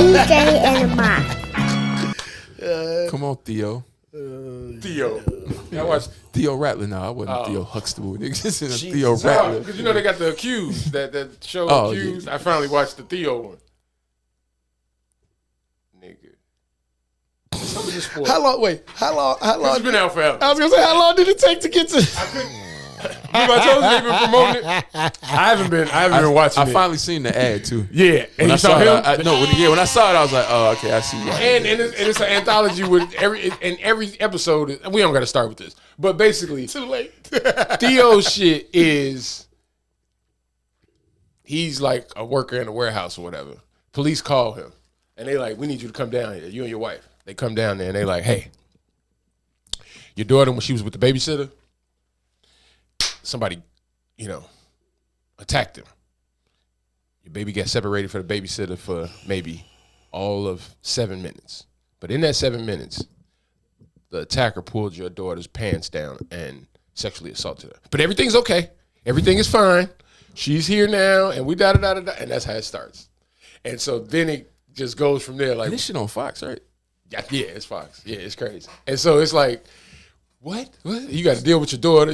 DJ and Mark. Come on, Theo. Theo. I watched Theo Rattler. No, I wasn't Theo Huxtable. Niggas in a Theo Rattler. because you know they got the Accused, that show Accused. Yeah. I finally watched the Theo one. Nigga. Some of this sport. How long? It's been out forever. I was gonna say, how long did it take to get to? Remember I told you they've been promoting it? I haven't been watching it. I finally seen the ad too. Yeah. And When you I saw saw him? it, when I saw it, I was like, oh, okay, I see why. And it's an anthology with every episode. We don't got to start with this, but basically, Too late. Theo's shit is he's like a worker in a warehouse or whatever. Police call him and they like, we need you to come down here. You and your wife. They come down there and they like, hey, your daughter when she was with the babysitter, somebody, attacked him. Your baby got separated for the babysitter for maybe all of 7 minutes. But in that 7 minutes, the attacker pulled your daughter's pants down and sexually assaulted her. But everything's okay. Everything is fine. She's here now, and we da-da-da-da-da, and that's how it starts. And so then it just goes from there. Like And this shit on Fox, right? Yeah, it's Fox. Yeah, it's crazy. And so it's like, what? You got to deal with your daughter.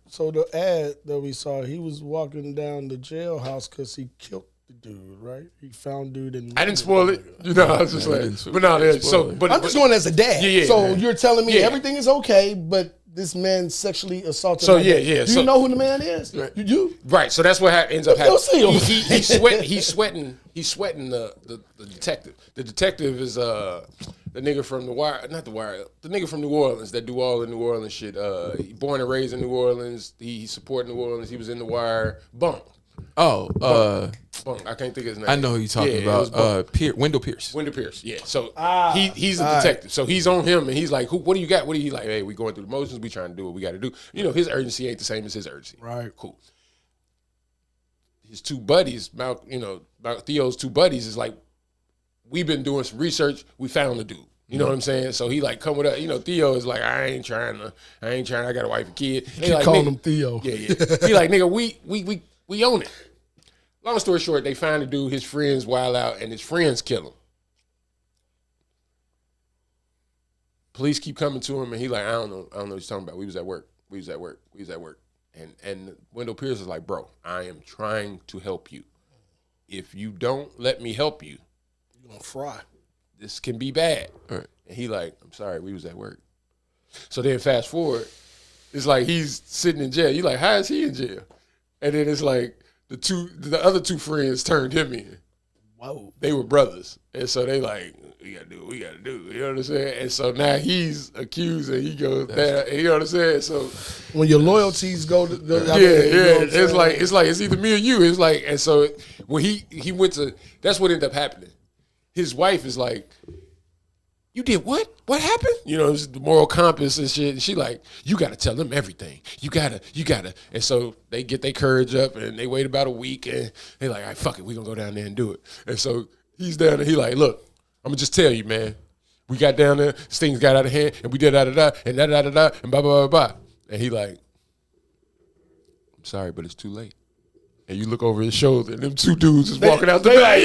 So the ad that we saw, he was walking down the jailhouse because he killed the dude, right? He found dude and I didn't spoil it. I was just like, but no, I'm just going as a dad. Yeah, so you're telling me everything is okay, but this man sexually assaulted. So my dad. yeah. Do you know who the man is? Right. You do? Right. So that's what ends up happening. You'll see him. He's sweating the detective. The detective is the nigga from The Wire, not The Wire, the nigga from New Orleans that do all the New Orleans shit. He born and raised in New Orleans. He supported New Orleans. He was in The Wire. Bunk. Bunk. I can't think of his name. I know who you're talking about. Wendell Pierce. Wendell Pierce, yeah. So he's a detective. Right. So he's on him, and he's like, what do you got? What do you like? Hey, we going through the motions. We trying to do what we got to do. His urgency ain't the same as his urgency. Right. Cool. His two buddies, Theo's two buddies is like, we've been doing some research. We found the dude. You know what I'm saying? So he like come with us. Theo is like, I ain't trying. I got a wife and kid. He like, calling him Theo. Yeah. He like, nigga, we own it. Long story short, they find the dude, his friends wild out, and his friends kill him. Police keep coming to him, and he like, I don't know what he's talking about. We was at work. And Wendell Pierce is like, bro, I am trying to help you. If you don't let me help you, you're gonna fry. This can be bad. Right. And he like, I'm sorry, we was at work. So then fast forward, it's like he's sitting in jail. You like, how is he in jail? And then it's like the other two friends turned him in. Whoa. They were brothers. And so they like, we gotta do what we gotta do. You know what I'm saying? And so now he's accused and he goes there. You know what I'm saying? So when your loyalties go to it's like it's either me or you. It's like, and so when he went to, that's what ended up happening. His wife is like, you did what? What happened? It's the moral compass and shit. And she like, you got to tell them everything. You got to. And so they get their courage up and they wait about a week and they like, all right, fuck it. We going to go down there and do it. And so he's down there. He like, look, I'm going to just tell you, man. We got down there. This things got out of hand and we did da-da-da and da-da-da-da and blah, blah, blah, blah. And he like, I'm sorry, but it's too late. And you look over his shoulder and them two dudes is walking out the back.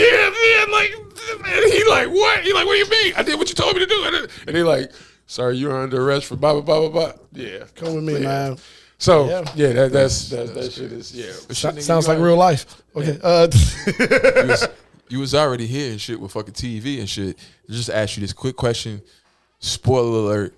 And he like, what? He like, what do you mean? I did what you told me to do. And they like, sorry, you're under arrest for blah, blah, blah, blah, blah. Yeah. Come with me, man. So, that shit is, Sounds like real life. Okay. You was already here and shit with fucking TV and shit. Just ask you this quick question. Spoiler alert.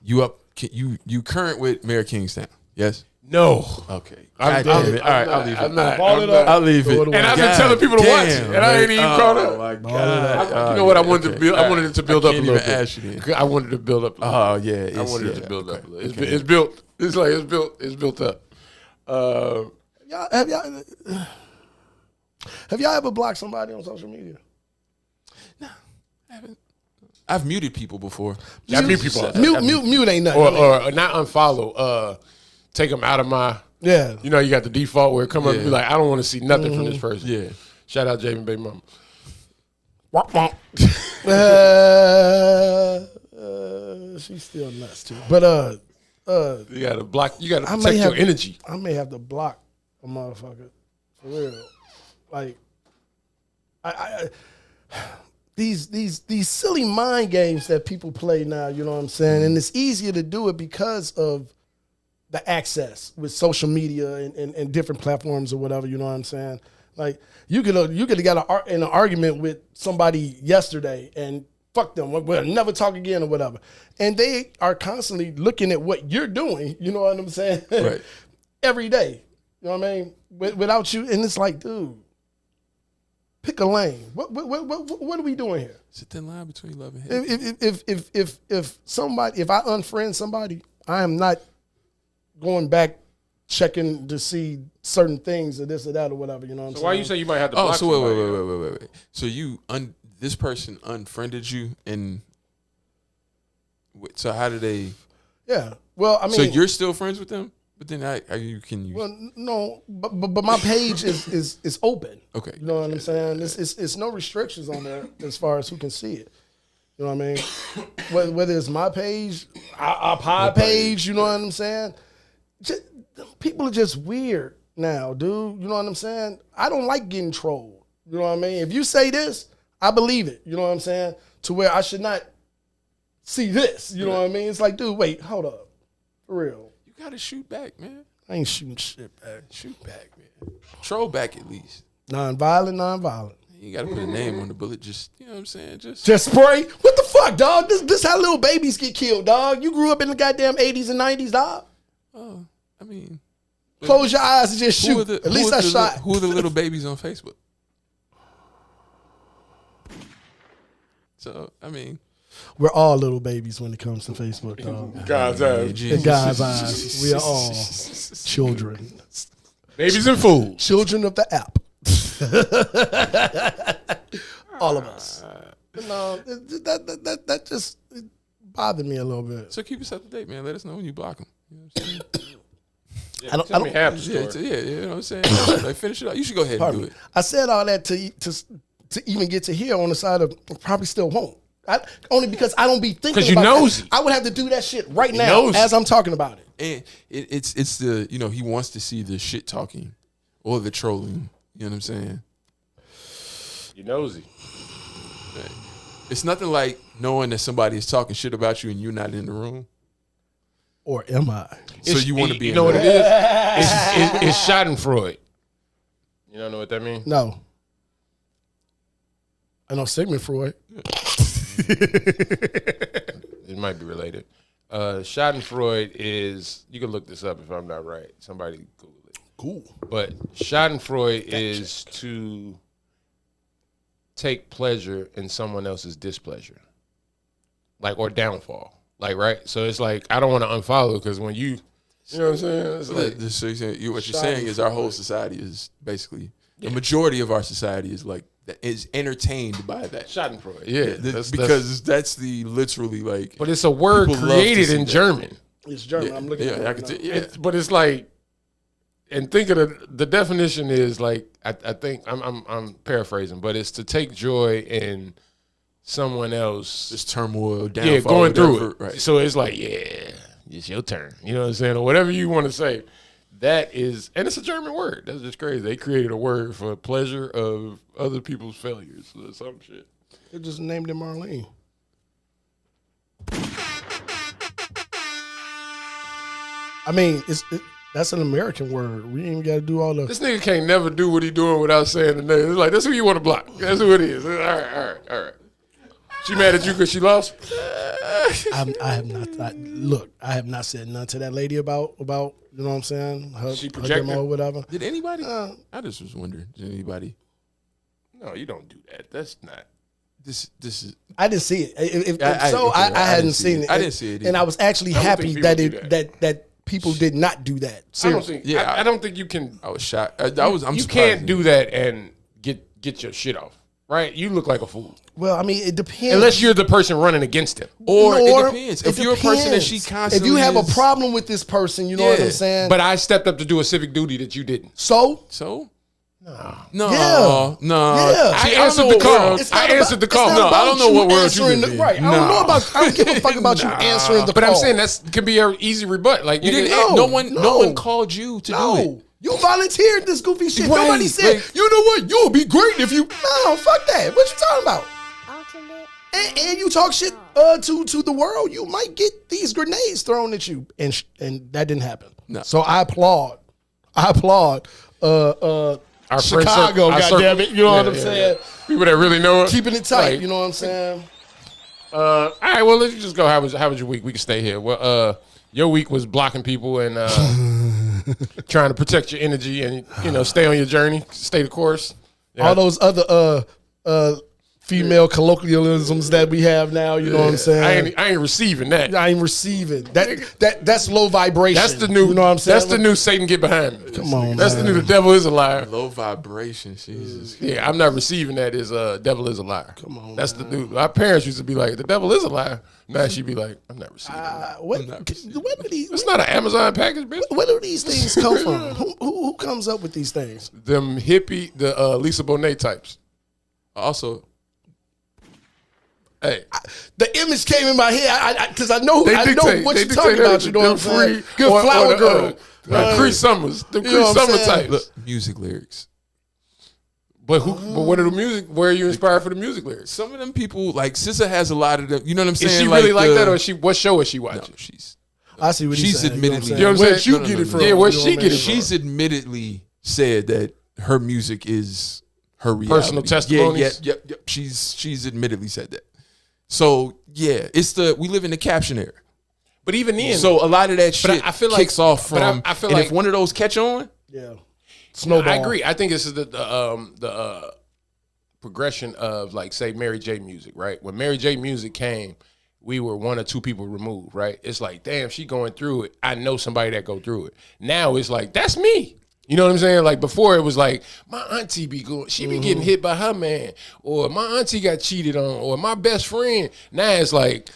You current with Mayor Kingstown? Yes? No. Okay. I'll leave it. I'll leave it. And I've been telling people to watch it, and I ain't even caught up. Oh my God. You know what? I wanted to build. I wanted it to build up a little bit. I wanted to build up. Oh yeah. I wanted it to build up a little. It's built. It's like it's built up. Have y'all ever blocked somebody on social media? No, I haven't. I've muted people before. I mute people. Mute ain't nothing. Or not unfollow. Take them out of my. Yeah. You got the default where it come up and be like, I don't want to see nothing from this person. Yeah. Shout out Javen Baby Mama. She's still nuts too. But you gotta block. You gotta protect your energy. I may have to block a motherfucker for real. Like, these silly mind games that people play now, you know what I'm saying? And it's easier to do it because of the access with social media and different platforms or whatever, you know what I'm saying? Like you could have got in an argument with somebody yesterday and fuck them, we'll never talk again or whatever. And they are constantly looking at what you're doing, you know what I'm saying? Right. Every day, you know what I mean? Without you, and it's like, dude, pick a lane. What are we doing here? It's a thin line between love and hate. If I unfriend somebody, I am not going back checking to see certain things or this or that or whatever. You know what I'm saying? So why you say you might have to block so somebody? wait. So this person unfriended you, and so how did they? Yeah. Well, I mean, so you're still friends with them, but then can you? Well, no, but my page is open. Okay. You know what I'm saying? It's no restrictions on there as far as who can see it. You know what I mean? Whether it's my page, our pod page, you know what I'm saying? People are just weird now, dude. You know what I'm saying? I don't like getting trolled. You know what I mean? If you say this, I believe it. You know what I'm saying? To where I should not see this. You know what I mean? It's like, dude, wait, hold up. For real. You gotta shoot back, man. I ain't shooting shit back. Shoot back, man. Troll back at least. Non-violent. You gotta put a name on the bullet. Just, you know what I'm saying? Just spray? What the fuck, dog? This how little babies get killed, dog. You grew up in the goddamn 80s and 90s, dog. Oh, I mean, close your eyes and just shoot. At least I shot. Who are the little babies on Facebook? So, I mean, we're all little babies when it comes to Facebook, dog. God's eyes. In God's eyes, we are all children. Babies and fools. Children of the app. All of us. No, that just bothered me a little bit. So keep us up to date, man. Let us know when you block them. You know what I'm saying? I don't have the story. You know what I'm saying? Like, finish it up. You should go ahead and do it. I said all that to even get to here on the side of probably still won't. Only because I don't be thinking about it. Because you nosy. I would have to do that shit right now as I'm talking about it. And it's the, you know, he wants to see the shit talking or the trolling. You know what I'm saying? You nosy. Right. It's nothing like knowing that somebody is talking shit about you and you're not in the room. Or am I? So you want to be in You know what the it is? It's Schadenfreude. You don't know what that means? No. I know Sigmund Freud. It might be related. Schadenfreude is, you can look this up if I'm not right. Somebody Google it. Cool. But Schadenfreude is to take pleasure in someone else's displeasure. Like, or downfall. Like, right? So it's like, I don't want to unfollow because when you know what I'm saying? It's like, what you're saying is our whole society is basically, the majority of our society is like, is entertained by that. Schadenfreude. Because that's the literally like. But it's a word created in German. It's German. Yeah, I'm looking at it. I can But it's like, and think of the definition is like, I think I'm paraphrasing, but it's to take joy in someone else. This turmoil, downfall. Yeah, going through it. Right. So it's like, yeah, it's your turn. You know what I'm saying? Or whatever you want to say. That is, and it's a German word. That's just crazy. They created a word for pleasure of other people's failures or some shit. They just named it Marlene. I mean, that's an American word. We ain't even got to do all the. This nigga can't never do what he doing without saying the name. It's like, that's who you want to block. That's who it is. All right. She mad at you because she lost? I have not. Look, I have not said nothing to that lady about you know what I'm saying? She her projecting? demo or whatever. Did anybody? I just was wondering. Did anybody? No, you don't do that. That's not. This is. I didn't see it. I hadn't seen it. I didn't see it either. And I was actually happy that people did not do that. Seriously. I don't think you can. I was shocked. I'm you surprised. can't do that and get your shit off. Right? You look like a fool. Well, I mean, it depends. Unless you're the person running against him. Or it depends. If you're a person that she constantly if you have a problem with this person, you know what I'm saying? But I stepped up to do a civic duty that you didn't. So? No. Yeah. I answered the call. I answered the call. No, I don't know what word you did. Right. I don't know about. I don't give a fuck about you answering the call. But I'm saying that can be an easy rebut. Like you didn't. No one called you to do it. You volunteered this goofy shit. Right. Nobody said, you know what, you'll be great if you. No, fuck that. What you talking about? and you talk shit to the world, you might get these grenades thrown at you, and that didn't happen. No. So I applaud. Our Chicago, goddammit, you know what I'm saying? Yeah. People that really know it, Keeping it tight, you know what I'm saying? All right, well, let's just go. How was your week? We can stay here. Well, your week was blocking people and trying to protect your energy and stay on your journey, stay the course. Yeah. All those other female colloquialisms that we have now, you know what I'm saying? I ain't receiving that. I ain't receiving that's low vibration. That's the new. You know what I'm saying? That's the new Satan get behind me. Come on, that's man. the new. The devil is a liar. Low vibration, Jesus. Yeah, I'm not receiving that as devil is a liar. Come on, that's the new. Our parents used to be like, the devil is a liar. Now she'd be like, I'm not receiving that. Where do these? It's not an Amazon package, bitch. Where do these things come from? Who comes up with these things? Them hippie, the Lisa Bonet types. Also, hey, the image came in my head because I know what you're talking that about. You know what I'm saying? Good or flower girl. Cree Summers, the You know Cree what I'm Summer saying? types. look, music lyrics. But what are the music? Where are you inspired for the music lyrics? Some of them people, like SZA has a lot of them. You know what I'm saying? Is she really like that, or what show is she watching? No, she's. I see what he's She's saying. admittedly- You know what I'm saying? Where'd you No, get no, it no, from? no. Yeah, where'd You know she what I get mean? it from? She's admittedly said that her music is her reality. Personal testimonies? Yep. She's admittedly said that. So yeah, we live in the caption era. But even then, So a lot of that shit I feel like- kicks off but from. I feel and like- if one of those catch on, Yeah. Snowball. I agree. I think this is the progression of, like, say, Mary J music, right? When Mary J music came, we were one or two people removed, right? It's like, damn, she going through it. I know somebody that go through it. Now it's like, that's me. You know what I'm saying? Like, before it was like, my auntie be going, she be getting hit by her man, or my auntie got cheated on, or my best friend. Now it's like,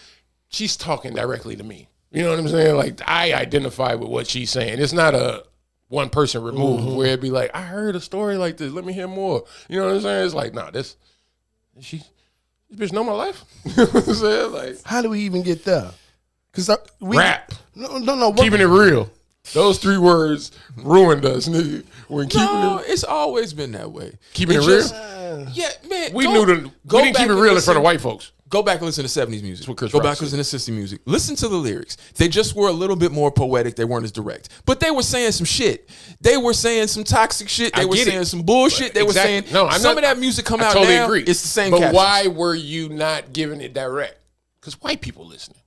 she's talking directly to me. You know what I'm saying? Like, I identify with what she's saying. It's not a one person removed where it'd be like, I heard a story like this. Let me hear more. You know what I'm saying? It's like, nah, this bitch know my life. You know what I'm saying? Like, How do we even get there? Because rap. No. Keeping it real. Those 3 words ruined us, nigga. When no, it's always been that way. keeping it just- real. Yeah, man. We go- didn't go keep back it and real in listen- front of white folks. Go back and listen to 70s music. what Chris Go Rock back and listen to 60s music. Listen to the lyrics. They just were a little bit more poetic. They weren't as direct. But they were saying some shit. They were saying some toxic shit. They I were get saying it. some bullshit. They were saying some of that music come out totally now. agree. It's the same But captions. why were you not giving it direct? Because white people listening.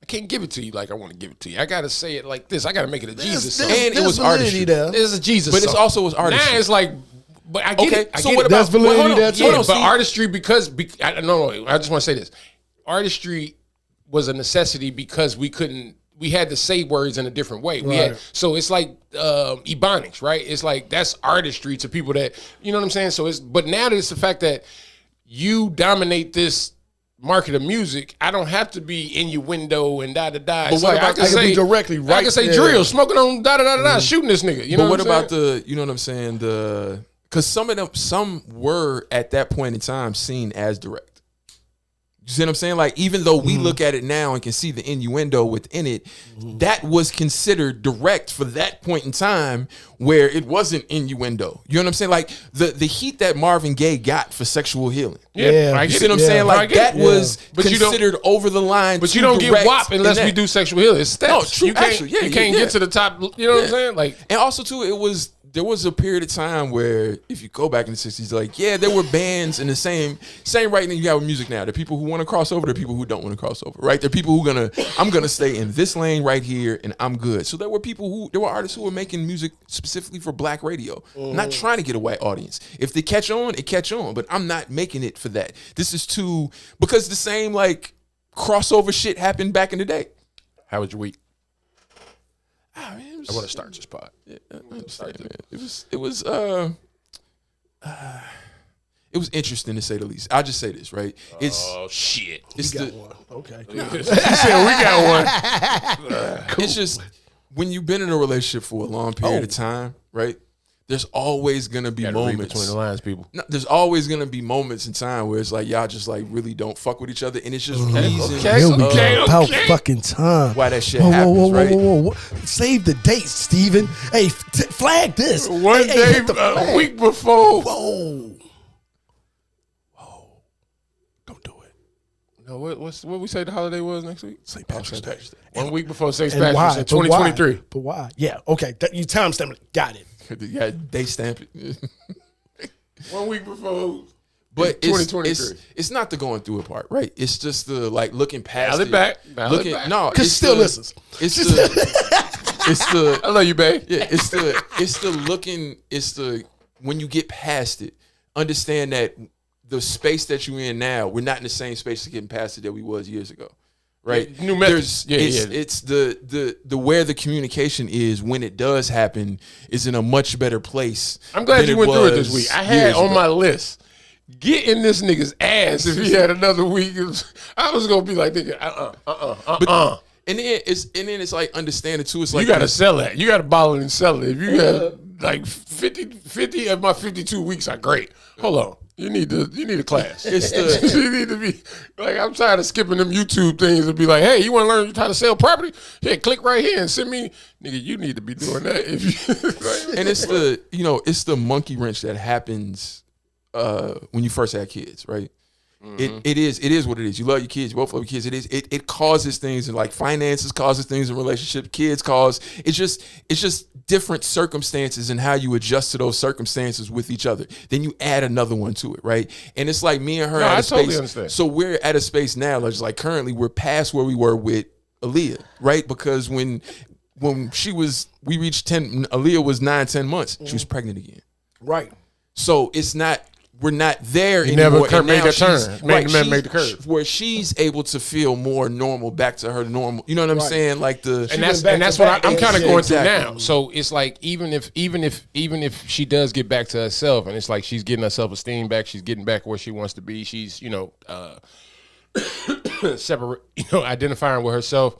I can't give it to you like I want to give it to you. I got to say it like this. I got to make it a Jesus song. And it was artistry. there. This is a Jesus But song. it's also was artistry. Now it's like, but I get Okay, it. I so get what it. about That's validity hold on, there, too. hold Yeah, on, but see, artistry no, I just want to say this. Artistry was a necessity because we had to say words in a different way. Right. So it's like ebonics, right? It's like, that's artistry to people that, you know what I'm saying? So but now that it's the fact that you dominate this market of music, I don't have to be innuendo and da-da-da. It's what like, about- I can say directly I right can say there. drill, smoking on da-da-da-da, shooting this nigga. You know But what I'm about saying? you know what I'm saying? Because some were at that point in time seen as direct. You see what I'm saying? Like, even though we look at it now and can see the innuendo within it, that was considered direct for that point in time where it wasn't innuendo. You know what I'm saying? Like, the heat that Marvin Gaye got for sexual healing. Yeah. I You get see what I'm it. saying? I Like, get that it. was But you don't- considered over the line. But you too don't get direct WAP in unless that. we do sexual healing. It's steps. No, true, You can't, actually, yeah, you can't yeah. get to the top. You know what I'm saying? Like, And also too, there was a period of time where, if you go back in the 60s, like, yeah, there were bands in the same right now you got with music now. There are people who want to cross over, there are people who don't want to cross over, right? There are people I'm gonna stay in this lane right here and I'm good. So there were artists who were making music specifically for black radio, not trying to get a white audience. If they catch on, it catch on, but I'm not making it for that. This is because the same like crossover shit happened back in the day. how was your week? Ah, man, I want to start this pod. Yeah, I understand, man. It was interesting to say the least. I'll just say this, right? Oh shit! It's Got the one. Okay. He said we got one. it's just when you've been in a relationship for a long period of time, right? There's always gonna be Gotta read moments between the lines, people. No, there's always gonna be moments in time where it's like y'all just like really don't fuck with each other, and it's just reasons okay. Here we Okay, go. About okay. fucking time. why that shit happens, right? Whoa. Save the date, Steven. Hey, flag this. One Hey, day, hit the a flag. week before. Whoa. Don't do it. No, what we say the holiday was next week? St. Patrick's Day. 1 week before St. And Patrick's why? in 2023. But why? Yeah. Okay. You timestamp it. Got it. Yeah, they stamp it. 1 week before. But 2023. It's not the going through it part, right? It's just the like looking past Dial it back. No, Because still listens. It's the I love you, babe. yeah, it's the looking, it's the when you get past it, understand that the space that you're in now, we're not in the same space to getting past it that we was years ago. Right? New methods. It's the where the communication is when it does happen is in a much better place. I'm glad than you went through it this was week. I had years on ago. my list, get in this nigga's ass if he had another week. I was gonna be like, nigga, And then it's like understanding too. It's like you gotta sell that. You gotta bottle it and sell it. If you got like 50 of my 52 weeks are great. Hold on. You need a class. It's the You need to be like, I'm tired of skipping them YouTube things and be like, hey, you want to learn how to sell property? Here, click right here and send me, nigga. You need to be doing that. If you, and it's the monkey wrench that happens when you first have kids, right? It is what it is. You love your kids, you both love your kids. It causes things in like finances, causes things in relationships, kids cause it's just different circumstances and how you adjust to those circumstances with each other. Then you add another one to it, right? And it's like me and her at a space. Totally understand. So we're at a space now, like currently we're past where we were with Aaliyah, right? Because when we reached 10, Aaliyah was 9-10 months, she was pregnant again. Right. So we're not there anymore. Never And made now that turn. she's- Made the curve. Where she's able to feel more normal, back to her normal. You know what I'm saying? Like the and that's back to what back. I'm kind of Yeah, going exactly. through now. So it's like even if she does get back to herself, and it's like she's getting her self-esteem back, she's getting back where she wants to be. She's separate, identifying with herself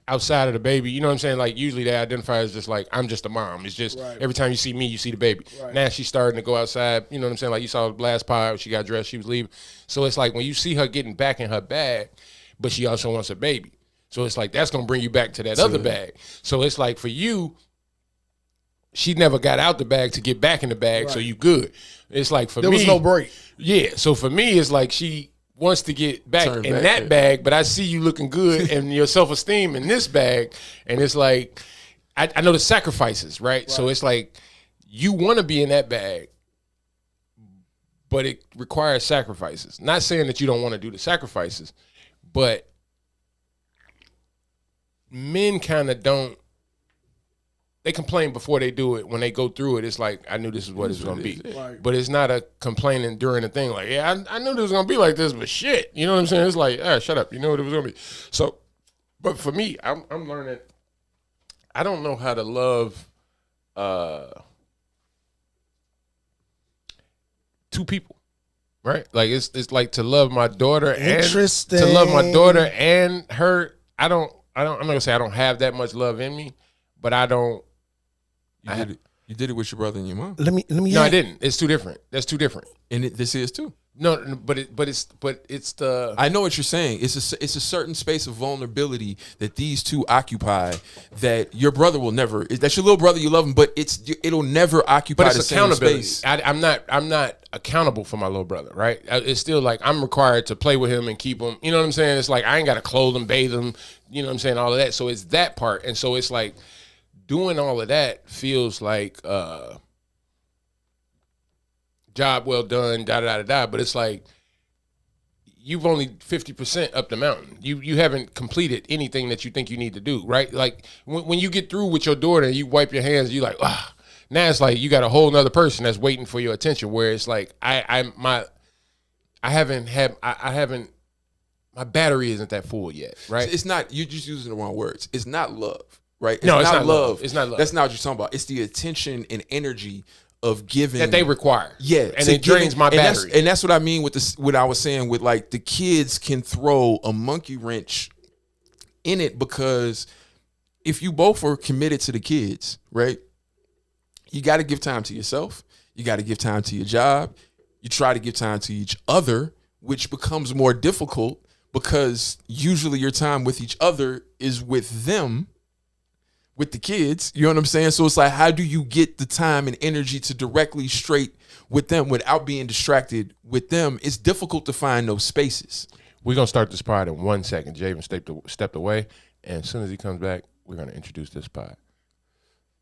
outside of the baby. You know what I'm saying? Like usually they identify as just like, I'm just a mom. It's just every time you see me, you see the baby. Right. Now she's starting to go outside. You know what I'm saying? Like you saw the last pod, she got dressed, she was leaving. So it's like when you see her getting back in her bag, but she also wants a baby. So it's like that's gonna bring you back to that other bag. So it's like for you, she never got out the bag to get back in the bag, so you good. It's like for me, There was no break. yeah. So for me, it's like she wants to get back Turn in back, that yeah. bag, but I see you looking good and your self-esteem in this bag. And it's like, I know the sacrifices, right? So it's like, you want to be in that bag, but it requires sacrifices. Not saying that you don't want to do the sacrifices, but men kind of don't. They complain before they do it. When they go through it, it's like, I knew this is what it's going to be. Right. But it's not a complaining during the thing. Like, yeah, I knew this was going to be like this, but shit. You know what I'm saying? It's like, shut up. You know what it was going to be. So, but for me, I'm learning. I don't know how to love two people, right? Like, it's like to love my daughter Interesting. and to love my daughter and her. I'm not going to say I don't have that much love in me, but I don't. You did it with your brother and your mom, Let me. No, I didn't. It's too different. That's too different. and this is too. No, but it's the. I know what you're saying. It's a certain space of vulnerability that these two occupy that your brother will never. That's your little brother. You love him, but it'll never occupy But the it's same accountability. space. I'm not accountable for my little brother, right? It's still like I'm required to play with him and keep him. You know what I'm saying? It's like I ain't got to clothe him, bathe him. You know what I'm saying? All of that. So it's that part, and so it's like doing all of that feels like job well done, da da da da. But it's like you've only 50% up the mountain. You haven't completed anything that you think you need to do, right? Like when you get through with your daughter and you wipe your hands, you like, ah. Now it's like you got a whole nother person that's waiting for your attention. Where it's like my battery isn't that full yet, right? It's not. You're just using the wrong words. It's not love, right? No, it's not love. It's not love. That's not what you're talking about. It's the attention and energy of giving that they require. Yeah, and to it drains giving- my and battery. That's what I mean with this. What I was saying with like the kids can throw a monkey wrench in it because if you both are committed to the kids, right? You got to give time to yourself. You got to give time to your job. You try to give time to each other, which becomes more difficult because usually your time with each other is with them, with the kids. You know what I'm saying? So it's like, how do you get the time and energy to directly straight with them without being distracted with them? It's difficult to find those spaces. We're going to start this pod in 1 second. Javen stepped away, and as soon as he comes back, we're going to introduce this pod.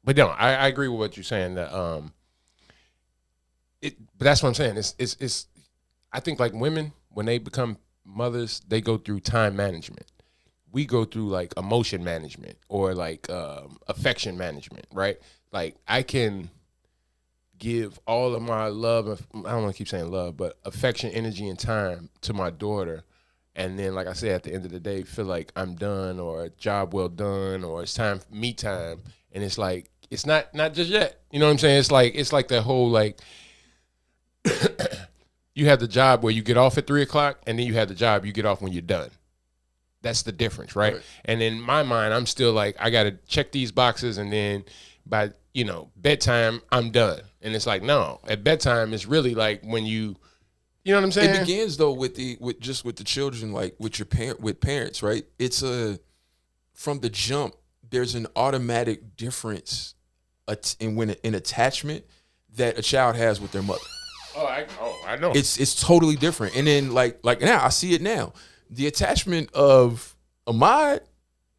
But no, I agree with what you're saying. That but that's what I'm saying. It's I think like women, when they become mothers, they go through time management. We go through like emotion management or like affection management, right? Like I can give all of my love, I don't want to keep saying love, but affection, energy, and time to my daughter. And then, like I said, at the end of the day, feel like I'm done or job well done or it's time, me time. And it's like, it's not just yet. You know what I'm saying? It's like that whole like, you have the job where you get off at 3:00 and then you have the job you get off when you're done. That's the difference, right? And in my mind, I'm still like, I got to check these boxes and then by, bedtime, I'm done. And it's like, no, at bedtime, it's really like when you know what I'm saying? It begins though with the children, like with parents, right? It's from the jump, there's an automatic difference in attachment that a child has with their mother. I know. It's totally different. And then like now, I see it now. The attachment of Ahmad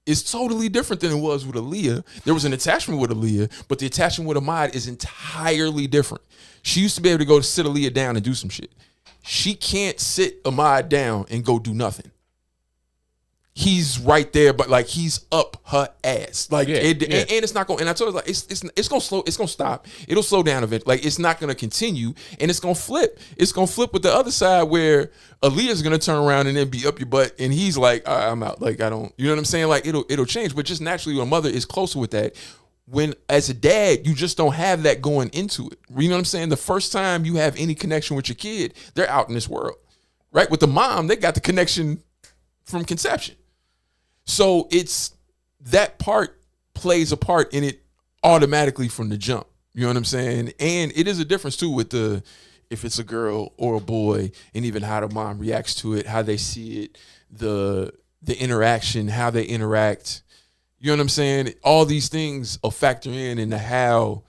is totally different than it was with Aaliyah. There was an attachment with Aaliyah, but the attachment with Ahmad is entirely different. She used to be able to go sit Aaliyah down and do some shit. She can't sit Ahmad down and go do nothing. He's right there, but like he's up her ass. Like and it's not going. And I told her like it's gonna slow. It's gonna stop. It'll slow down a bit. Like it's not gonna continue, and it's gonna flip. It's gonna flip with the other side where Aaliyah's gonna turn around and then be up your butt, and he's like, all right, I'm out. Like I don't. You know what I'm saying? Like it'll change. But just naturally, when a mother is closer with that. When as a dad, you just don't have that going into it. You know what I'm saying? The first time you have any connection with your kid, they're out in this world, right? With the mom, they got the connection from conception. So it's that part plays a part in it automatically from the jump. You know what I'm saying? And it is a difference too with if it's a girl or a boy, and even how the mom reacts to it, how they see it, the interaction, how they interact. You know what I'm saying? All these things will factor in into how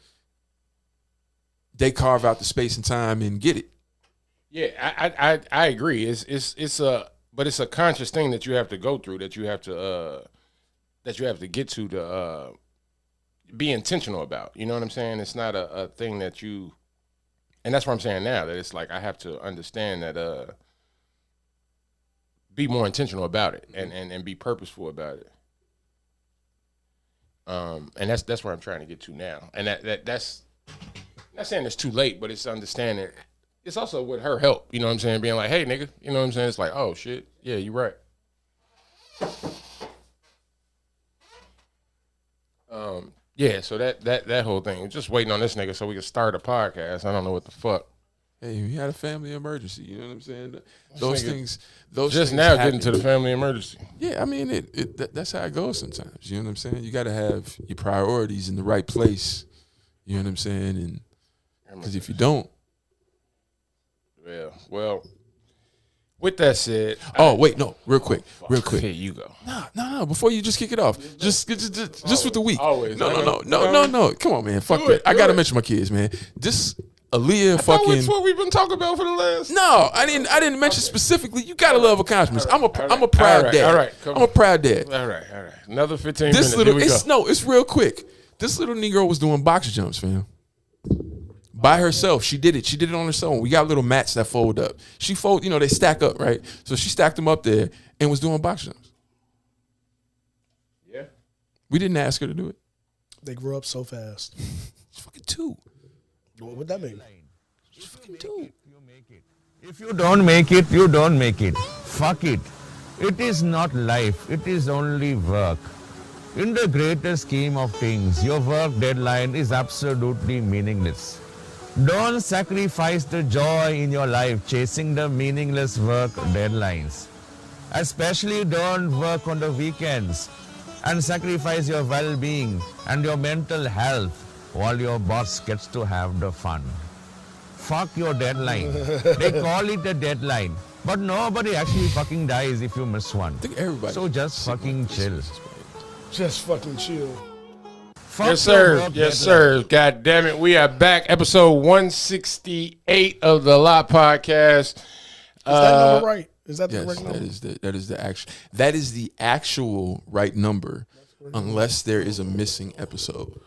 they carve out the space and time and get it. Yeah, I agree. But it's a conscious thing that you have to go through, that you have to get to be intentional about. You know what I'm saying? It's not a thing that you, and that's what I'm saying now, that it's like I have to understand that be more intentional about it and be purposeful about it. And that's where I'm trying to get to now. And that's not saying it's too late, but it's understanding. It's also with her help, you know what I'm saying? Being like, hey, nigga, you know what I'm saying? It's like, oh, shit, yeah, you're right. Yeah, so that whole thing, just waiting on this nigga so we can start a podcast. I don't know what the fuck. Hey, we had a family emergency, you know what I'm saying? Those things just now happen. Getting to the family emergency. Yeah, I mean, that's how it goes sometimes, you know what I'm saying? You got to have your priorities in the right place, you know what I'm saying? And because if you don't. Yeah, well, with that said. Wait, no, real quick. Here you go. No, before you just kick it off. Just with the week. Always. No. Come on, man. Fuck that. I got to mention my kids, man. This Aaliyah fucking. That's what we've been talking about for the last. No, I didn't mention specifically. You got to love accomplishments. I'm a proud dad. All right. I'm a proud dad. All right. Another 15 minutes. It's real quick. This little Negro was doing box jumps, fam. By herself. She did it. She did it on herself. We got little mats that fold up. She they stack up, right? So she stacked them up there and was doing box jumps. Yeah. We didn't ask her to do it. They grew up so fast. She's fucking 2. What would that mean? She's fucking 2. If you don't make it, you don't make it. Fuck it. It is not life. It is only work. In the greater scheme of things, your work deadline is absolutely meaningless. Don't sacrifice the joy in your life chasing the meaningless work deadlines. Especially don't work on the weekends and sacrifice your well-being and your mental health while your boss gets to have the fun. Fuck your deadline. They call it a deadline, but nobody actually fucking dies if you miss one. I think everybody. So just fucking chill. Just fucking chill. Yes, sir. Yes, sir. God damn it. We are back. Episode 168 of the Lot Podcast. Is that number right? Is that the Yes, correct number? that is the actual right number, unless there is a missing episode.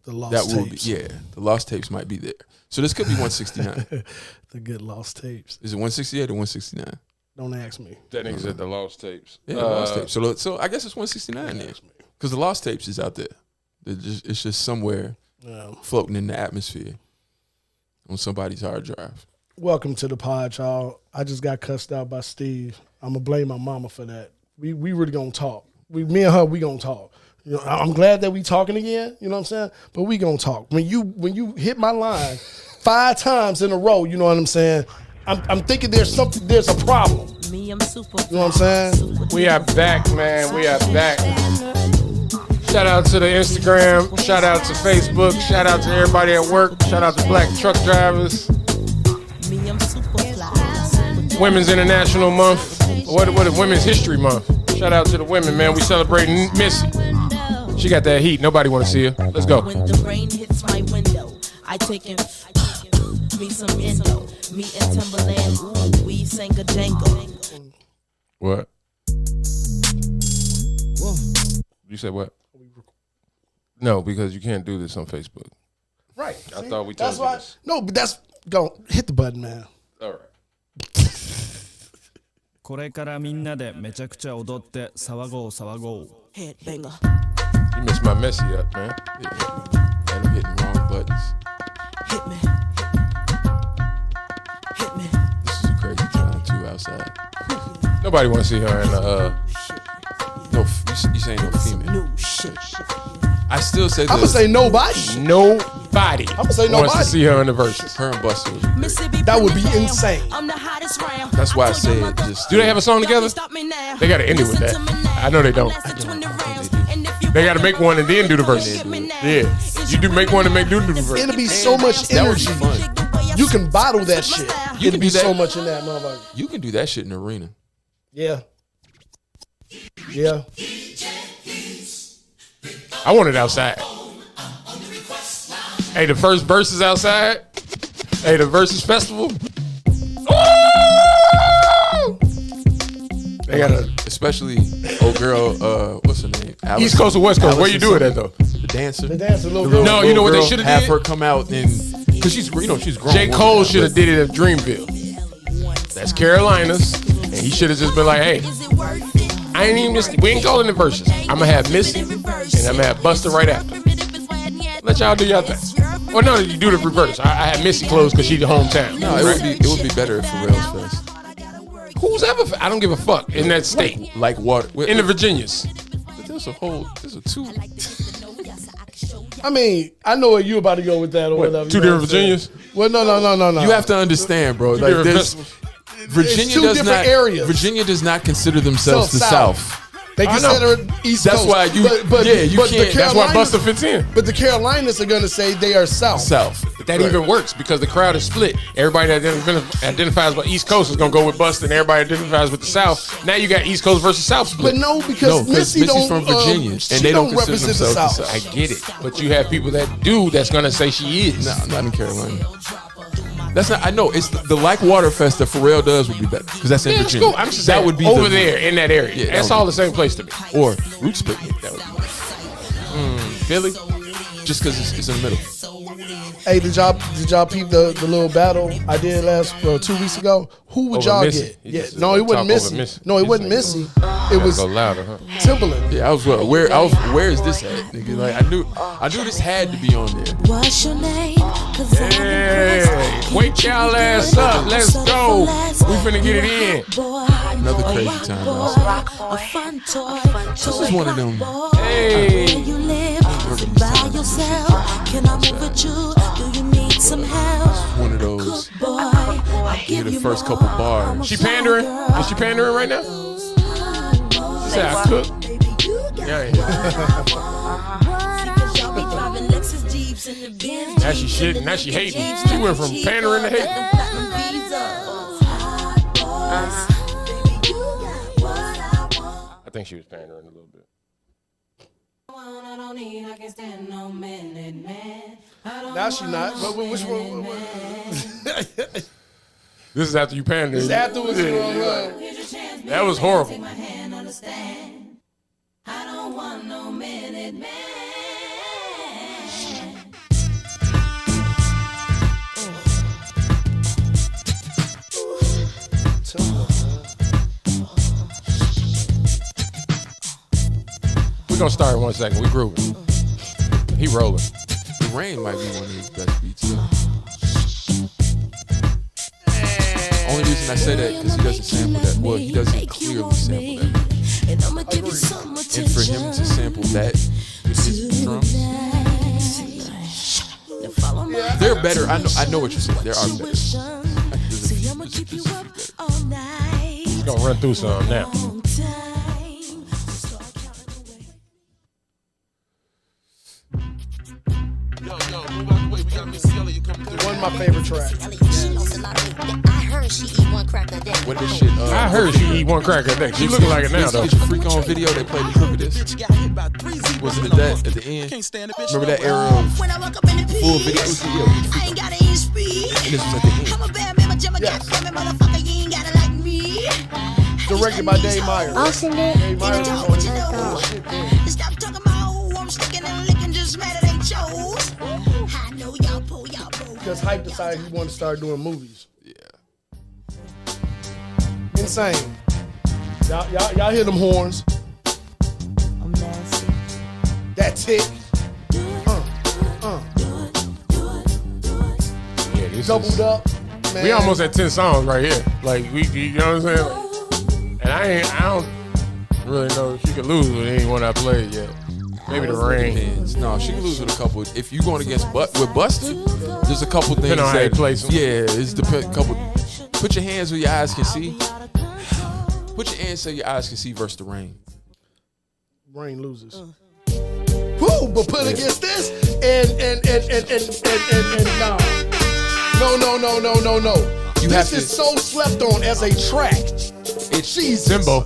The lost That will be tapes. the lost tapes might be there. So this could be 169. The good lost tapes. Is it 168 or 169? Don't ask me. That nigga said the lost tapes. Yeah, the lost tapes. So I guess it's 169 then, because the lost tapes is out there. It's just somewhere floating in the atmosphere on somebody's hard drive. Welcome to the pod, y'all. I just got cussed out by Steve. I'm gonna blame my mama for that. We really gonna talk. Me and her, we gonna talk. You know, I'm glad that we talking again. You know what I'm saying? But we gonna talk. When you hit my line 5 times in a row, you know what I'm saying? I'm thinking there's a problem. Me, I'm super. You know what I'm saying? We are back, man. We are back. Shout out to the Instagram. Shout out to Facebook. Shout out to everybody at work. Shout out to black truck drivers. Me, I'm super fly. Women's International Month. What is Women's History Month? Shout out to the women, man. We celebrating Missy. She got that heat. Nobody want to see her. Let's go. When the rain hits my window, I take in me some endo. Me and Timberland, ooh, we sang a jangle. What? You said what? No, because you can't do this on Facebook. Right. I thought we told That's you why. this. No, but that's go hit the button, man. All right. これからみんなでめちゃくちゃ踊って騒ごう騒ごう Headbanger. You missed my messy up, man. Yeah. And I'm hitting wrong buttons. Hit me. Hit me. This is a crazy time too outside. Nobody want to see her in You saying no female? New shit. I still say I'm gonna say nobody. nobody. I'ma say wants nobody. to see her in the verses. her and Buster would be great. Mississippi, That would bring be it down. insane. I'm the hottest round. That's why I said just. Do they have a song together? Stop me now. They gotta end it with that. Listen to me now. I know they don't. I'm lasting 20 rounds. they do. And if you They gotta make one and then do the verses. Get me now. Yeah, you do make one and do the verse. It'll be so much That would be energy. fun. You can bottle that shit. You It'll can be do that. so much in that motherfucker. You can do that shit in the arena. Yeah. Yeah. I want it outside. Hey, the first verse is outside. Hey, the versus festival. Ooh! They got a Especially old girl, what's her name? Alice, East Coast or West Coast. Where you Allison do it at though? The dancer. The dance a little Little- girl. No, you know what they girl, shoulda have did? her come out and because she's she's grown. J. woman Cole now, should have but did it at Dreamville. That's Carolinas, and he should have just been like, "Hey, Is it worth it? I ain't even missed it. We ain't calling the verses. I'm gonna have Missy, and I'm gonna have Buster right after. Let y'all do y'all thing. Well, no, you do the reverse. I had Missy close because she's the hometown. No, it would be better if Pharrell's Fest. Who's ever? I don't give a fuck in that state. Like water. In the Virginias. There's a two. I mean, I know where you about to go with that or whatever. Two you know different what I'm saying? Virginias? Well, no. You have to understand, bro. Like different this, festivals. Virginia two does different not. areas. Virginia does not consider themselves the South. South. They I know. consider it East That's Coast. why you- you but can't- the That's why Carolinas- Buster fits in. But the Carolinas are gonna say they are South. South. That even works because the crowd is split. Everybody that identifies with East Coast is gonna go with Buster, and everybody that identifies with the South. Now you got East Coast versus South split. But no, No, because 'cause Missy Missy's don't. from Virginia, and she they don't don't consider represent the themselves South. the I get it, but you have people that do that's gonna say she is. No, not in Carolina. That's not. I know it's the like water fest that Pharrell does would be better because that's in Yeah, it's Virginia. cool. I'm just that saying, would be over there in that area. Yeah, that That's would all be- the same place to me. or Roots Picnic. That would be Philly. just because it's in the middle. Hey, did y'all peep the little battle I did 2 weeks ago? Who would Over y'all Missy. get? He Yeah, just no, is it on wasn't top over Missy. Missy. No, it wasn't Missy. It was Go louder, huh? Timberland. Yeah, I was where is this at? Nigga? Like I knew this had to be on there. What's your name? 'Cause I'm Hey, impressed. wake y'all ass up. Let's go. We finna get it in. Another crazy time outside. A fun toy. This is one of them. Hey. Where you live? Is it by yourself? Can I move with you? Do you need some help? One of those. Boy, I'll Give give the you first more. couple bars. She pandering? Is she pandering right now? She said I cook. Yeah. Now she shitting. Now she hating. She went from pandering to hating. I think she was pandering a little bit. Now she not. Which one? This is after you pandered. This is afterwards. That was horrible. I don't want no minute man. We're gonna start in 1 second. We grooving. He rolling. The Rain might be one of his best beats. Though. Only reason I say that because he doesn't sample that. Well, he doesn't clearly sample that. And I'ma give you some attention. And for him to sample that with his drums, they're better. I know what you're saying. There are better. See, I'ma keep you up all night. We're gonna run through some now. One of my favorite tracks. I heard she eat one crack a day. What this shit? I heard she eat one crack a day. She looking like it now though. Get your freak on video. They played the clip of this. Was it that at the end? Remember that era of full video? I ain't got any speed. And this was at the end. I'm a bad man, Jimmy Yes. motherfucker. You ain't gotta like me. Directed by Dave Myers. Austin Dave Myers Talk on what you that know. shit there. Stop talking about who I'm sticking and licking, just mad it ain't chose. I know y'all pull. Because Hype decided he wanted to start doing movies. Yeah. Insane. Y'all hear them horns? I'm nasty. That tick. Yeah, this Doubled is, up. Man. we almost at 10 songs right here. Like you know what I'm saying? And I don't really know if she could lose with any one I played yet. Maybe the Rain. Depends. No, she can lose with a couple. If you going against with Busta, there's a couple things Depending on how you play some. Yeah, it's couple. Put your hands where your eyes can see. Put your hands so your eyes can see versus the Rain. Rain loses. Woo, but put against this and no. You This have is so slept on as a track. It's Jesus. Simbo.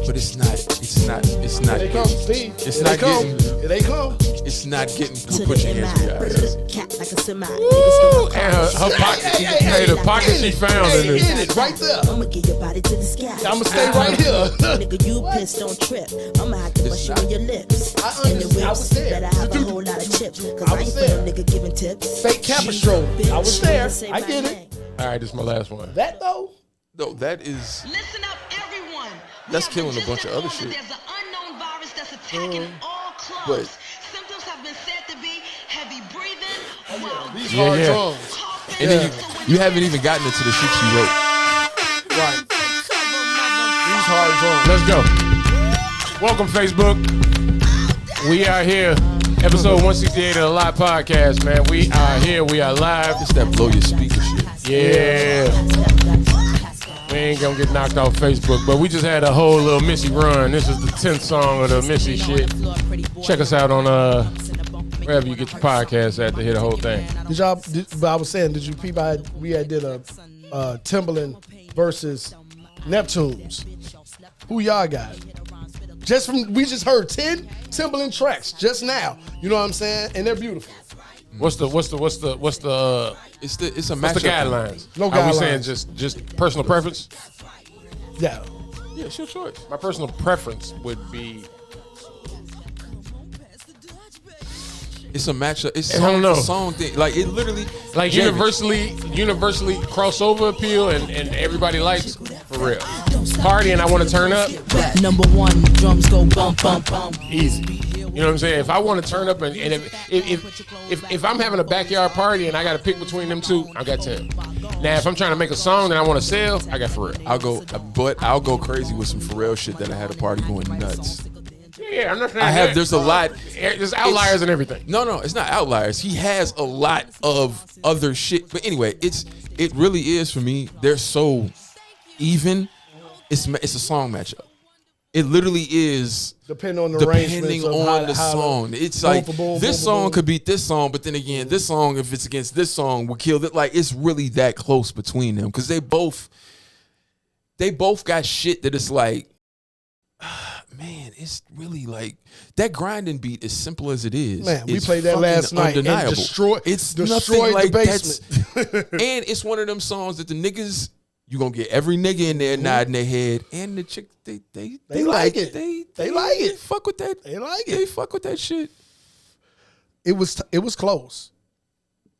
but it's not. Here they come, Steve. It's Here not they come. getting. Here they come. It's not getting. Put your hands where your eyes. Cat like a semi. And her pocket, hey, the pocket she found in In this. it, right there. I'ma get your body to the sky. I'ma stay right here. Nigga, you pissed, don't trip. I'ma have to bust you in your lips. I And the understand. I whips was there. that I have a whole lot of chips. Cause I I was ain't there. for no nigga giving tips. Fake Capistrol. I was there. I get it. All right, this is my last one. That though? No, that is. Listen up, everyone. That's We have killing been a bunch just of other informed shit. There's an unknown virus that's attacking all clubs. But- Symptoms have been said to be heavy breathing, wild These Yeah, hard yeah. drums. coughing. And then you haven't even gotten into the shit she wrote. Right. These hard drums. Let's go. Welcome, Facebook. We are here. Episode 168 of the Live Podcast, man. We are here. We are live. It's that blow your speaker shit. Yeah. We ain't gonna get knocked off Facebook, but we just had a whole little Missy run. This is the 10th song of the Missy shit. Check us out on wherever you get your podcast at to hear the whole thing. Did y'all? But I was saying, did you peep? We had did a Timbaland versus Neptunes. Who y'all got? We just heard 10 Timbaland tracks just now. You know what I'm saying? And they're beautiful. What's the It's a what's the matchup. guidelines? No Are we guidelines. saying just personal preference? Yeah. Yeah, it's your choice. My personal preference would be It's a matchup. It's I don't know. song thing. Like it literally. like Jamie, universally crossover appeal and everybody likes for real. Party and I want to turn up, Number one, drums go bump, bump, bump. easy. You know what I'm saying? If I want to turn up and if I'm having a backyard party and I got to pick between them two, I got 10. Now if I'm trying to make a song that I want to sell, I got for real. I'll go crazy with some Pharrell shit that I had a party going nuts. Yeah, I'm not saying I have. that. There's a lot. There's outliers and everything. No, it's not outliers. He has a lot of other shit. But anyway, it really is for me. They're so even. It's a song matchup. It literally is. Depending on the Depending arrangements of on the how song, it's boom like for boom, this boom for song boom. could beat this song, but then again, this song, if it's against this song, will kill it. Like it's really that close between them because they both got shit that it's like, man, it's really like that grinding beat. As simple as it is, Man, we it's played that fucking last night and undeniable. destroyed It's the nothing like basement. and it's one of them songs that the niggas You gonna get every nigga in there nodding their head, and the chick they like it. They like it. Fuck with that. They like They it. fuck with that shit. It was close.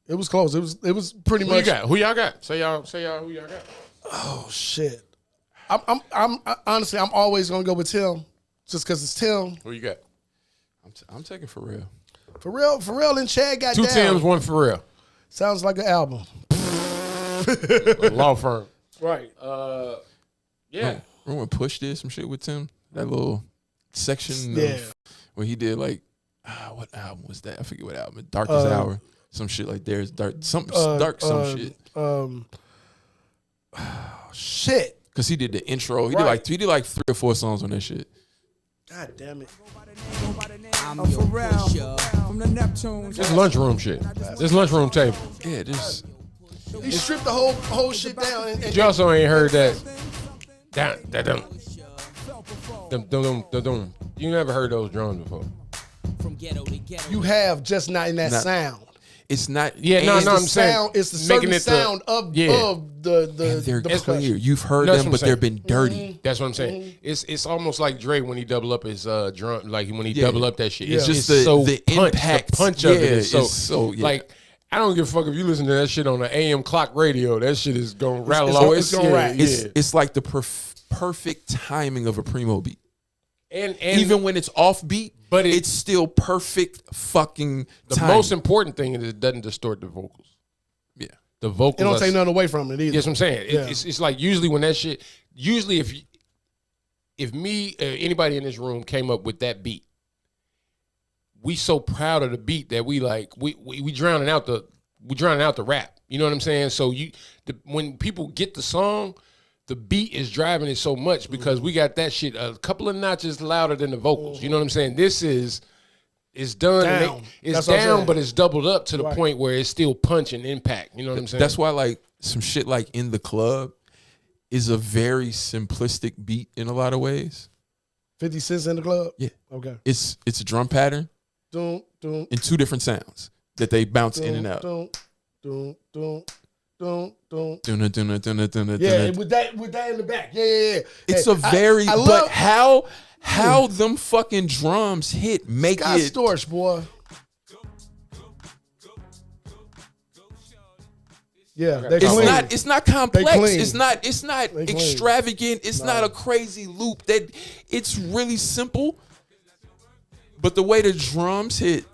It was close. It was pretty Who you much. got? Who y'all got? Say y'all who y'all got. Oh shit. I'm honestly I'm always gonna go with Tim, just because it's Tim. Who you got? I'm taking for real. Pharrell and Chad got 2 down. Tims, 1 Pharrell. Sounds like an album. Law firm. Right. Yeah. Remember when Push did some shit with Tim? That little section Yeah. of when he did like what album was that? I forget what album. Darkest Hour. Some shit like there's dark some shit. Shit. Cause he did the intro. He Right. did like 3 or 4 songs on that shit. God damn it. I'm Pharrell from the Neptunes. This lunchroom shit. This lunchroom table. Yeah, just He stripped the whole shit down and You also ain't heard that. Dum. You never heard those drums before. you have just not in that Not- sound. it's not. Yeah, no, and no, The I'm saying sound, it's the making certain it the- sound of yeah. the and they're the clear. percussion. You've heard That's them, what but I'm they've saying. been dirty. That's what I'm saying. It's almost like Dre when he double up his drum, like when he Yeah. double up that shit. It's It's just just the punch, impact. the punch of it Yeah, is so, it's so, yeah. like. I don't give a fuck if you listen to that shit on the AM clock radio. That shit is gonna rattle it's- off. it's gonna rack. It's like the perfect timing of a primo beat. and Even when it's off beat, but it's still perfect fucking the timing. most important thing is it doesn't distort the vocals. Yeah. The vocals. It don't are- take nothing away from it either. That's what I'm saying. Yeah. It's like usually when that shit. Usually if me anybody in this room came up with that beat, we so proud of the beat that we like we drowning out the rap. You know what I'm saying? So when people get the song, the beat is driving it so much because we got that shit a couple of notches louder than the vocals. You know what I'm saying? This is it's done. and Down. it's That's what I'm down, saying. but it's doubled up to the Right. point where it's still punch and impact. You know what I'm saying? That's why like some shit like In the Club is a very simplistic beat in a lot of ways. 50 Cents in the club? Yeah. Okay. It's a drum pattern Dun, dun, in 2 different sounds that they bounce in and out. dun, dun, dun, dun, dun. Dunna, dunna, dunna, dunna, Yeah, dunna. with that in the back. Yeah. It's Hey, a very I but love how them fucking drums hit make Scott it Storch, boy. Yeah, they it's clean. not complex. clean. It's not They clean. extravagant. It's not a crazy loop. That it's really simple. But the way the drums hit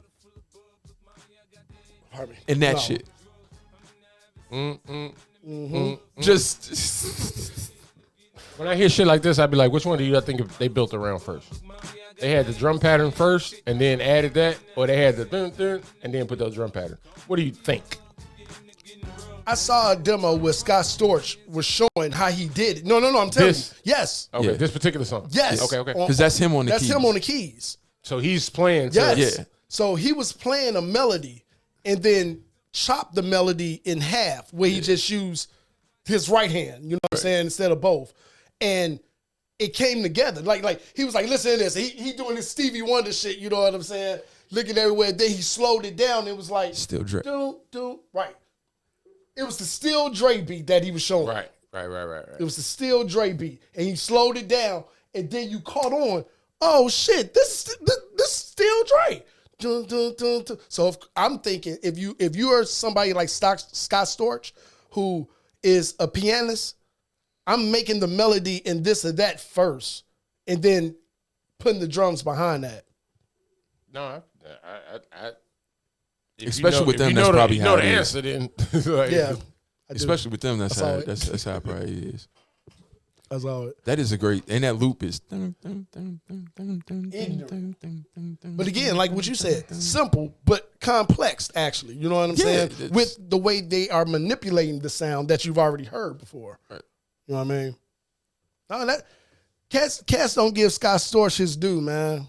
Pardon me. and that No. shit. Mm-hmm. Just When I hear shit like this, I'd be like, which one do you think they built around first? They had the drum pattern first and then added that, or they had the dun dun and then put those drum pattern. What do you think? I saw a demo where Scott Storch was showing how he did it. No, I'm telling This? you. Yes. Okay, Yeah. this particular song. Yes. Okay. because that's him on the That's keys. him on the keys. So he's playing. Yes. Yeah. So he was playing a melody and then chopped the melody in half where he just used his right hand, you know what I'm saying, instead of both. And it came together. Like he was like, listen to this. He doing this Stevie Wonder shit, you know what I'm saying? Looking everywhere. Then he slowed it down. It was like Still Dre. right. It was the Still Dre beat that he was showing. Right. It was the Still Dre beat. And he slowed it down. And then you caught on, oh shit, this is Still Dre. Dun, dun, dun, dun. So I'm thinking if you are somebody like Scott Storch, who is a pianist, I'm making the melody in this or that first, and then putting the drums behind that. No, I if Especially you know, with if them, you that's know probably you how know the it is. answer. Then like, Yeah, I do. Especially with them, that's I saw how it. that's how it probably is. That's all. That is a great, and that loop is. But again, like what you said, simple but complex. Actually, you know what I'm Yeah, saying? it's- With the way they are manipulating the sound that you've already heard before. Right. You know what I mean? No, that cats don't give Scott Storch his due, man.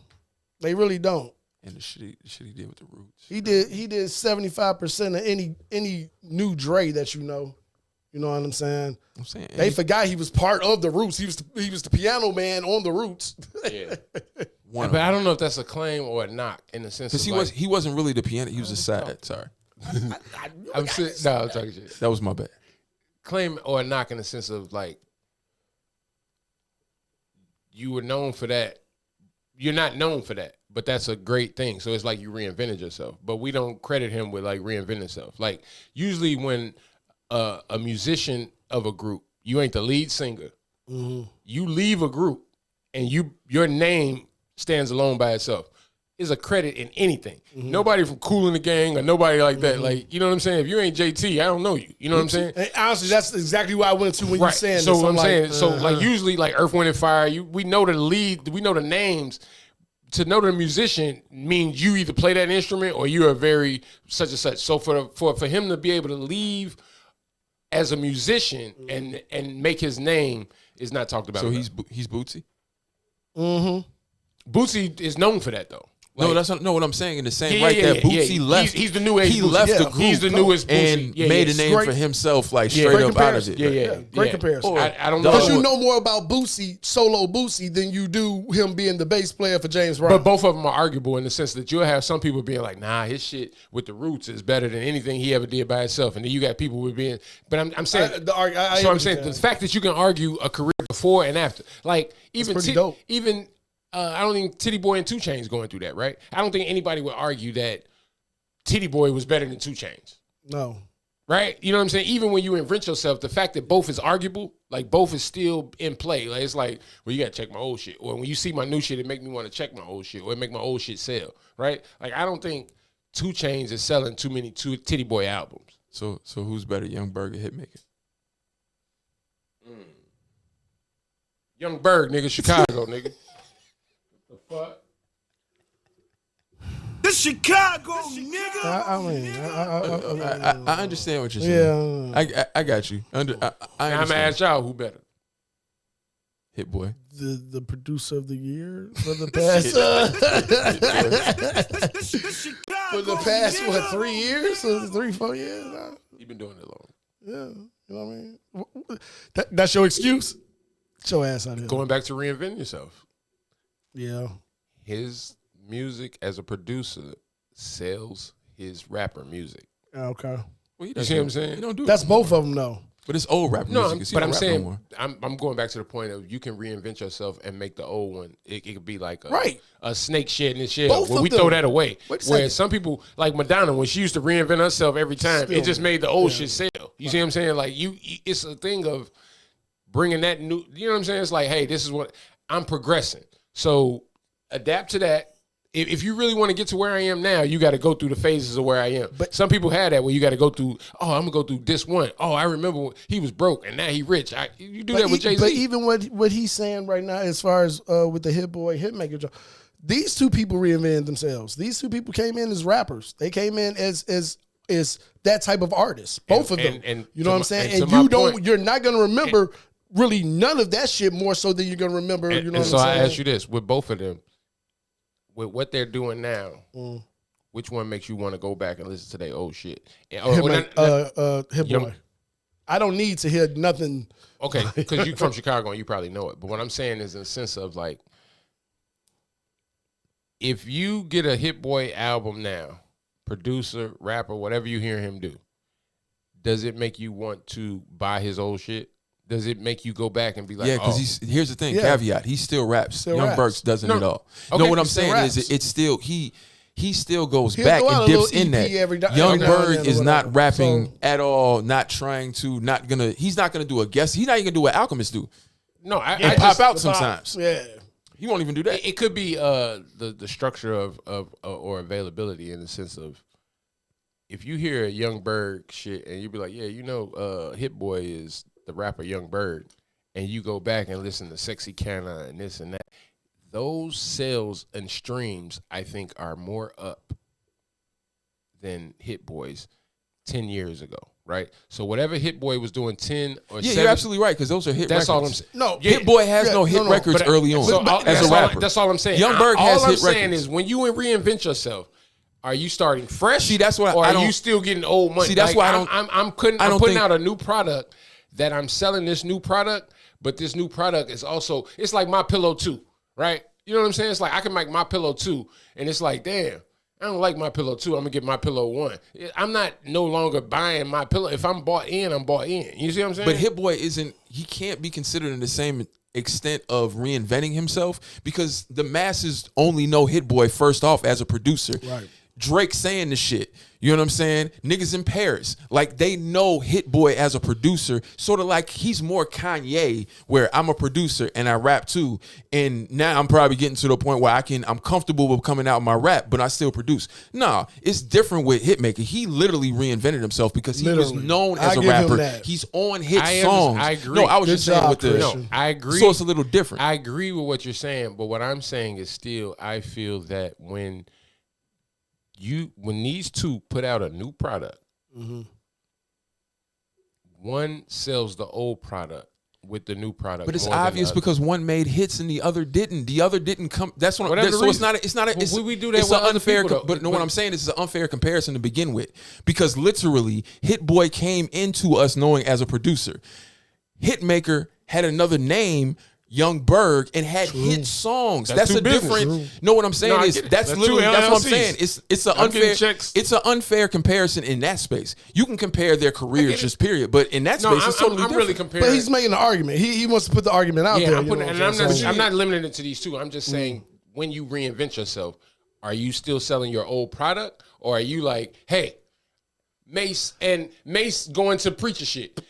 They really don't. And the shit he did with the roots. He did 75% of any new Dre that you know. You know what I'm saying? I'm saying They forgot he was part of the Roots. He was the piano man on the Roots. yeah. one But I don't know if that's a claim or a knock in the sense because of he wasn't really the piano. He was a side. Sorry, I'm talking shit. that was my bad. claim or knock in the sense of like you were known for that. You're not known for that, but that's a great thing. So it's like you reinvented yourself. But we don't credit him with like reinventing himself. Like usually when a musician of a group, you ain't the lead singer. You leave a group and your name stands alone by itself. Is a credit in anything. Nobody from Kool and the Gang or nobody like that. Like, you know what I'm saying? If you ain't JT, I don't know you. You know what I'm saying? And honestly, that's exactly what I went to when you saying so this. I'm saying, so like usually like Earth, Wind and Fire, we know the lead, we know the names. To know the musician means you either play that instrument or you're a very such and such. So for him to be able to leave as a musician and make his name is not talked about. So enough. he's Bootsy? Bootsy is known for that though. No, that's not what I'm saying. In the same Bootsy left. He's the new age. He Bootsy. left the group. He's the newest Bootsy. And made a name for himself, like straight up out of it. Great comparison. I don't know. Because you know more about solo Bootsy, than you do him being the bass player for James Brown. But both of them are arguable in the sense that you'll have some people being like, nah, his shit with the Roots is better than anything he ever did by himself. And then you got people with being, but I'm saying, I'm saying the fact that you can argue a career before and after, like even dope. I don't think Titty Boy and 2 Chainz going through that, right? I don't think anybody would argue that Titty Boy was better than 2 Chainz. No. Right? You know what I'm saying? Even when you invent yourself, the fact that both is arguable, like both is still in play. Like it's like, well, you gotta check my old shit. Or when you see my new shit, it make me want to check my old shit, or it make my old shit sell. Right? Like I don't think 2 Chainz is selling too many Titty Boy albums. So who's better, Young Berg or Hitmaker? Young Berg, nigga, Chicago, nigga. The fuck? The Chicago, nigga. I understand what you're saying. Yeah. I got you. I I'm gonna ask y'all who better. Hit Boy. The producer of the year for the past for the past 3 years? 3-4 years now? He been doing it long. Yeah. You know what I mean? That's your excuse? Get your ass out of here. Going back to reinventing yourself. Yeah. His music as a producer sells his rapper music. Okay. Well, you see what I'm saying? You don't do That's both of them, though. But it's old rap music. But I'm saying, I'm going back to the point of you can reinvent yourself and make the old one. It could be like a snake shedding its shell. Both where of we them. throw that away. Where some people, like Madonna, when she used to reinvent herself every time, it just made the old shit sell. You see what I'm saying? Like it's a thing of bringing that new. You know what I'm saying? It's like, hey, this is what I'm progressing. So adapt to that. If you really want to get to where I am now, you got to go through the phases of where I am. But some people had that where you got to go through, I'm going to go through this one. Oh, I remember when he was broke and now he rich. You do that with Jay-Z. But even what he's saying right now as far as with the Hit Boy, Hitmaker, these two people reinvented themselves. These two people came in as rappers. They came in as that type of artist. Both of them. And you know what I'm saying? And you're not going to remember really none of that shit more so than you're going to remember, you know what I'm saying? So I ask you this, with both of them, with what they're doing now, which one makes you want to go back and listen to their old shit? Hit Boy. I don't need to hear nothing. Okay, because you're from Chicago and you probably know it. But what I'm saying is in the sense of like, if you get a Hit Boy album now, producer, rapper, whatever you hear him do, does it make you want to buy his old shit? Does it make you go back and be like, because here's the thing, caveat, he still raps. Young Berg doesn't at all. Okay, no, what I'm saying is it's still, he still goes back and dips in that. Young Berg is not rapping at all, not trying to, he's not going to do a guest. He's not even going to do what Alchemist do. No, I pop out sometimes. Yeah. He won't even do that. It could be the structure of or availability in the sense of, if you hear a Young Berg shit and you be like, yeah, Hit Boy is the rapper Young Berg, and you go back and listen to Sexy Canna and this and that, those sales and streams, I think, are more up than Hit Boy's 10 years ago, right? So whatever Hit Boy was doing 10 or 7... you're absolutely right, because those are hit records. That's all I'm saying. No, Hit Boy has no hit records early on as a rapper. That's all I'm saying. Young Berg has hit records. All I'm saying is when you reinvent yourself, are you starting fresh? See, that's why or are you still getting old money? See, that's why I'm putting out a new product that I'm selling this new product, but this new product is also, it's like My Pillow 2, right? You know what I'm saying? It's like I can make My Pillow 2, and it's like, damn, I don't like My Pillow 2. I'm gonna get My Pillow 1. I'm not no longer buying My Pillow. If I'm bought in, I'm bought in. You see what I'm saying? But Hit Boy he can't be considered in the same extent of reinventing himself because the masses only know Hit Boy first off as a producer. Right. Drake saying the shit. You know what I'm saying? Niggas in Paris. Like, they know Hit Boy as a producer, sort of like he's more Kanye, where I'm a producer and I rap too. And now I'm probably getting to the point where I'm comfortable with coming out with my rap, but I still produce. Nah, it's different with Hitmaker. He literally reinvented himself because he was known as a rapper. He's on hit songs. I agree. No, I was just saying with the. No, I agree. So it's a little different. I agree with what you're saying, but what I'm saying is still, I feel that when these two put out a new product, one sells the old product with the new product. But it's obvious because one made hits and the other didn't. The other didn't come. That's what. So it's not. We do that. It's with an unfair. people, but what I'm saying is, it's an unfair comparison to begin with, because literally, Hit Boy came into us knowing as a producer. Hitmaker had another name, Young Berg, and had hit songs. That's a different. Know what I'm saying is that's literally that's what I'm saying. It's an unfair comparison in that space. You can compare their careers just period, but in that space it's totally different. Really comparing. But he's making an argument. He wants to put the argument out there. I'm not limiting it to these two. I'm just saying when you reinvent yourself, are you still selling your old product, or are you like, hey, Mace going to preacher shit?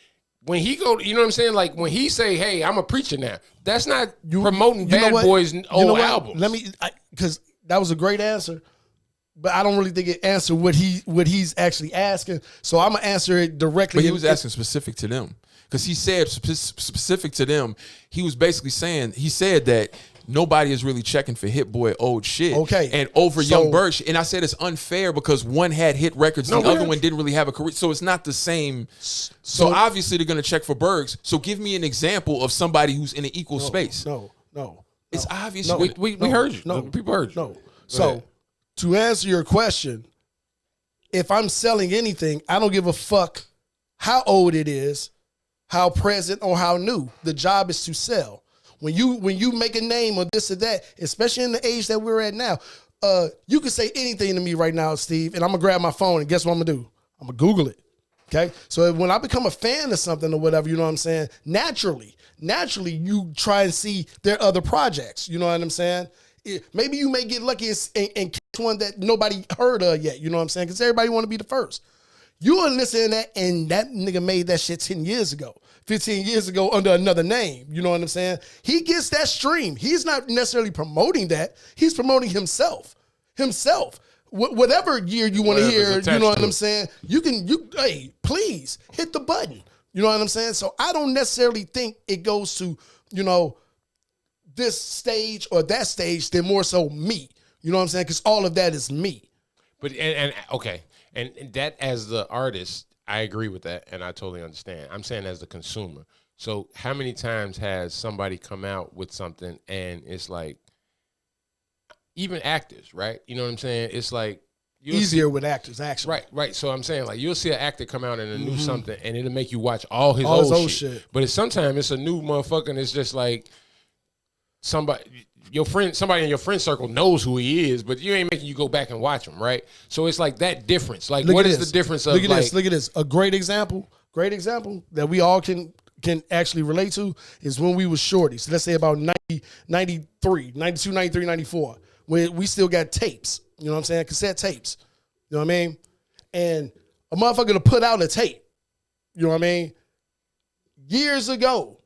When he go, you know what I'm saying? Like when he say, "Hey, I'm a preacher now," that's not promoting Bad Boy's old album. Because that was a great answer, but I don't really think it answered what he's actually asking. So I'm gonna answer it directly. But he was asking specific to them, because he said specific to them. He was basically saying, he said that nobody is really checking for Hit Boy old shit. Okay. And over Young Berg. And I said it's unfair because one had hit records, the other one didn't really have a career. So it's not the same. So obviously they're going to check for Bergs. So give me an example of somebody who's in an equal space. No. It's obvious. We heard you. No, people heard you. No. So to answer your question, if I'm selling anything, I don't give a fuck how old it is, how present or how new. The job is to sell. When you make a name or this or that, especially in the age that we're at now, you can say anything to me right now, Steve, and I'm gonna grab my phone and guess what I'm gonna do? I'm gonna Google it. Okay. So when I become a fan of something or whatever, you know what I'm saying? Naturally, you try and see their other projects. You know what I'm saying? Maybe you may get lucky and catch one that nobody heard of yet. You know what I'm saying? Because everybody want to be the first. You are listening to that, and that nigga made that shit 10 years ago. 15 years ago under another name. You know what I'm saying? He gets that stream. He's not necessarily promoting that. He's promoting himself. Whatever year you want to hear, you know what I'm saying? Hey, please hit the button. You know what I'm saying? So I don't necessarily think it goes to, this stage or that stage. They're more so me. You know what I'm saying? Because all of that is me. But, okay. And that as the artist, I agree with that, and I totally understand. I'm saying as the consumer. So how many times has somebody come out with something and it's like, even actors, right? You know what I'm saying? It's like easier with actors, actually. Right. So I'm saying, like, you'll see an actor come out in a new something, and it'll make you watch all his old shit. But sometimes it's a new motherfucker, and it's just like somebody in your friend circle knows who he is, but you ain't making you go back and watch him, right? So it's like that difference. Like, what is the difference of Look at this. A great example that we all can actually relate to is when we was shorties. Let's say about 93, 92, 93, 94, when we still got tapes. You know what I'm saying? Cassette tapes. You know what I mean? And a motherfucker to put out a tape. You know what I mean? Years ago,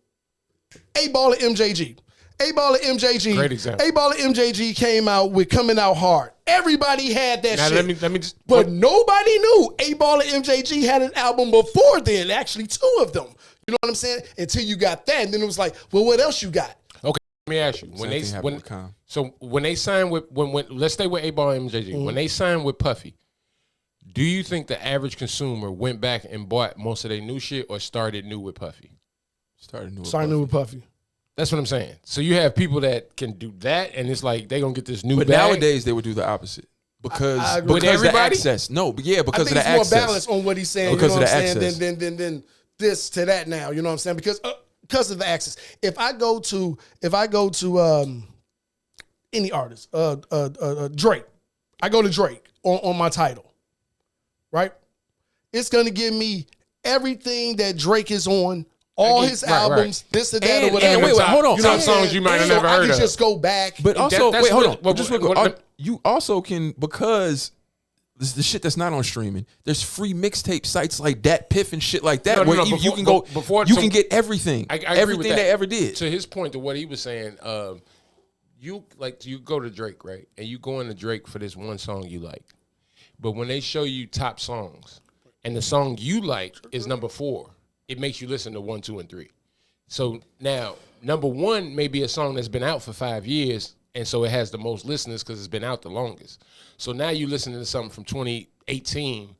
A-Ball at MJG. Great example. A-Ball at MJG came out with Coming Out Hard. Everybody had that shit. Let me just. But nobody knew A-Ball at MJG had an album before then. Actually, 2 of them. You know what I'm saying? Until you got that, and then it was like, well, what else you got? Okay, let me ask you. When they signed with let's stay with A-Ball and MJG. When they signed with Puffy, do you think the average consumer went back and bought most of their new shit or started new with Puffy? Started new with Puffy. That's what I'm saying. So you have people that can do that, and it's like they gonna get this new. But bag. Nowadays they would do the opposite because of the access. No, but yeah, because of the access. More balance on what he's saying. Because you know of the what I'm access. saying? Than this to that now. You know what I'm saying? Because of the access. If I go to any artist, Drake, I go to Drake on my title, right? It's going to give me everything that Drake is on, all his albums, this and that, or whatever. Wait, hold on. You know, songs you might have never heard I can of. just go back. But also, that's wait, hold what- on. Just real quick. You also can, because this is the shit that's not on streaming. There's free mixtape sites like Dat Piff and shit like that, No, where you can go. You can get everything, I agree with everything that. they ever did. To his point, to what he was saying, you go to Drake, right, and you go into Drake for this one song you like, but when they show you top songs, and the song you like is number 4, it makes you listen to 1, 2, and 3. So now number 1 may be a song that's been out for 5 years, and so it has the most listeners because it's been out the longest. So now you listening to something from 2018,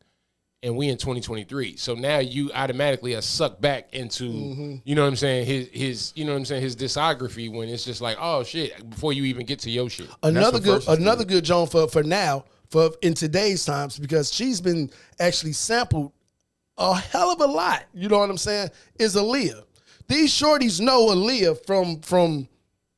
and we in 2023. So now you automatically are sucked back into, you know what I'm saying, his you know what I'm saying, his discography, when it's just like, oh shit, before you even get to your shit. Another good Joan for now, for in today's times, because she's been actually sampled a hell of a lot, you know what I'm saying, is Aaliyah. These shorties know Aaliyah from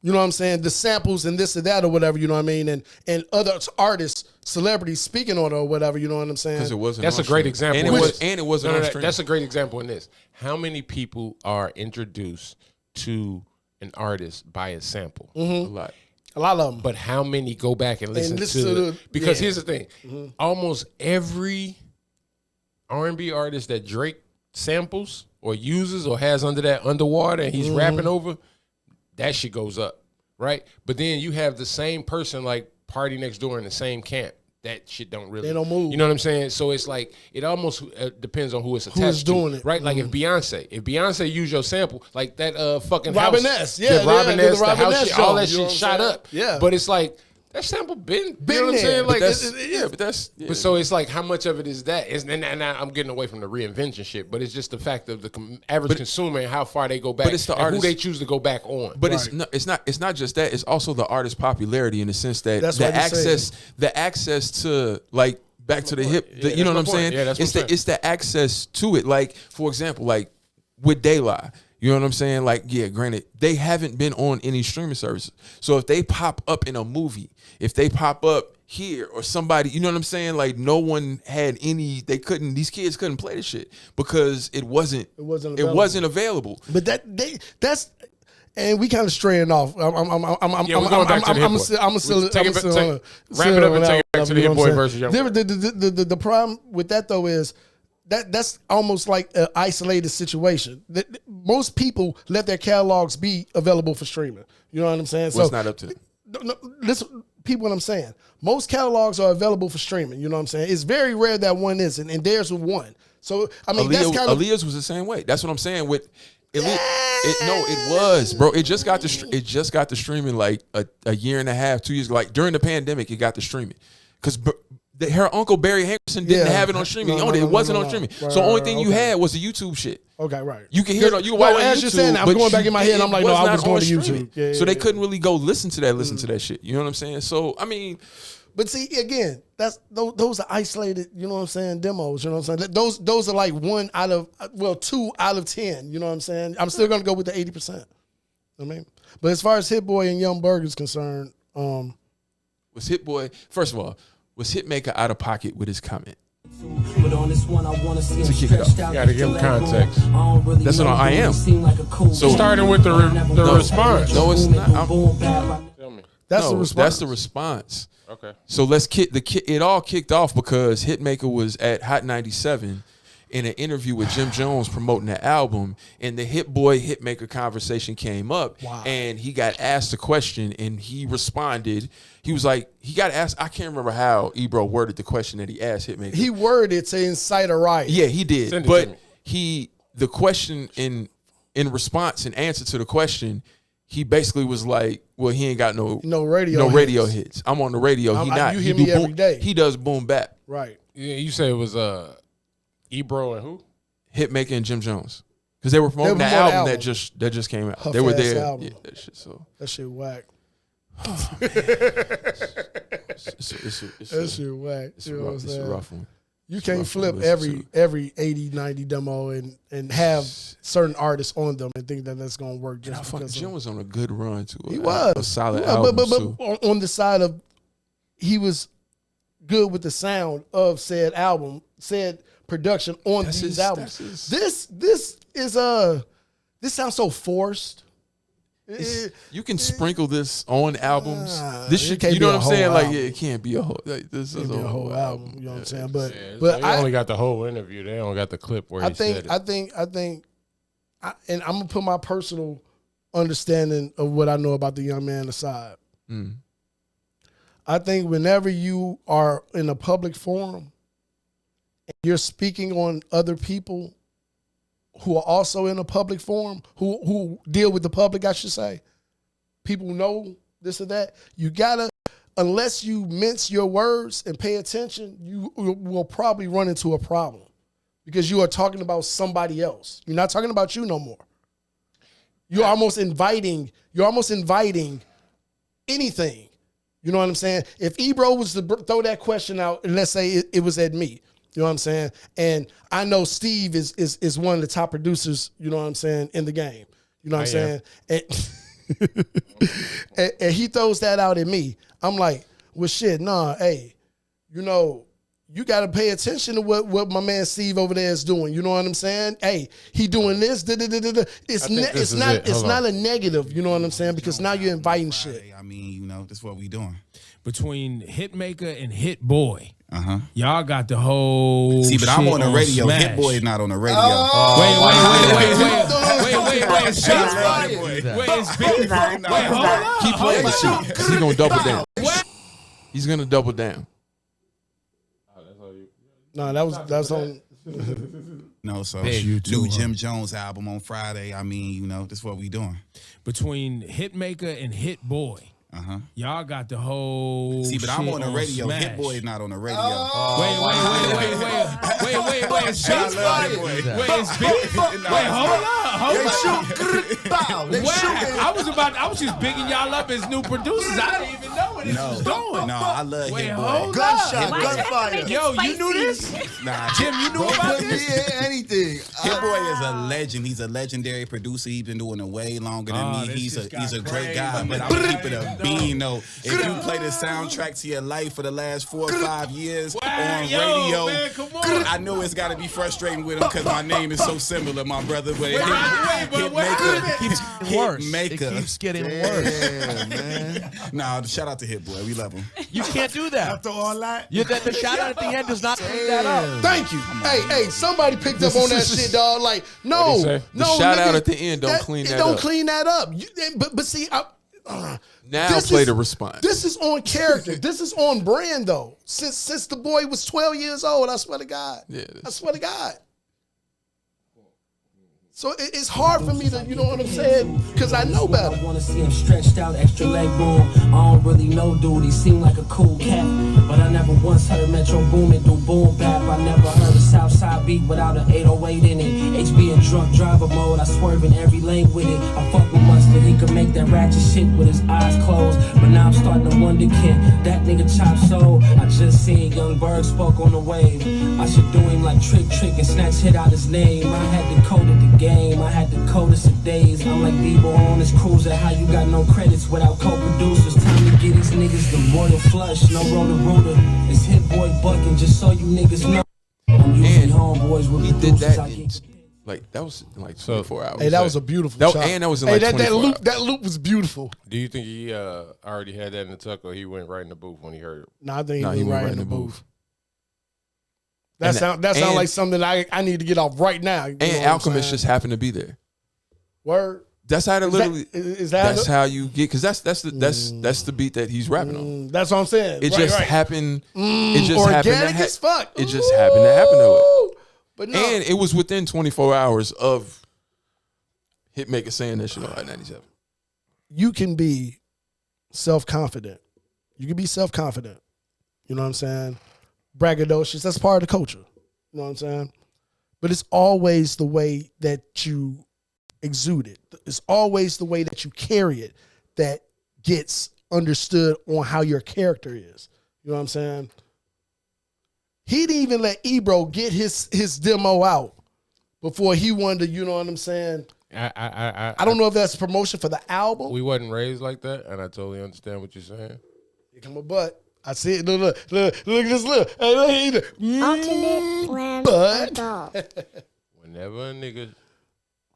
you know what I'm saying, the samples and this and that or whatever, you know what I mean, and other artists, celebrities speaking on it or whatever, you know what I'm saying. Because it wasn't. That's a great example. And it wasn't on stream. That's a great example in this. How many people are introduced to an artist by a sample? A lot. A lot of them. But how many go back and listen to because here's the thing. Almost every R&B artist that Drake samples or uses or has under that underwater and he's rapping over, that shit goes up, right? But then you have the same person like Party Next Door in the same camp. That shit don't really. They don't move. You know what I'm saying? So it's like it almost depends on who it's attached doing to, it. right? Like if Beyonce use your sample, like that fucking Robin house, S. Yeah, the Robin yeah, S, the the Robin house S shit, all song, that you know shit what I'm shot saying? up. Yeah. But it's like that sample been you know what I'm there. saying? But Like that's but so it's like how much of it is that? And I'm getting away from the reinvention shit, but it's just the fact of the average consumer and how far they go back, But it's the and artist, who they choose to go back on. But it's not just that. It's also the artist's popularity in the sense that the access to, like, back to the hip. You know what I'm saying? Yeah, that's it's the access to it. Like, for example, like with Daylight. You know what I'm saying? Like, yeah, granted, they haven't been on any streaming services. So if they pop up in a movie, if they pop up here or somebody, you know what I'm saying? Like, no one had any, these kids couldn't play the shit because it wasn't available. But that's and we kind of straying off. We're going back to the Hit Boy. Wrap it up and take it back to the Hit Boy versus Young Boy. The problem with that though is that's almost like an isolated situation. Most people let their catalogs be available for streaming. You know what I'm saying? Well, it's not up to them. No, listen, people, what I'm saying. Most catalogs are available for streaming. You know what I'm saying? It's very rare that one isn't, and theirs was one. So I mean, that's kind of Aaliyah's was the same way. That's what I'm saying with. It was, bro. It just got the streaming like a year and a half, 2 years. Like during the pandemic, it got the streaming because her uncle Barry Henderson didn't have it on streaming. He owned it. It wasn't on streaming. Right, so the only thing you okay. had was the YouTube shit. Okay, right. You can hear it. You can watch it on as YouTube. you're saying, I'm but going back in my head. I'm like, no, I was going to YouTube. Yeah, so they couldn't really go listen to that shit. You know what I'm saying? So I mean, but see, again, those are isolated. You know what I'm saying? Demos. You know what I'm saying? Those are like 2 out of 10. You know what I'm saying? I'm still going to go with the 80%. I mean, but as far as Hit Boy and Young Berg is concerned, was Hit Boy, first of all, was Hitmaker out of pocket with his comment? But on this one, I want to see him kick it off. stretched out. Gotta give him context. That's what I am. So starting with the response. No, it's not. Tell me. that's the response. That's the response. Okay. So it all kicked off because Hitmaker was at Hot 97 in an interview with Jim Jones promoting the album, and the Hit Boy Hitmaker conversation came up. Wow. And he got asked a question and he responded. He was like, he got asked, I can't remember how Ebro worded the question that he asked Hitmaker. He worded it to incite a riot. Yeah, he did. Send it But to me. the question in response and answer to the question, he basically was like, well, he ain't got no radio hits. I'm on the radio. You hear me every day. He does boom bap. Right. Yeah, you said it was Ebro and who? Hitmaker and Jim Jones. Because they were promoting the album that just came out. Huff they were ass there. album. Yeah, that shit. So That shit whack. it's That shit whack. You know what I'm it's a saying? rough one. You can't rough flip one to listen every 80, 90 demo and have certain artists on them and think that that's going to work just because Jim was on a good run too. He was a solid Yeah, album but too. on the side of he was good with the sound of said album, said production on these albums. This sounds so forced. You can sprinkle this on albums. This shit, can't you know be what a I'm saying? whole Like, album. it can't be a whole. Like, this is a whole album. You know what I'm saying? But They only got the whole interview. They don't got the clip where he said it. I think, and I'm gonna put my personal understanding of what I know about the young man aside. I think whenever you are in a public forum and you're speaking on other people who are also in a public forum, who deal with the public, I should say, people know this or that, you gotta, unless you mince your words and pay attention, you will probably run into a problem because you are talking about somebody else. You're not talking about you no more. You're almost inviting anything. You know what I'm saying? If Ebro was to throw that question out, and let's say it was at me, you know what I'm saying? And I know Steve is one of the top producers, you know what I'm saying, in the game. You know what I'm saying? And he throws that out at me. I'm like, well, shit, nah, hey, you know, you got to pay attention to what my man Steve over there is doing. You know what I'm saying? Hey, he doing this. It's not a negative. You know what I'm saying? Because now you're inviting shit. I mean, you know, that's what we doing. Between Hitmaker and Hit Boy, y'all got the whole. See, but I'm on the radio. Smash. Hit Boy is not on the radio. Wait. Shots fired. Wait, hold on. Keep playing the shit. He's gonna double down. What? He's gonna double down. No, that's on. No, so You too, new Jim Jones album on Friday. I mean, you know, that's what we doing. Between Hitmaker and Hit Boy, y'all got the whole. See, but I'm on the radio. Smash. Hit Boy is not on the radio. Wait. Shots fired. Wait, hold on. I was just bigging y'all up as new producers. I didn't even know what this was doing. No, I love Hit Boy. Hold Gunshot, up. gunfire. Yo, you knew this? Nah, Jim, you knew about this? Anything. Hit Boy is a legend. He's a legendary producer. He's been doing it way longer than me. He's a great guy. But I'm gonna keep it a bean though. If you play the soundtrack to your life for the last 4 or 5 years on radio, man, come on. I know it's got to be frustrating with him because my name is so similar, my brother. But It keeps getting worse. Yeah, man. Nah, shout out to Hit Boy. We love him. You can't do that. After all that, The shout out at the end does not clean that up. Thank you. Hey, somebody picked up on that shit, dog. Like, no, The shout out at the end don't clean that up. Don't clean that up. But see, Now play the response. This is on character. This is on brand, though. Since the boy was 12 years old, I swear to God. Yeah, I swear to God. So it's hard for me to, you know what I'm saying? Because I know better. I wanna see him stretched out, extra leg room. I don't really know, dude. He seemed like a cool cat, but I never once heard Metro Boomin do boom bap. I never heard a Southside beat without an 808 in it. HB in drunk driver mode. I swerve in every lane with it. I fuck with Mustard. He could make that ratchet shit with his eyes closed. But now I'm starting to wonder, can that nigga chop soul? I just seen Young Berg spoke on the wave. I should do him like Trick and snatch hit out his name. I had to code it the game. I had the coldest of days. I'm like Bebo on this cruiser. How you got no credits without co-producers? Time to get these niggas the royal flush. No rotor. It's Hit Boy bucking, just so you niggas know. I'm usually homeboys with He did producers. that. That was in like 24 hours. Hey, that was a beautiful shot. And that was in like 24 hours. That loop was beautiful. Do you think he already had that in the tuck, or he went right in the booth when he heard it? No, I think he went right in the booth. That sound and, like something I need to get off right now. And Alchemist just happened to be there. Word. That's how to literally. That's how you get, because that's the beat that he's rapping on. That's what I'm saying. It just happened. It just organic happened. as fuck. It just happened to happen to it. But no. And it was within 24 hours of Hitmaker saying that shit on Hot 97. You can be self-confident. You can be self-confident. You know what I'm saying? Braggadocious. That's part of the culture. You know what I'm saying? But it's always the way that you exude it. It's always the way that you carry it that gets understood on how your character is. You know what I'm saying? He didn't even let Ebro get his demo out before he wanted to, you know what I'm saying? I don't know if that's promotion for the album. We wasn't raised like that, and I totally understand what you're saying. Here come a butt. I see it. Look at this. Look. Hey, look. Alternate plan But Whenever a nigga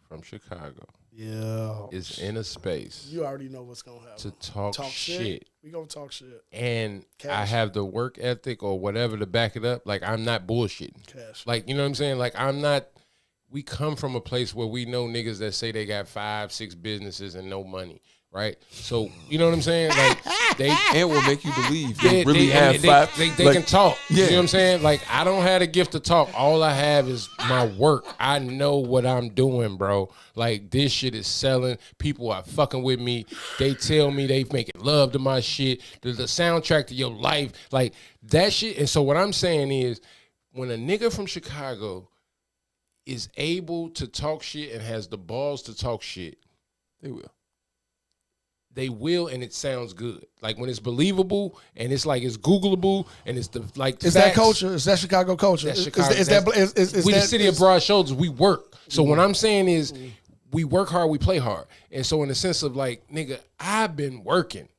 from Chicago yeah is in a space, you already know what's gonna happen. To talk shit. We gonna talk shit. And Cash. I have the work ethic or whatever to back it up. Like, I'm not bullshitting. Cash. Like, you know what I'm saying? Like, I'm not. We come from a place where we know niggas that say they got 5-6 businesses and no money, right? So, you know what I'm saying? Like, they and will make you believe they really have five. They like, can talk. Yeah. You know what I'm saying? Like, I don't have a gift to talk. All I have is my work. I know what I'm doing, bro. Like, this shit is selling. People are fucking with me. They tell me they making love to my shit. There's a soundtrack to your life. Like, that shit. And so what I'm saying is, when a nigga from Chicago is able to talk shit and has the balls to talk shit, they will. They will, and it sounds good. Like, when it's believable and it's like it's Googleable and it's the like. Is that culture? Is that Chicago culture? That's Chicago. Is we that the city of broad shoulders. We work. So what I'm saying is, we work hard, we play hard, and so in the sense of like, nigga, I've been working.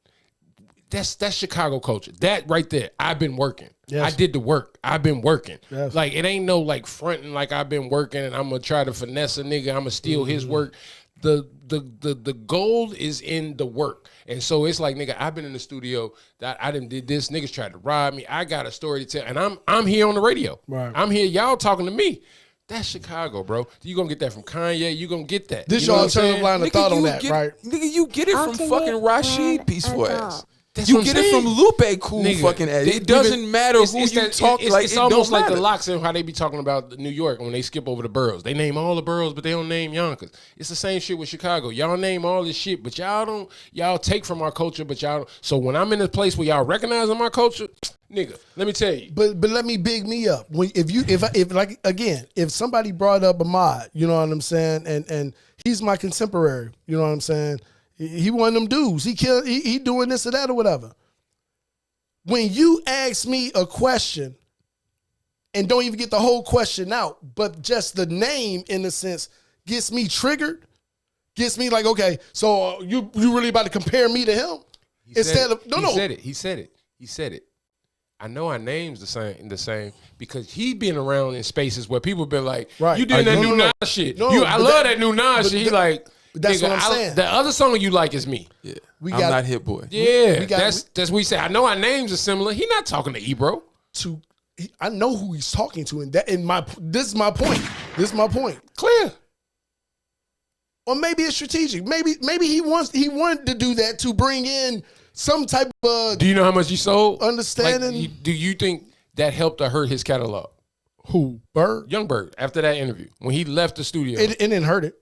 That's Chicago culture. That right there, I've been working. Yes. I did the work. I've been working. Yes. Like, it ain't no like fronting like I've been working and I'm gonna try to finesse a nigga. I'm gonna steal his work. The gold is in the work. And so it's like, nigga, I've been in the studio, that I done did this, niggas tried to rob me. I got a story to tell, and I'm here on the radio. Right. I'm here, y'all talking to me. That's Chicago, bro. You gonna get that from Kanye, you gonna get that. This you your know what I'm alternative saying? line of thought on that, right? Nigga, you get it from fucking Rashid Peaceful ass. That's You what I'm get it saying. from Lupe Cool Nigga, fucking ass. they- It doesn't matter who you talk like. It's It almost don't like the matter. locks and how they be talking about New York when they skip over the boroughs. They name all the boroughs, but they don't name Yonkers. It's the same shit with Chicago. Y'all name all this shit, but y'all take from our culture, but y'all don't. So when I'm in a place where y'all recognizing my culture, nigga, let me tell you. But let me big me up. If somebody brought up Ahmad, you know what I'm saying, and he's my contemporary, you know what I'm saying. He one of them dudes. He doing this or that or whatever. When you ask me a question and don't even get the whole question out, but just the name in a sense gets me triggered, gets me like, okay, so you really about to compare me to him? He said it. I know our names the same because he been around in spaces where people been like, right. You doing that new Nas shit. I love that new Nas shit. He like, that's nigga, what I'm saying. The other song you like is me. Yeah, I'm not Hit Boy. Yeah, that's what we say. I know our names are similar. He not talking to Ebro. I know who he's talking to, and this is my point. Clear. Or maybe it's strategic. Maybe he wanted to do that to bring in some type of. Do you know how much he sold? Understanding. Like, do you think that helped or hurt his catalog? Who? Bird? Young Bird. After that interview, when he left the studio, it didn't hurt it.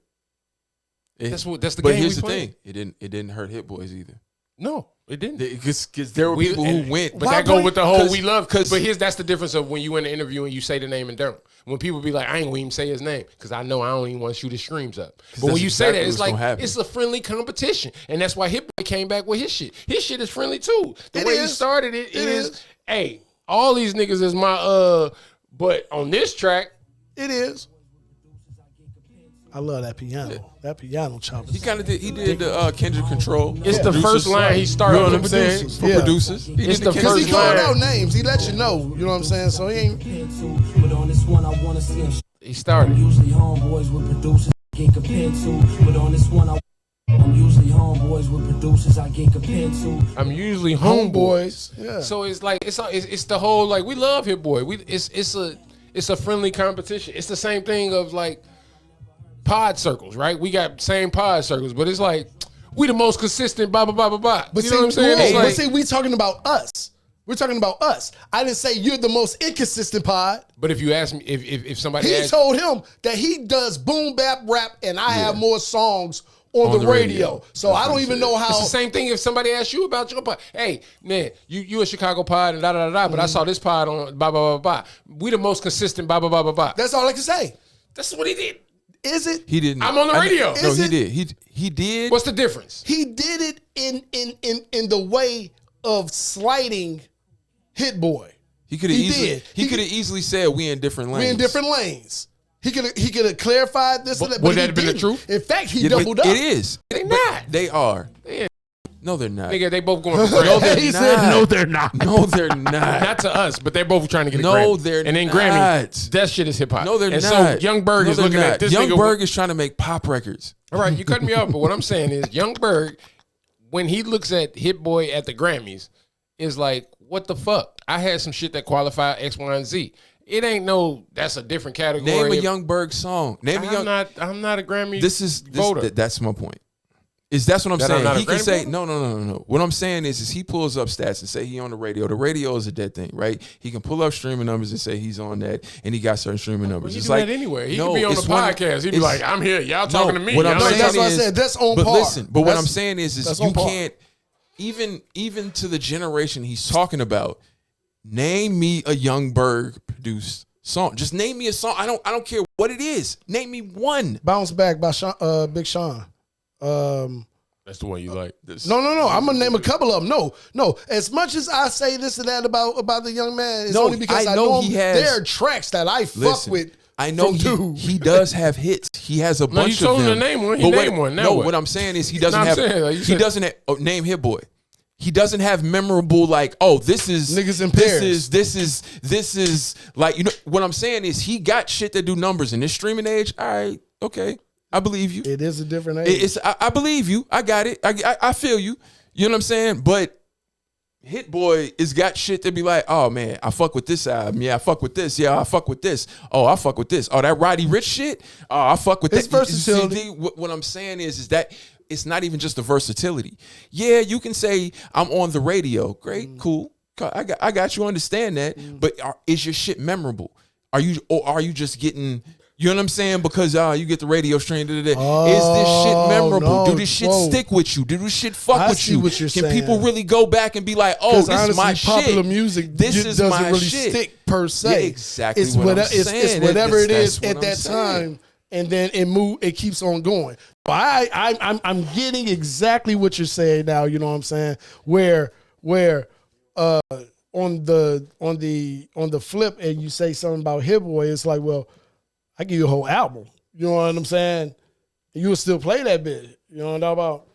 That's the but game. Here's we the playing. thing. It didn't hurt Hit Boys either. No, it didn't. Because there were people who went. But that go with the whole we love. But that's the difference of when you in an interview and you say the name and don't. When people be like, I ain't gonna even say his name because I know I don't even want to shoot his streams up. But when you say that, it's like it's a friendly competition, and that's why Hit Boy came back with his shit. His shit is friendly too. The way he started it is, hey, all these niggas is my but on this track, it is. I love that piano. Yeah. That piano chop. He kind of did. He did the Kendrick Control. It's the first line he started. You know what I'm saying? For producers, it's the because first he called line. out names. He let you know. You know what I'm saying? So he ain't. He started. Usually homeboys with producers get compared to, but on this one I'm usually homeboys with producers I get compared to. I'm usually homeboys. Yeah. So it's like it's the whole like we love Hit Boy. It's a friendly competition. It's the same thing of like pod circles, right? We got same pod circles, but it's like we the most consistent. Blah blah blah blah blah. But you know what I'm saying? But see, we talking about us. We're talking about us. I didn't say you're the most inconsistent pod. But if you ask me, if somebody he told him that he does boom bap rap, and I have more songs on the radio. So I don't even know how. It's the same thing if somebody asks you about your pod. Hey, man, you a Chicago pod and da da da da, but I saw this pod on blah blah blah blah. We the most consistent blah blah blah blah blah. That's all I can say. That's what he did. Is it? He didn't. I'm on the radio. No, he did. He did. What's the difference? He did it in the way of slighting Hit Boy. He could have easily. He could have easily said we in different lanes. We in different lanes. He could have clarified this. Would that have been the truth? In fact, he doubled up. It is. They not. They are. No, they're not. Nigga, they both going for No, Grammys. they're He not. said no, they're not. No, they're not. Not to us, but they're both trying to get a No, Grammy. they're and then not. Grammy, that shit is hip hop. No, they're and not. so Young Berg is they're looking not. at this Young nigga. Berg is trying to make pop records. All right, you cut me off, but what I'm saying is Young Berg, when he looks at Hit Boy at the Grammys, is like, what the fuck? I had some shit that qualified X, Y, and Z. It ain't no. That's a different category. Name a Young Berg song. Name a Young. I'm not a Grammy. Voter. That's my point. That's what I'm That I'm saying. not a He can Grammy say voter? no. What I'm saying is he pulls up stats and say he on the radio. The radio is a dead thing, right? He can pull up streaming numbers and say he's on that, and he got certain streaming numbers. He It's do like that anyway. He no, could be on the it's one- podcast. He'd be it's- like, I'm here. Y'all talking to me. What I'm Y'all saying like, that's what I said. That's on but par. listen, but what That's- I'm saying is that's you on par. can't even to the generation he's talking about. Name me a Young Berg produced song. Just name me a song. I don't care what it is. Name me one. Bounce Back by Big Sean. That's the one you like. No. I'm gonna name a couple of them. No. As much as I say this and that about the young man, it's No, only because I I know know he has- there are tracks that I fuck Listen, with. I know from dude. he does have hits. He has a bunch you told of him them. to name one. He But named one. Now no, what? what I'm saying is he doesn't No, I'm have. saying, like you he said- doesn't have, name Hit Boy. He doesn't have memorable like, oh, this is Niggas in this pairs. this is like, you know what I'm saying is he got shit that do numbers in this streaming age. All right, okay, I believe you. It is a different age. I believe you. I got it. I feel you. You know what I'm saying? But Hit Boy is got shit to be like, oh man, I fuck with this album. Yeah, I fuck with this. Yeah, I fuck with this. Oh, I fuck with this. Oh, that Roddy Ricch shit. Oh, I fuck with It's that. versatility. See, what I'm saying is that it's not even just the versatility. Yeah, you can say I'm on the radio. Great, cool. I got you. Understand that. But is your shit memorable? Are you just getting? You know what I'm saying? Because you get the radio stream. Is this shit memorable? no. Do this shit Whoa. stick with you? Do this shit fuck I with see you? what you're Can saying. people really go back and be like, oh, 'Cause this is my honestly, popular shit. music This is doesn't my really shit. stick per se. Yeah, exactly It's what I'm it's saying. whatever it That's is what at I'm that saying. time, and then it keeps on going. But I'm getting exactly what you're saying now. You know what I'm saying? Where on the flip, and you say something about Hit Boy, it's like, well, I give you a whole album. You know what I'm saying? You will still play that bit. You know what I'm talking about?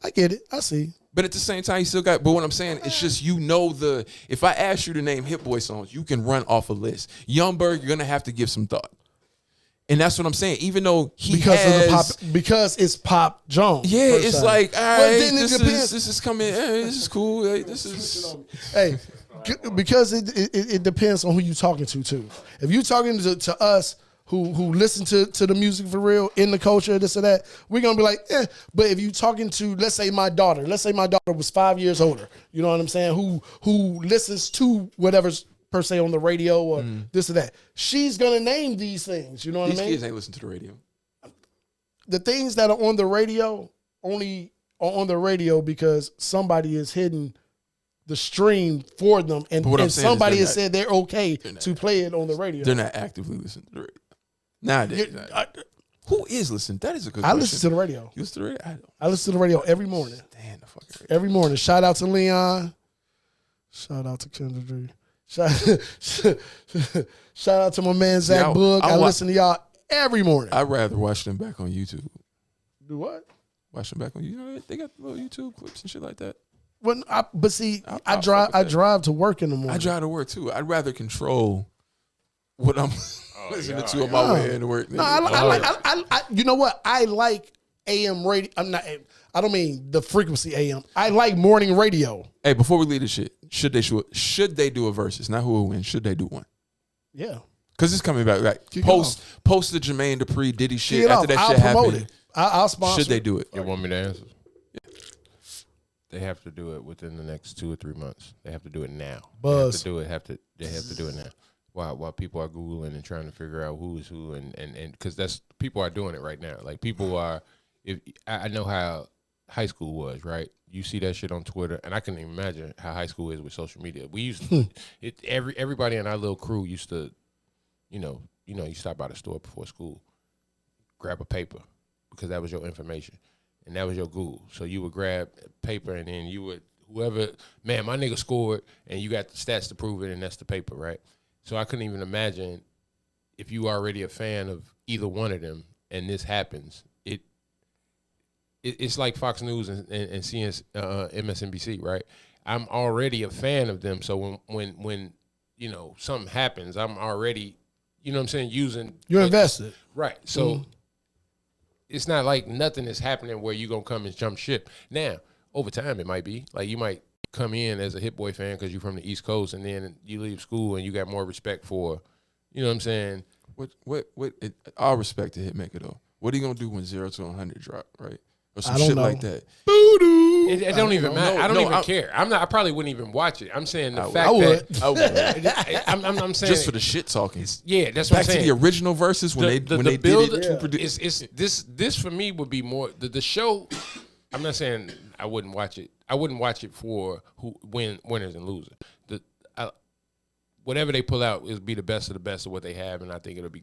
I get it. I see. But at the same time, you still got. But what I'm saying, it's just if I ask you to name Hit Boy songs, you can run off a list. Young Berg, you're gonna have to give some thought, and that's what I'm saying. Even though because it's Pop Jones. yeah, per it's se. like, all Well, right, then it depends. this is coming. Hey, this is cool. Hey, this is. Hey, because it depends on who you're talking to too. If you're talking to us who listen to the music for real, in the culture, this or that, we're gonna be like, eh. But if you talking to, let's say my daughter was 5 years older, you know what I'm saying, who listens to whatever's per se on the radio or this or that, she's gonna name these things. You know what These I mean? kids ain't listen to the radio. The things that are on the radio only are on the radio because somebody is hitting the stream for them, and But what I'm saying is somebody they're has not- said they're okay to play it on the radio. They're not actively listening to the radio nowadays. Who is listening? That is a good I question. listen to the radio. You listen to the radio? I listen to the radio every morning. Stand the fucking radio. Every morning. Shout out to Leon. Shout out to Kendra. Shout out to my man Zach See, Boog. I wa- listen to y'all every morning. I'd rather watch them back on YouTube. Do what? Watch them back on YouTube. They got little YouTube clips and shit like that. But see, I'll I fuck with that. drive to work in the morning. I drive to work too. I'd rather control what I'm listening to on my way into work. No, I you know what? I like AM radio. I don't mean the frequency AM. I like morning radio. Hey, before we leave this shit, should they do a versus? Not who will win. Should they do one? Yeah. Because it's coming back. Like post the Jermaine Dupri Diddy shit Kick it after off. that I'll shit promote happened. it. I'll sponsor. Should they do it? You want me to answer? They have to do it within the next 2 or 3 months. They have to do it now. Buzz. They have to do it now. While people are Googling and trying to figure out who is who, and because that's people are doing it right now. Like people are. If I know how high school was, right? You see that shit on Twitter, and I can imagine how high school is with social media. We used to, everybody in our little crew used to, you stop by the store before school, grab a paper because that was your information. And that was your Google. So you would grab paper and then you would, whoever, man, my nigga scored and you got the stats to prove it and that's the paper, right? So I couldn't even imagine if you already a fan of either one of them and this happens, it's like Fox News and MSNBC, right? I'm already a fan of them, so when you know something happens, I'm already, you know what I'm saying, using. You're invested, right? So it's not like nothing is happening where you gonna come and jump ship. Now over time, it might be like you might come in as a Hit Boy fan because you're from the East Coast, and then you leave school and you got more respect for, you know what I'm saying. All respect to Hitmaker though. What are you gonna do when 0 to 100 drop, right? Or some I don't shit know. like that. It don't even matter. I don't even care. I probably wouldn't even watch it. I'm saying the fact that I would. I'm saying Just for the shit talking. Yeah, that's what I'm Back saying. to the original verses when they did it to produce. This for me would be more the show. I'm not saying I wouldn't watch it. I wouldn't watch it for winners and losers. Whatever they pull out is be the best of what they have, and I think it'll be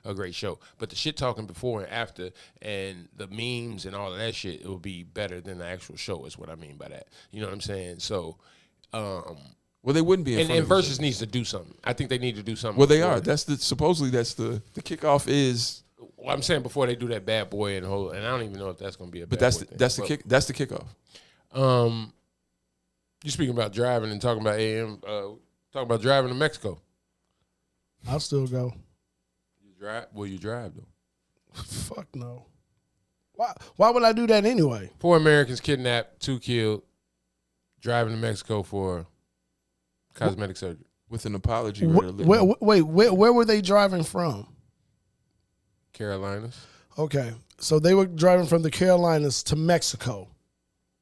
a great show. But the shit talking before and after, and the memes and all of that shit, it will be better than the actual show. Is what I mean by that. You know what I'm saying? So, well, they wouldn't be. And Versus needs to do something. I think they need to do something. Well, they are. Supposedly that's the kickoff is. Well, I'm saying before they do that Bad Boy and I don't even know if that's going to be a. But that's the kickoff. You speaking about driving and talking about AM. Talking about driving to Mexico. I'll still go. You drive? Will you drive though? Fuck no. Why would I do that anyway? 4 Americans kidnapped, 2 killed, driving to Mexico for cosmetic surgery. With an apology. Wait, where were they driving from? Carolinas. Okay, so they were driving from the Carolinas to Mexico.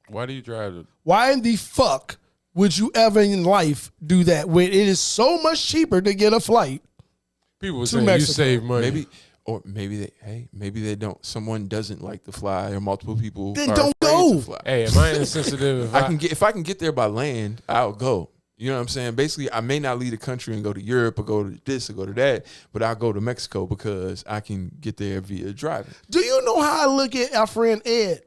Why do you drive Why in the fuck would you ever in life do that when it is so much cheaper to get a flight? People would say Mexico. You save money. Maybe they don't. Someone doesn't like to fly, or multiple people. Then are don't afraid go. to fly. Hey, am I insensitive? If I can get there by land, I'll go. You know what I'm saying? Basically, I may not leave the country and go to Europe or go to this or go to that, but I'll go to Mexico because I can get there via driving. Do you know how I look at our friend Ed?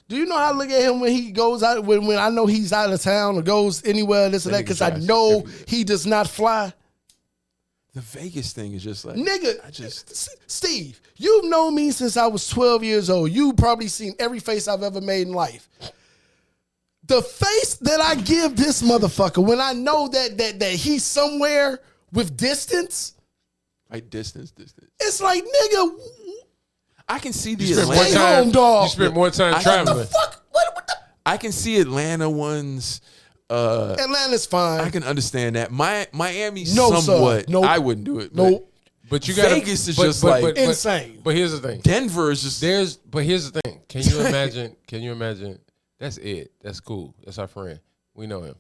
Do you know how I look at him when he goes out, when I know he's out of town or goes anywhere, this or that, because I know he does not fly? The Vegas thing is just like, nigga, Steve, you've known me since I was 12 years old. You've probably seen every face I've ever made in life. The face that I give this motherfucker when I know that he's somewhere with distance. Like distance. It's like, nigga, I can see the Atlanta. Home, dog. You spend more time traveling. What the fuck? What the? I can see Atlanta ones. Atlanta's fine. I can understand that. Miami, no, somewhat. Nope. I wouldn't do it. Nope. But you got Vegas is just like insane. But here's the thing. Denver is just. But here's the thing. Can you imagine? That's it. That's cool. That's our friend. We know him.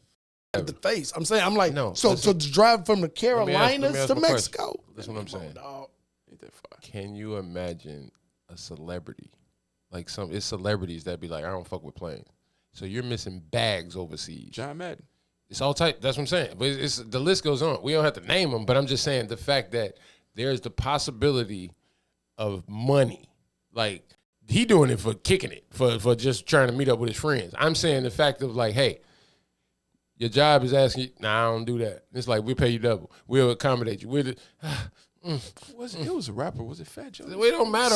At the face. I'm saying. I'm like, no. So to drive from the Carolinas to Mexico. That's what I'm saying. Ain't that far. Can you imagine a celebrity? Like it's celebrities that be like, I don't fuck with planes. So you're missing bags overseas. John Madden. It's all type. That's what I'm saying. But it's the list goes on. We don't have to name them, but I'm just saying the fact that there's the possibility of money. Like he doing it for kicking it, for just trying to meet up with his friends. I'm saying the fact of like, hey, your job is asking you, nah, I don't do that. It's like, we pay you double. We'll accommodate you. It was a rapper. Was it Fat Joe? It don't matter.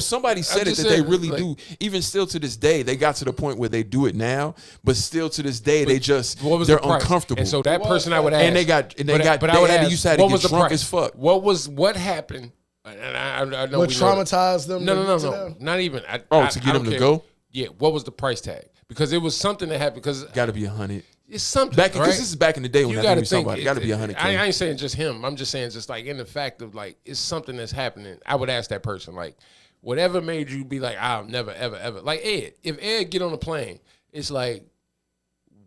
Somebody said it that they really do. Even still to this day, they got to the point where they do it now. But still to this day, they're uncomfortable. And so that person I would ask, and they used to have to get drunk as fuck. What happened? And I know what traumatized them? No. Not even. To get them to go. Yeah. What was the price tag? Because it was something that happened. Because got to be 100. It's something. Because this is back in the day when you that was somebody. Got to be 100. I ain't saying just him. I'm just saying just like in the fact of like it's something that's happening. I would ask that person like, whatever made you be like, I'll never ever like Ed. If Ed get on a plane, it's like,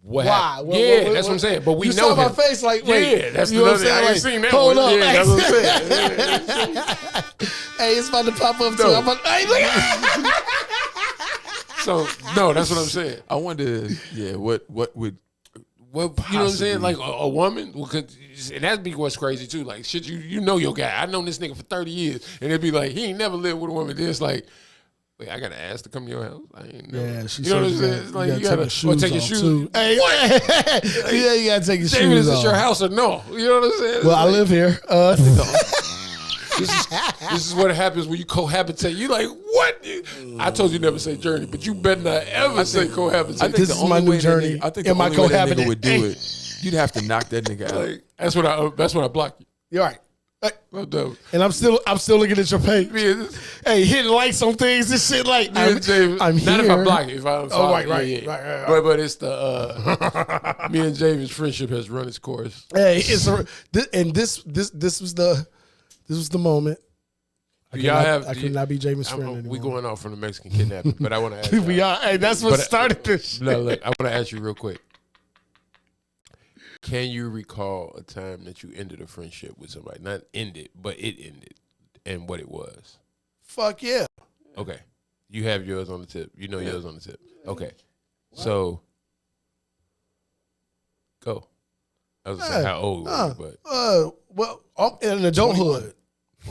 what? Why? That's what I'm saying. But we you know saw him. My face like, wait, yeah, that's you know what I'm saying. I ain't seen that one. Yeah, that's what I'm saying. Hey, it's about to pop up too. So no, that's what I'm saying. I wonder, what would. Well, you know what I'm saying? Like a woman, and that'd be what's crazy too. Like shit, you know your guy. I known this nigga for 30 years, and it'd be like he ain't never lived with a woman. This like, wait, I gotta ask to come to your house. I ain't never. Yeah, she you know what I'm saying? It's like you gotta take your shoes. Too. Hey, yeah, you gotta take your shoes David, is off. this your house or no? You know what I'm saying? Well, I live here. This is what happens when you cohabitate. You like, what? I told you never say journey, but you better not ever say cohabitate. I think This the is only my new way that journey nigga- I think in the my only way that nigga cohabitant. would do it, you'd have to knock that nigga out. Like, that's when I block you. You're right. I'm done. And I'm still looking at your page. Hey, hitting likes on things. This shit like I'm here. Not if I block it. If I unfollow, right. But it's the me and James' friendship has run its course. Hey, this was the moment. I could not be James' friend anymore. We going off from the Mexican kidnapping, but I want to ask we are. Hey, that's what started this. No, look, I want to ask you real quick. Can you recall a time that you ended a friendship with somebody? Not ended, but it ended, and what it was? Fuck yeah. Okay, you have yours on the tip. You know yours on the tip. Okay, so go. I was saying how old, but well, in adulthood.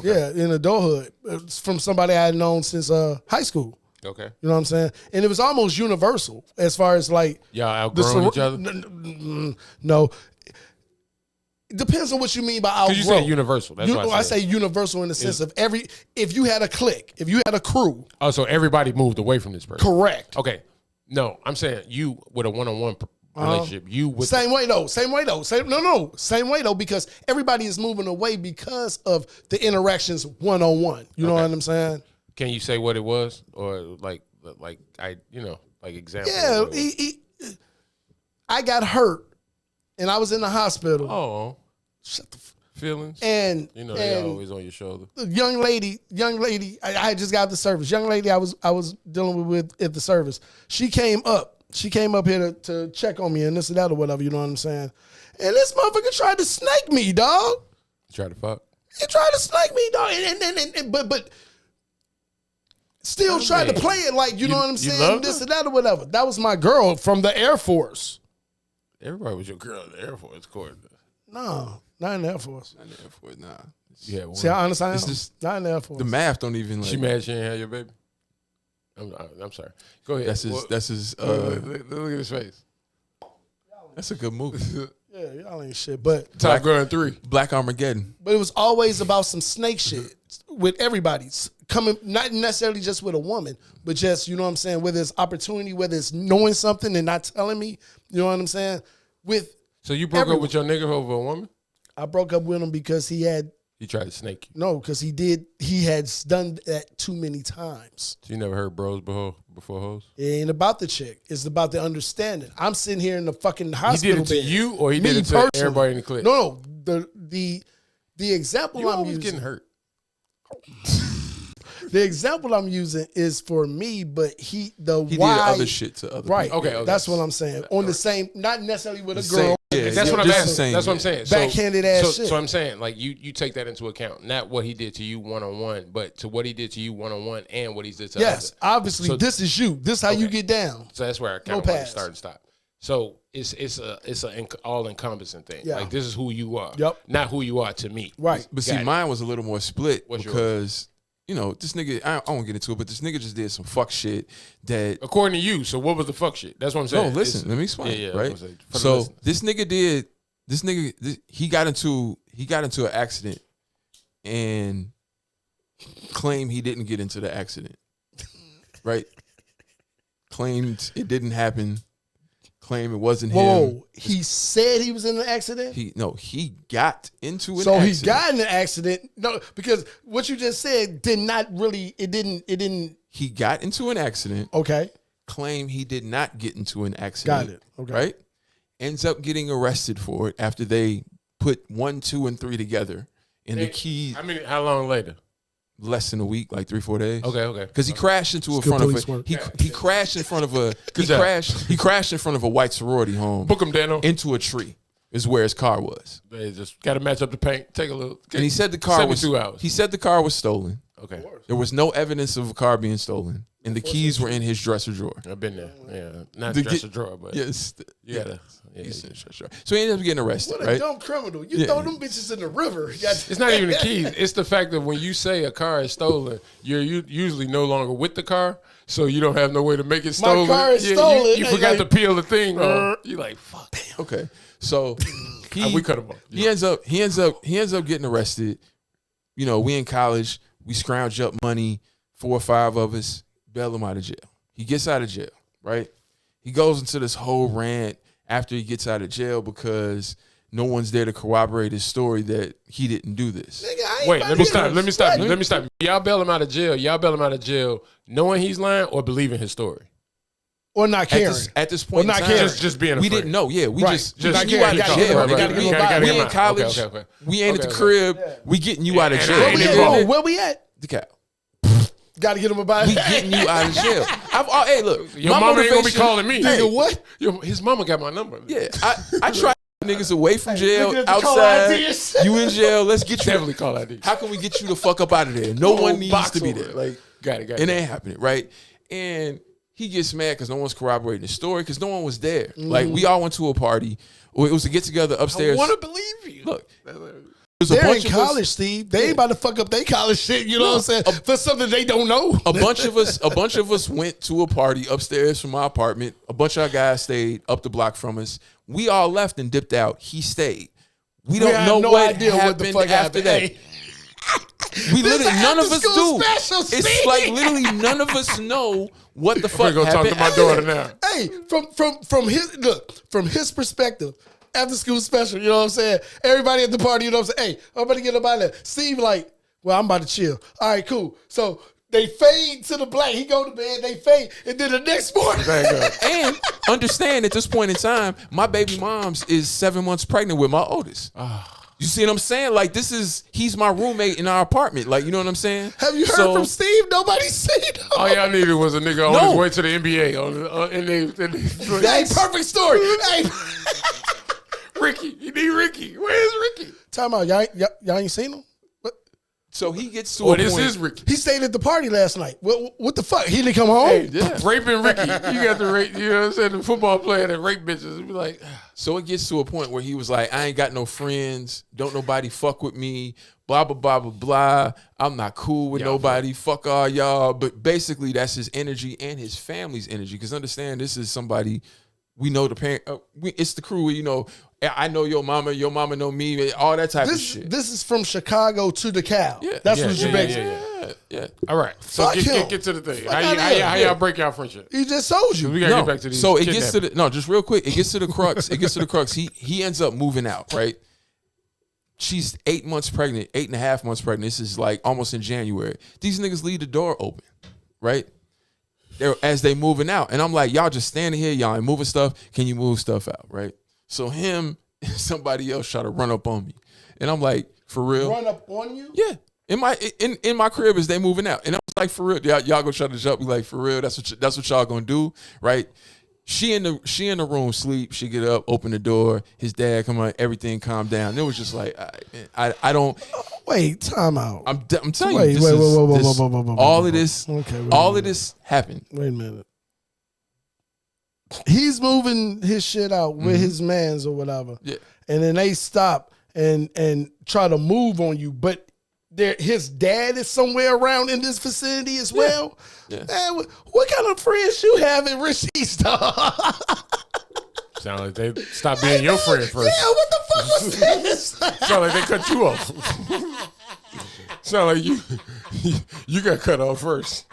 Yeah, in adulthood, it's from somebody I had known since high school. Okay, you know what I'm saying, and it was almost universal as far as like y'all outgrown each other. No, it depends on what you mean by outgrow. You say universal. That's what I say universal in the sense of if you had a clique, if you had a crew. Oh, so everybody moved away from this person. Correct. Okay, no, I'm saying you with a one-on-one relationship. You with same way though, because everybody is moving away because of the interactions one-on-one. You know what I'm saying? Can you say what it was, or like example? Yeah, I got hurt, and I was in the hospital. Oh, shut the feelings. And they're always on your shoulder. The young lady. I just got the service. Young lady, I was dealing with at the service. She came up here to check on me and this and that or whatever. You know what I'm saying? And this motherfucker tried to snake me, dog. Tried to fuck. He tried to snake me, dog, but. Still tried to play it like, you know what I'm saying, this and that or whatever. That was my girl from the Air Force. Everybody was your girl in the Air Force, Court. No, not in the Air Force. Not in the Air Force, nah. Yeah, one. See how honest I am? It's just, not in the Air Force. The math don't even like. She mad she ain't have your baby? I'm sorry. Go ahead. That's his. Look at his face. That's a good movie. Yeah, y'all ain't shit. But Top Gun 3. Black Armageddon. But it was always about some snake shit with everybody. Coming, not necessarily just with a woman, but just, you know what I'm saying, whether it's opportunity, whether it's knowing something and not telling me, you know what I'm saying? So you broke up with your nigga over a woman? I broke up with him because he tried to snake you. No, because he had done that too many times. So you never heard bros before hoes? It ain't about the chick. It's about the understanding. I'm sitting here in the fucking hospital. He did it to you, or he did it to everybody in the clique? No. The example you I'm always using. Getting hurt. The example I'm using is for me, but he did other shit to other right. people. Okay. That's what I'm saying. On the same, not necessarily with a girl. That's what I'm saying. That's what I'm saying. Backhanded ass shit. So I'm saying, like, you take that into account, not what he did to you one-on-one, but to what he did to you one-on-one and what he did to others. Obviously, this is you. This is how you get down. So that's where I kind of want to start and stop. So it's an all-encompassing thing. Yeah. Like, this is who you are. Yep. Not who you are to me. Right. But see, mine was a little more split What's because, you know, this nigga, I won't get into it, but this nigga just did some fuck shit that. According to you, so what was the fuck shit? That's what I'm saying. No, listen, let me explain. Yeah, right? So this nigga he got into an accident and claimed he didn't get into the accident. Right? Claimed it didn't happen. Claim it wasn't him. Whoa, he said he was in an accident? He got into an accident. So he got in an accident. No, because what you just said did not really, it didn't. He got into an accident. Okay. Claim he did not get into an accident. Got it. Okay. Right? Ends up getting arrested for it after they put 1, 2, and 3 together. And the keys. I mean, how long later? Less than a week, like 3-4 days. Okay. Because he crashed into a front of a he crashed in front of a he crashed in front of a white sorority home. Book him, Dano. Into a tree is where his car was. They just got to match up the paint. Take a look. And he said the car was 2 hours. He said the car was stolen. Okay. There was no evidence of a car being stolen, and the keys were in his dresser drawer. I've been there. Yeah, not the dresser drawer, but yes, you gotta. So he ended up getting arrested. What a right? dumb criminal! You throw them bitches in the river. It's not even the keys. It's the fact that when you say a car is stolen, you're usually no longer with the car, so you don't have no way to make it stolen. My car is stolen. You forgot to peel the thing off. You like fuck. Damn. Okay, so we cut him off. He ends up getting arrested. you know, we in college, we scrounge up money, 4 or 5 of us, bail him out of jail. He gets out of jail, right? He goes into this whole rant after he gets out of jail because no one's there to corroborate his story that he didn't do this. Wait, let me stop. Y'all bail him out of jail. Knowing he's lying or believing his story? Or not caring. At this point, or not in time, caring. Just being afraid. We didn't know. Yeah, we just not you out caring. of jail. We in college. Okay. We ain't at the crib. We getting you out of jail. Where we at? The cow. Got to get him about. We getting you out of jail. Hey, look, your my mama ain't gonna be motivation- calling me. Nigga, what? His mama got my number. Yeah, I try niggas away from jail, niggas call outside. IDs. You in jail? Let's get you. Definitely call ID. How can we get you the fuck up out of there? No one needs box to be over there. it. Like, Got it. it ain't happening, right? And he gets mad because no one's corroborating the story because no one was there. Like, we all went to a party. Or it was a get together upstairs. I want to believe you. Look. There's a They're bunch in of us- college, Steve. They ain't about to fuck up their college shit. You know what I'm saying? For something they don't know. A bunch of us went to a party upstairs from my apartment. A bunch of our guys stayed up the block from us. We all left and dipped out. He stayed. We don't have know no what idea happened what the fuck after happened. that. Hey. We This literally is none of us after-school do. special, It's Steve. like literally none of us know what the fuck I'm gonna go happened. talk to my daughter now. Hey, from his perspective, after school special, you know what I'm saying? Everybody at the party, you know what I'm saying? Hey, I'm about to get up out of there. Steve like, well, I'm about to chill. All right, cool. So they fade to the black. He go to bed, they fade, and then the next morning. And understand at this point in time, my baby mom's is 7 months pregnant with my oldest. You see what I'm saying? Like, he's my roommate in our apartment. Like, you know what I'm saying? Have you heard from Steve? Nobody's seen him. All y'all needed was a nigga on his way to the NBA. Hey, perfect story. Hey, Ricky, you need Ricky. Where's Ricky? time out. Y'all ain't seen him? So he gets to Oh, a this point. is Ricky. He stayed at the party last night. What the fuck? He didn't come home? Hey, raping Ricky. You got the rape, you know what I'm saying? The football player that rape bitches. It be like, So it gets to a point where he was like, I ain't got no friends. Don't nobody fuck with me. Blah, blah, blah, blah, blah. I'm not cool with nobody. Fuck all y'all. But basically, that's his energy and his family's energy. Because understand, this is somebody, we know the parent. It's the crew, you know, I know your mama know me, all that type of shit. This is from Chicago to the cow. Yeah. That's what you basically. Yeah. all right. So Fuck him. get to the thing. Fuck How outta here. y'all break y'all friendship? He just told you. We gotta get back to these. So it gets to kidnapping. just real quick. It gets to the crux. He ends up moving out, right? She's 8 months pregnant, 8.5 months pregnant. This is like almost in January. These niggas leave the door open, right? As they moving out. And I'm like, y'all just standing here, y'all ain't moving stuff. Can you move stuff out, right? So him and somebody else try to run up on me. And I'm like, for real? Run up on you? Yeah. In my crib as they moving out. And I was like, for real, y'all gonna try to jump me like, for real, that's what y'all gonna do, right? She in the room, sleep. She get up, open the door. His dad come on, everything calmed down. And it was just like, I don't. Wait, time out. I'm telling you, all of this, all of this happened. Wait a minute. He's moving his shit out with his mans or whatever. Yeah. And then they stop and try to move on you. But his dad is somewhere around in this vicinity as well. Yeah. Man, what kind of friends you have in Rich East? Sound like they stopped being your friend first. Yeah, what the fuck was this? Sound like they cut you off. Sound like you got cut off first.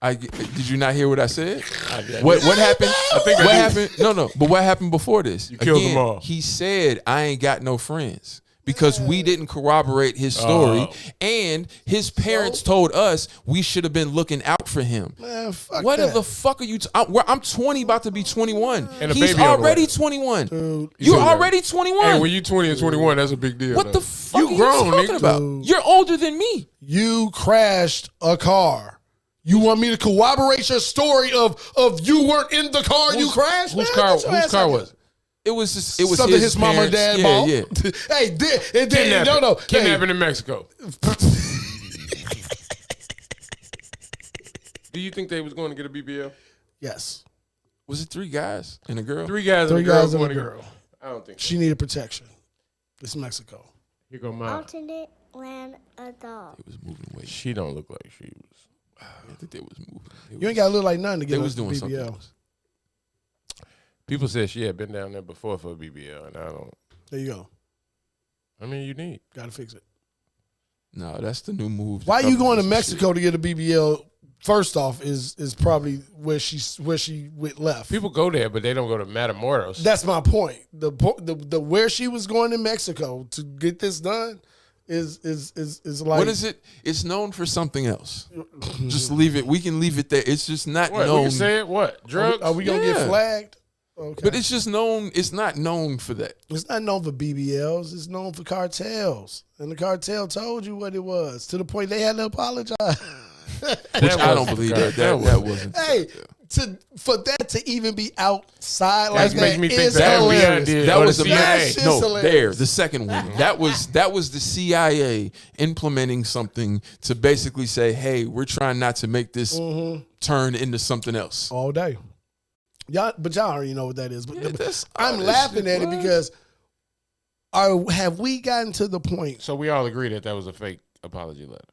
Did you not hear what I said? I did. What happened? think I what did. happened? No. But what happened before this? You killed them all. He said, "I ain't got no friends." Because we didn't corroborate his story, and his parents told us we should have been looking out for him. Man, fuck What that. the fuck are you? I'm 20, about to be 21. And a He's baby on the already way. 21. Dude, You're already 21. Hey, when you 20 and 21, that's a big deal. What though. the fuck You are grown, you talking nigga. about? Dude. You're older than me. You crashed a car. You want me to corroborate your story of you weren't in the car you crashed? Whose Man, car? get your Whose ass car out was it? It was just, it was Something his mama and parents. dad bought. Yeah. Hey, Kidnapping. no. Kidnapping in Mexico. Do you think they was going to get a BBL? Yes. Was it 3 guys and a girl? 3 guys Three and a girl guys and a going to girl. I don't think so. She needed protection. It's Mexico. Here go mine. Alternate land adult. It was moving away. She don't look like she was. I think they was moving. You ain't got to look like nothing to They get was a doing something BBL. else. People said she had been down there before for a BBL, and I don't. There you go. I mean, you need. Got to fix it. No, that's the new move. Why you going to Mexico to get a BBL? First off, is probably where she went left. People go there, but they don't go to Matamoros. That's my point. The where she was going in Mexico to get this done is like, what is it? It's known for something else. Just leave it. We can leave it there. It's just not What, known. we can say it? What? Drugs? Are we gonna get flagged? Okay. But it's just known. It's not known for that. It's not known for BBLs. It's known for cartels, and the cartel told you what it was to the point they had to apologize. Which I don't believe that wasn't. Hey, for that to even be outside like That's making me think is that hilarious. That was the CIA. the second one. That was the CIA implementing something to basically say, hey, we're trying not to make this turn into something else. All day. Y'all already know what that is. But I'm laughing at it because have we gotten to the point? So we all agree that was a fake apology letter.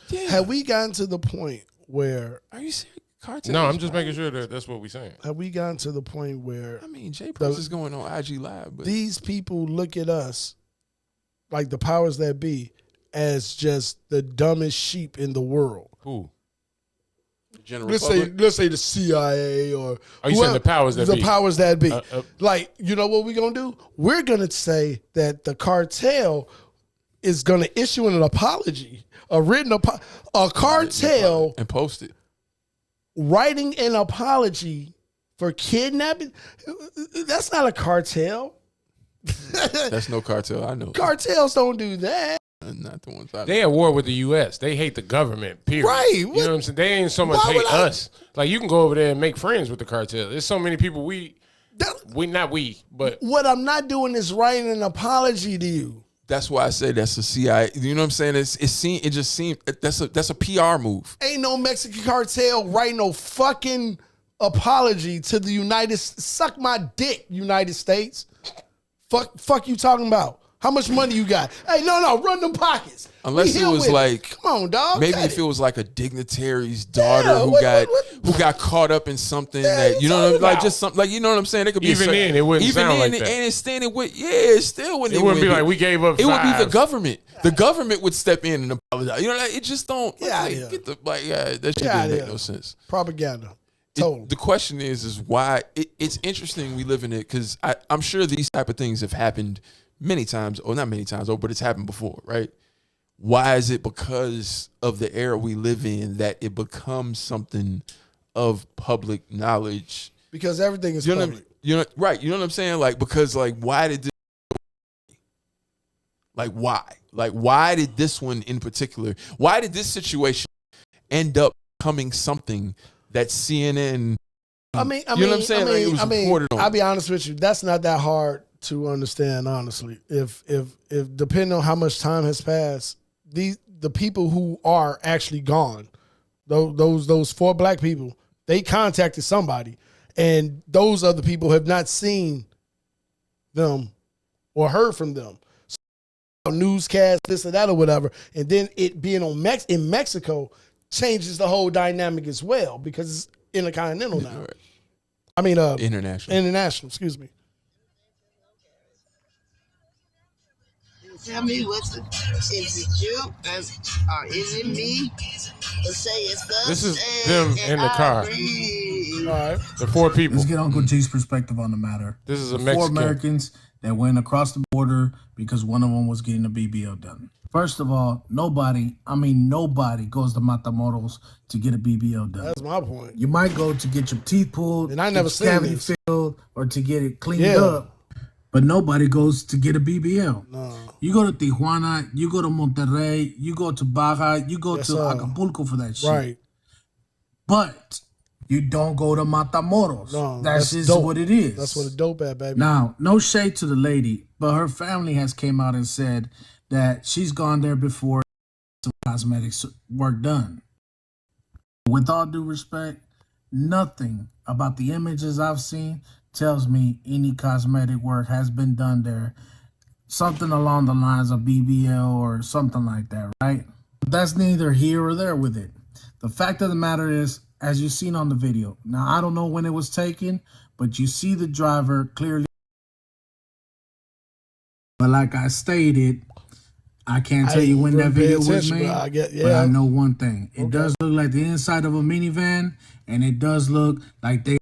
Yeah. Have we gotten to the point where? Are you serious? Cartel No, I'm just making sure that that's what we're saying. Have we gotten to the point where? I mean, Jay Prince is going on IG Live, but these people look at us, like the powers that be, as just the dumbest sheep in the world. Who? Let's say the CIA or you saying the powers that be? The powers that be. Like, you know what we're gonna do? We're gonna say that the cartel is gonna issue an apology, a cartel, and post it, writing an apology for kidnapping. That's not a cartel. That's no cartel. I know. Cartels don't do that. Not the ones I They at war with the U.S. They hate the government, period. Right. You know what I'm saying? They ain't so much hate us. Like, you can go over there and make friends with the cartel. There's so many people but what I'm not doing is writing an apology to you. That's why I say that's a CIA. You know what I'm saying? It just seems that's a PR move. Ain't no Mexican cartel writing no fucking apology to the suck my dick, United States. Fuck you talking about? How much money you got? Hey, no, run them pockets. Unless it was like, come on, dog. Maybe if it was like a dignitary's daughter who got caught up in something that you know, like just something like you know what I'm saying. It could be even then it wouldn't sound like that. And it's standing with it still wouldn't. It wouldn't be like we gave up. It would be the government. The government would step in and apologize. You know, it just don't. Get the that shit didn't make no sense. Propaganda. Total. The question is why it's interesting we live in it because I'm sure these type of things have happened many times, or not many times, but it's happened before, right? Why is it because of the era we live in that it becomes something of public knowledge? Because everything is public. Right. You know what I'm saying? Like, because like, why did this? Like, why? Like, why did this one in particular? Why did this situation end up becoming something that CNN? You know what I'm saying? It was reported on. I'll be honest with you. That's not that hard to understand, honestly. If depending on how much time has passed, the people who are actually gone, those 4 black people, they contacted somebody, and those other people have not seen them or heard from them. So, newscast, this or that or whatever, and then it being in Mexico changes the whole dynamic as well because it's intercontinental now. Right. I mean, international. Excuse me. Tell me is it you or is it me? Say it's us. This is them in the car. All right. The 4 people. Let's get Uncle G's perspective on the matter. This is a 4 Mexican. Americans that went across the border because one of them was getting a BBL done. First of all, nobody goes to Matamoros to get a BBL done. That's my point. You might go to get your teeth pulled, and I never seen cavity this. filled, or to get it cleaned up. But nobody goes to get a BBL. No. You go to Tijuana, you go to Monterrey, you go to Baja, you go to Acapulco for that shit. Right. But you don't go to Matamoros. No, that's just dope. what it is. That's what a dope at, baby. Now, no shade to the lady, but her family has came out and said that she's gone there before some cosmetics work done. With all due respect, nothing about the images I've seen tells me any cosmetic work has been done there. Something along the lines of BBL or something like that, right? But that's neither here or there with it. The fact of the matter is, as you've seen on the video, now I don't know when it was taken, but you see the driver clearly. But like I stated, I can't tell you when that video was made, but I know one thing. It does look like the inside of a minivan, and it does look like they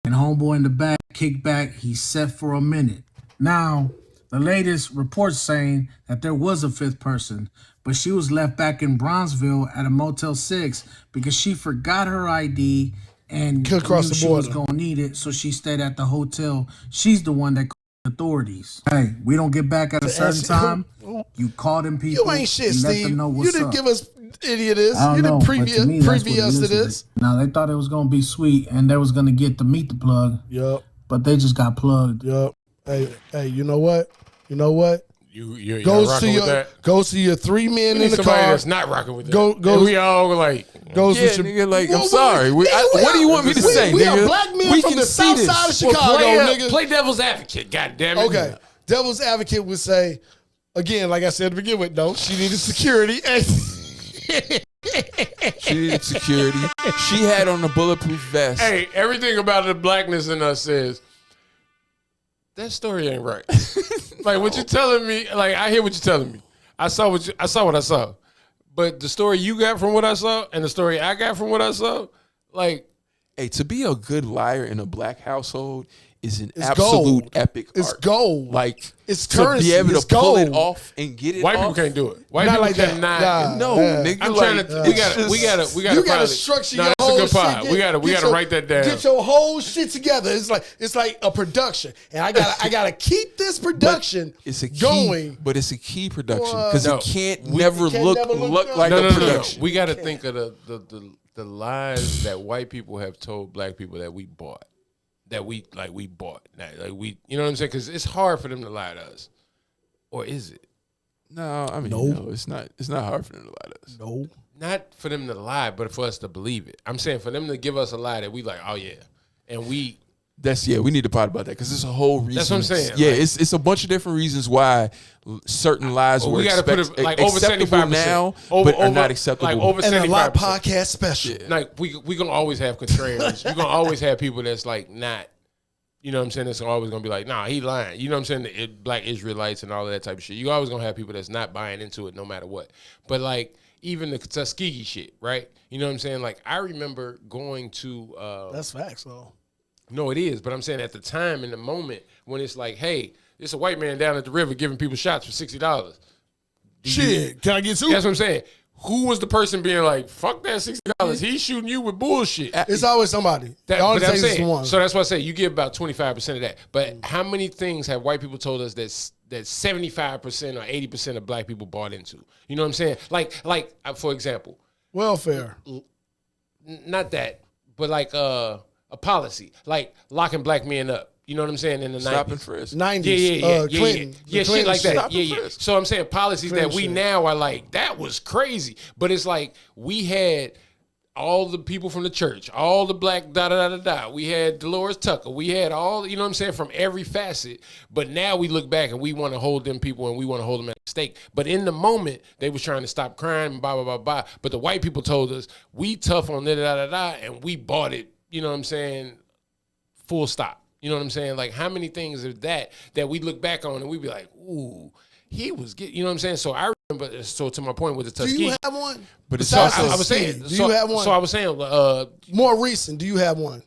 and homeboy in the back, kick back, he's set for a minute. Now, the latest reports saying that there was a fifth person, but she was left back in Bronzeville at a Motel 6 because she forgot her ID and knew she was going to need it, so she stayed at the hotel. She's the one that called the authorities. Hey, we don't get back at a certain time. You call them people. You ain't shit, and let Steve. them know what's You didn't up. give us any of this. I You don't didn't know, but to me, that's what it preview us to is. this. Now, they thought it was going to be sweet, and they was going to get to meet the plug. Yup. But they just got plugged. Yup. Hey, you know what? You're rocking with that? Goes to your 3 men in the somebody car. that's not rocking with that. Go. We all like, goes Yeah, nigga, like, I'm sorry. What do you want me to say, We nigga? are black men We from can the see south this. side of Chicago, nigga. Play devil's advocate, goddammit. Okay. Devil's advocate would say, again, like I said to begin with, though, she needed security. She needed security. She had on a bulletproof vest. Hey, everything about the blackness in us says that story ain't right. Like what you're telling me, like I hear what you're telling me. I saw what I saw. But the story you got from what I saw and the story I got from what I saw, like, hey, to be a good liar in a black household is an absolute gold. epic art. It's gold. Like, it's to currency. be able It's to pull it gold. off and get it white off. people can't do it. White Not people like that. cannot. No, nigga. I'm like, trying to. We gotta. You probably, gotta structure your that's whole a good pod. shit. We gotta write that down. Get your whole shit together. It's like a production, and I gotta keep this production it's a key, going. but it's a key production Well, because no. it can't We never can't look never look like no, a no, no, no. production. We got to think of the lies that white people have told black people that we bought, that we bought. Like we, you know what I'm saying? Because it's hard for them to lie to us, or is it? No, I mean, No. no, it's not. It's not hard for them to lie to us. No, Not for them to lie, but for us to believe it. I'm saying for them to give us a lie that we like, oh yeah, and we. We need to pod about that because there's a whole reason. That's what I'm saying. Yeah, like, it's a bunch of different reasons why certain lies were we gotta put it like over acceptable 75% now, but are not acceptable. Like over and a 75%. lot podcast special. Yeah. Like we gonna always have contrarians. You're gonna always have people that's like not. You know what I'm saying? That's always gonna be like, nah, he lying. You know what I'm saying? Black Israelites and all of that type of shit. You always gonna have people that's not buying into it no matter what. But like even the Tuskegee shit, right? You know what I'm saying? Like I remember going to That's facts, though. No, it is. But I'm saying at the time, in the moment, when it's like, hey, it's a white man down at the river giving people shots for $60. Shit, can I get two? That's what I'm saying. Who was the person being like, fuck that $60? He's shooting you with bullshit. It's always somebody. That, It always but I'm takes this saying, one. so that's why I say you give about 25% of that. But how many things have white people told us that 75% or 80% of black people bought into? You know what I'm saying? Like for example, welfare. Not that, but like a policy, like locking black men up. You know what I'm saying? In the Stop 90s. and frisk. 90s. Yeah, Clinton. yeah, The shit like Clinton that. shit. Yeah. So I'm saying policies that we shit. now are like, that was crazy. But it's like we had all the people from the church, all the black da-da-da-da-da. We had Dolores Tucker. We had all, you know what I'm saying, from every facet. But now we look back and we want to hold them people and we want to hold them at stake. But in the moment, they was trying to stop crime and blah, blah, blah, blah. But the white people told us, we tough on da-da-da-da, and we bought it, you know what I'm saying, full stop. You know what I'm saying? Like, how many things of that we look back on and we be like, ooh, he was getting, you know what I'm saying? So I remember, so to my point with the Tuskegee. Do you have one? But it's So also, I was saying, Do you have one? So I was saying, More recent. Do you have one?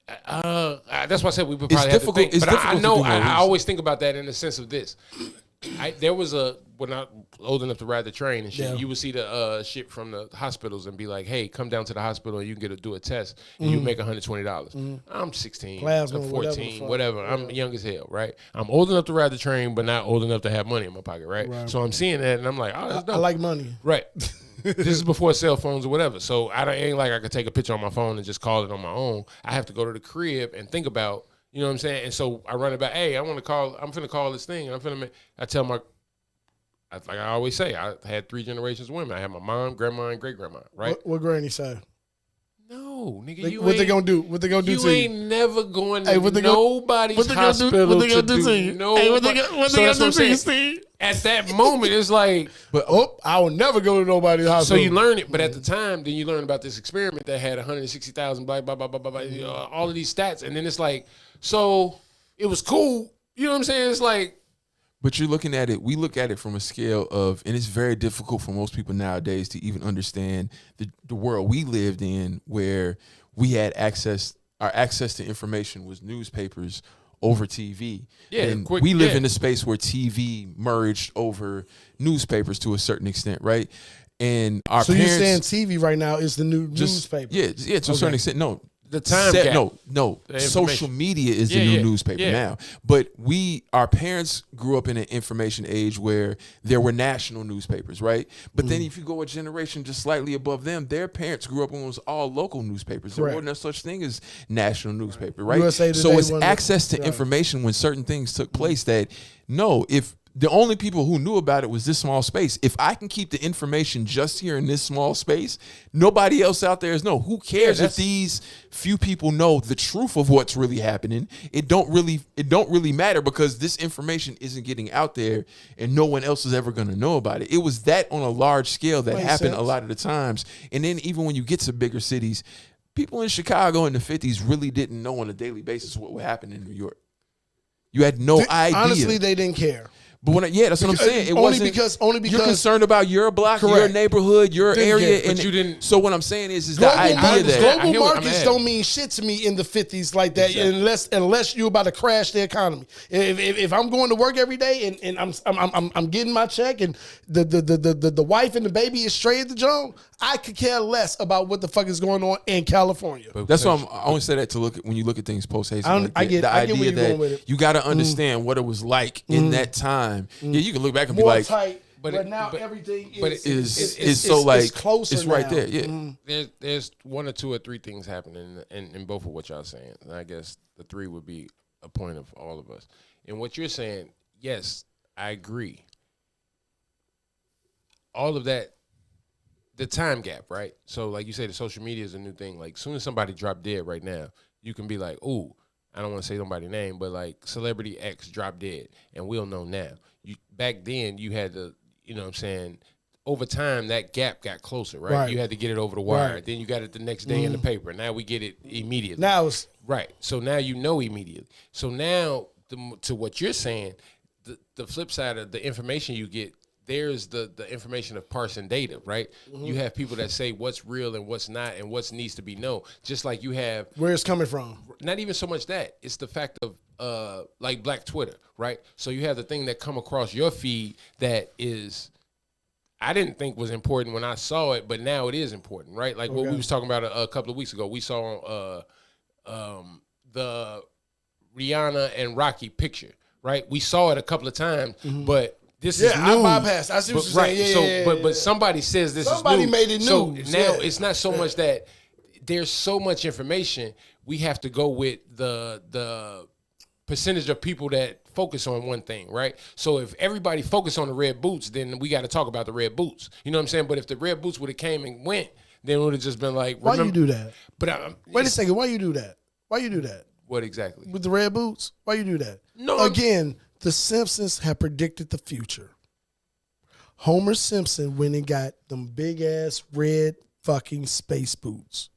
that's why I said we would probably have difficult- to think. it's But I difficult to know, do more I research. always think about that in the sense of this. There was when I was old enough to ride the train and shit, Yeah. you would see the shit from the hospitals and be like, hey, come down to the hospital and you can do a test and you make $120. I'm 16, Plasma, I'm whatever 14, the fuck. whatever. I'm young as hell, right? I'm old enough to ride the train, but not old enough to have money in my pocket, right? So I'm seeing that and I'm like, oh, that's dope. I like money. Right. This is before cell phones or whatever. So ain't like I could take a picture on my phone and just call it on my own. I have to go to the crib and think about, you know what I'm saying? And so I run it back, hey, I'm finna call this thing. And I tell like I always say, I had 3 generations of women. I had my mom, grandma, and great-grandma, right? What granny say? No, nigga, What they gonna do? What they gonna do to you you? ain't never going to Hey, what they gonna- nobody's what they gonna do- hospital what they gonna to do to do you? no. Hey, what they gonna do that's what I'm to you, saying. Steve? At that moment, it's like, But I will never go to nobody's house. so you learn it, but at the time, then you learn about this experiment that had 160,000, blah, blah, blah, blah, blah, blah, all of these stats. And then it's like, so it was cool. You know what I'm saying? It's like, But you're looking at it, we look at it from a scale of, and it's very difficult for most people nowadays to even understand the world we lived in, where we had our access to information was newspapers over TV. Yeah, and we live in a space where TV merged over newspapers to a certain extent, right? And our so parents, you're saying TV right now is the new newspaper? Yeah, to a certain extent. No, the time gap. No. Social media is the new newspaper now. But our parents grew up in an information age where there were national newspapers, right? But then if you go a generation just slightly above them, their parents grew up when it was all local newspapers. There wasn't no such thing as national newspaper, right? So it's access to information when certain things took place that, if the only people who knew about it was this small space. If I can keep the information just here in this small space, nobody else out there know. Who cares if these few people know the truth of what's really happening? It don't really matter, because this information isn't getting out there and no one else is ever going to know about it. It was that on a large scale that happened a lot of the times. And then even when you get to bigger cities, people in Chicago in the 50s really didn't know on a daily basis what would happen in New York. You had no idea. Honestly, they didn't care. But that's what I'm saying. It only wasn't because you're concerned about your block, your neighborhood, your area, but you didn't. So what I'm saying is the idea that global markets don't mean shit to me in the 50s like that, unless you're about to crash the economy. If I'm going to work every day and I'm getting my check and the wife and the baby is straight at the joint, I could care less about what the fuck is going on in California. That's why I always say that to look at when you look at things post haste. I get where you're going with it. You got to understand what it was like in that time. Yeah, you can look back and be like, tight, but now everything is so like closer. It's right there. Yeah, there's one or two or three things happening in both of what y'all saying, and I guess the three would be a point of all of us. And what you're saying, yes, I agree. All of that. The time gap, right? So like you say, the social media is a new thing. Like, as soon as somebody drop dead right now, you can be like, ooh, I don't want to say nobody's name, but like celebrity X dropped dead, and we'll know now. Back then, you had to, you know what I'm saying, over time, that gap got closer, right? You had to get it over the wire. Then you got it the next day in the paper. Now we get it immediately. Now it's right. So now you know immediately. So now, to what you're saying, the flip side of the information you get, there's the information of parsing data, right? You have people that say what's real and what's not and what needs to be known. Just like you have where it's coming from. Not even so much that. It's the fact of like Black Twitter, right? So you have the thing that come across your feed that is, I didn't think was important when I saw it, but now it is important, right? Like what we was talking about a couple of weeks ago. We saw the Rihanna and Rocky picture, right? We saw it a couple of times, but this is news. I bypassed. I see what you're saying. But somebody says this somebody is news. Made it news. So now it's not so much that there's so much information. We have to go with the percentage of people that focus on one thing, right? So if everybody focus on the red boots, then we got to talk about the red boots. You know what I'm saying? But if the red boots would have came and went, then it would have just been like, why you do that? But wait a second. Why you do that? Why you do that? What exactly? With the red boots? Why you do that? No. Again, the Simpsons have predicted the future. Homer Simpson went and got them big ass red fucking space boots.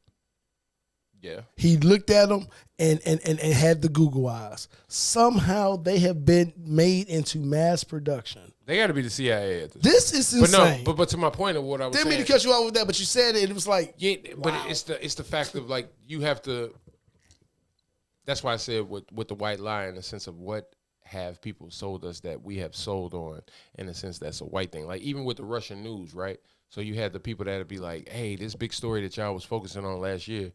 Yeah. He looked at them and had the Google eyes. Somehow they have been made into mass production. They got to be the CIA at this is insane. But to my point of what I was saying. Didn't mean to cut you off with that, but you said it. It was like, yeah. But it's the fact of like you have to. That's why I said with the white lie, in the sense of what have people sold us that we have sold on, in a sense that's a white thing. Like even with the Russian news, right? So you had the people that'd be like, hey, this big story that y'all was focusing on last year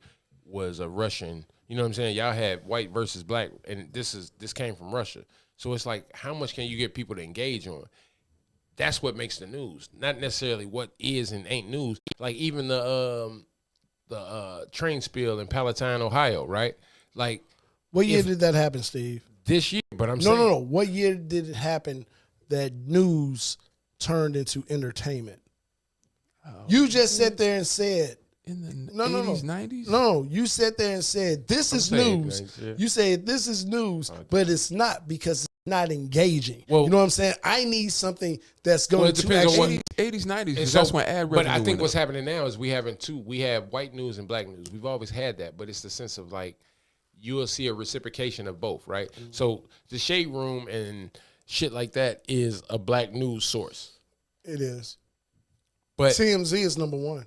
was a Russian, you know what I'm saying? Y'all had white versus black, and this came from Russia. So it's like, how much can you get people to engage on? That's what makes the news, not necessarily what is and ain't news. Like even the train spill in Palatine, Ohio, right? Like, what year did that happen, Steve? This year, but I'm saying no. What year did it happen that news turned into entertainment? You just sat there and said in the 80s, 90s? No, you sat there and said this is news. You said this is news, but it's not because it's not engaging. Well, you know what I'm saying? I need something that's going to actually 80s, 90s. Because that's when ad revenue. But I think what's happening now is we have white news and black news. We've always had that, but it's the sense of like you will see a reciprocation of both, right? Mm-hmm. So the Shade Room and shit like that is a black news source. It is. But TMZ is number one.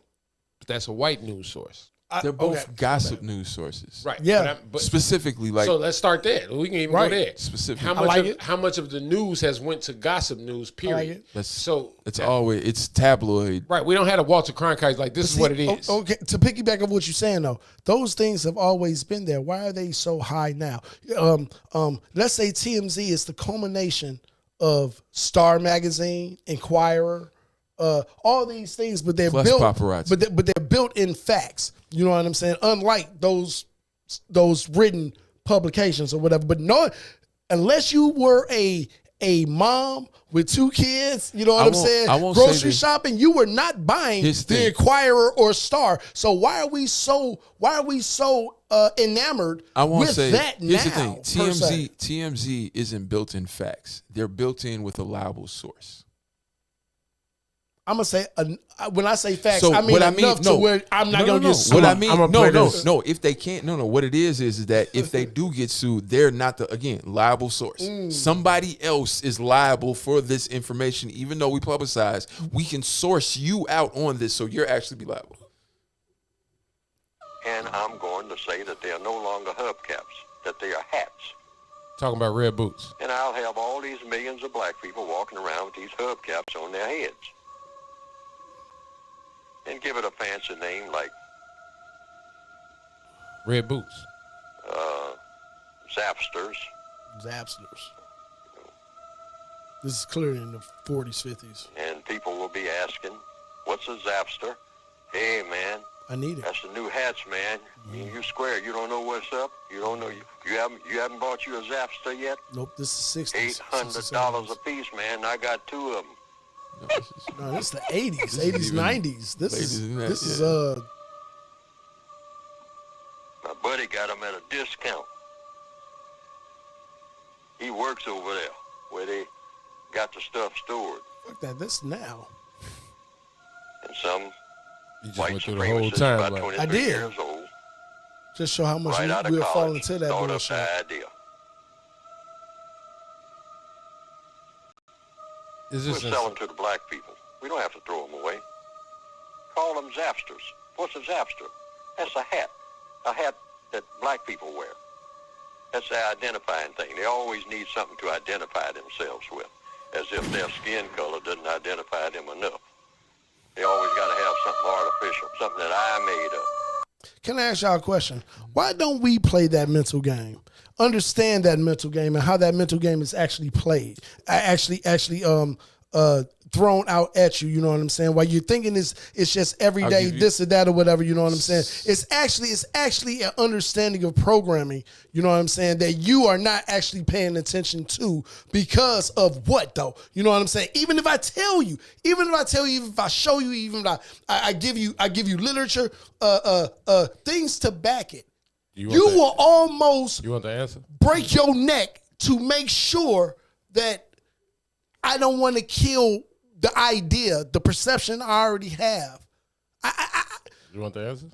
But that's a white news source. They're both gossip news sources. Right. Yeah. But specifically, like. So let's start there. We can even Right. go there. Specifically. How much of the news has went to gossip news, period? It's Yeah. always, it's tabloid. Right. We don't have a Walter Cronkite like this is what it is. Okay, to piggyback on what you're saying though, those things have always been there. Why are they so high now? Let's say TMZ is the culmination of Star Magazine, Inquirer, all these things, but they're Plus built, paparazzi. but they're built in facts. You know what I'm saying? Unlike those written publications or whatever. But no, unless you were a mom with 2 kids, you know what I'm saying? I won't Grocery say this. shopping, you were not buying Here's the the thing. Inquirer or Star. So why are we so enamored I won't with say that here's now? the thing. TMZ isn't built in facts. They're built in with a liable source. I'm gonna say when I say facts, So I mean what enough to where I'm not gonna get sued. What I mean, I'm gonna play this. no. If they can't, no. What it is that if they do get sued, they're not the liable source. Somebody else is liable for this information, even though we publicize. We can source you out on this, so you're actually be liable. And I'm going to say that they are no longer hubcaps, that they are hats. Talking about red boots. And I'll have all these millions of black people walking around with these hubcaps on their heads. And give it a fancy name like Red boots. Zapsters. This is clearly in the 40s, 50s. And people will be asking, what's a Zapster? Hey, man. I need it. That's the new hats, man. You square. You don't know what's up. You don't know. You haven't bought you a Zapster yet? Nope, this is 60s. $800 a piece, man. I got 2 of them. No, this is the 80s, 80s, 90s. This is My buddy got them at a discount. He works over there where they got the stuff stored. Fuck that. This now. And some You just white went through the whole supremacists time. about Like, 23 I did. years old, Just show how much right out of we're falling college, into that thought up bullshit. the idea. is We'll this sell them to the black people. We don't have to throw them away. Call them Zapsters. What's a Zapster? That's a hat that black people wear. That's their identifying thing. They always need something to identify themselves with, as if their skin color doesn't identify them enough. They always got to have something artificial, something that I made up. Can I ask y'all a question? Why don't we play that mental game? Understand that mental game and how that mental game is actually played. Actually thrown out at you, you know what I'm saying? While you're thinking it's just everyday this or that or whatever, you know what I'm saying? It's actually an understanding of programming, you know what I'm saying, that you are not actually paying attention to because of what though? You know what I'm saying? Even if I tell you, even if I show you, even if I give you literature, things to back it. You will almost You want the answer? break your neck to make sure that I don't want to kill the idea, the perception I already have. You want the answer?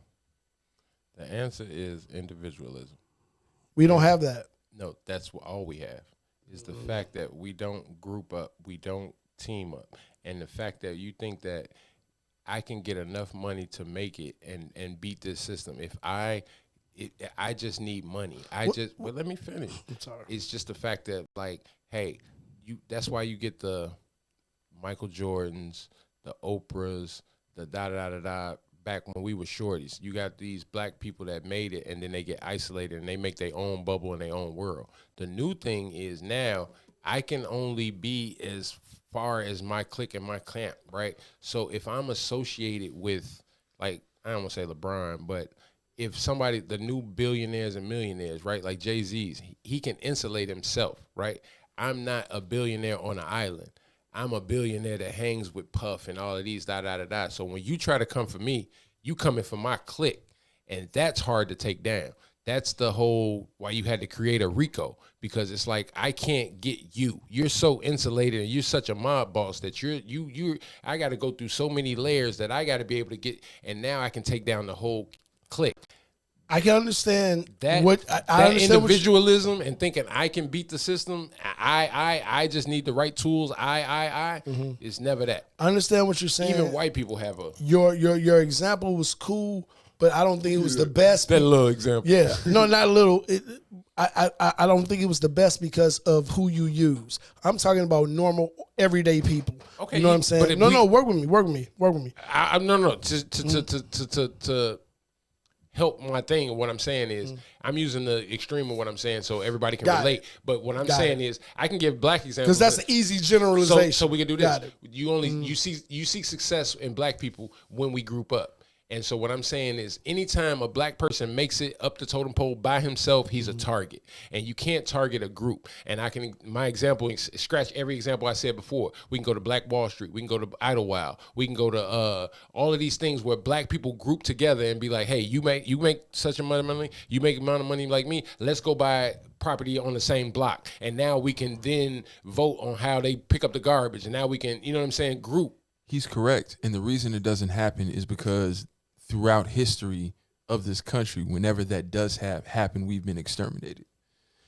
The answer is individualism. We don't have that. No, that's all we have is the fact that we don't group up, we don't team up, and the fact that you think that I can get enough money to make it and beat this system. If I just need money. Well, let me finish. I'm sorry. It's just the fact that, like, hey, that's why you get the Michael Jordans, the Oprahs, the da-da-da-da-da, back when we were shorties. You got these black people that made it, and then they get isolated, and they make their own bubble in their own world. The new thing is now I can only be as far as my clique and my camp, right? So if I'm associated with, like, I don't want to say LeBron, but if somebody, the new billionaires and millionaires, right, like Jay-Z's, he can insulate himself, right? I'm not a billionaire on an island. I'm a billionaire that hangs with Puff and all of these da-da-da-da. So when you try to come for me, you coming for my clique, and that's hard to take down. That's the whole why you had to create a RICO, because it's like, I can't get you. You're so insulated, and you're such a mob boss that I got to go through so many layers that I got to be able to get, and now I can take down the whole clique. I can understand that what I that understand individualism and thinking I can beat the system. I just need the right tools. It's never that. I understand what you're saying. Even white people have a your example was cool, but I don't think it was the best. That little example. Yeah, no, not a little. I don't think it was the best because of who you use. I'm talking about normal, everyday people. Okay, you know what I'm saying? No, work with me. No. To help my thing. What I'm saying is, I'm using the extreme of what I'm saying so everybody can relate. But what I'm saying is, I can give black examples because that's an easy generalization. So we can do this. You see success in black people when we group up. And so what I'm saying is, anytime a black person makes it up the totem pole by himself, he's a target. And you can't target a group. And my example, scratch every example I said before. We can go to Black Wall Street. We can go to Idlewild. We can go to all of these things where black people group together and be like, hey, you make such amount of money. You make amount of money like me. Let's go buy property on the same block. And now we can then vote on how they pick up the garbage. And now we can, you know what I'm saying, group. He's correct. And the reason it doesn't happen is because throughout history of this country, whenever that does happen, we've been exterminated.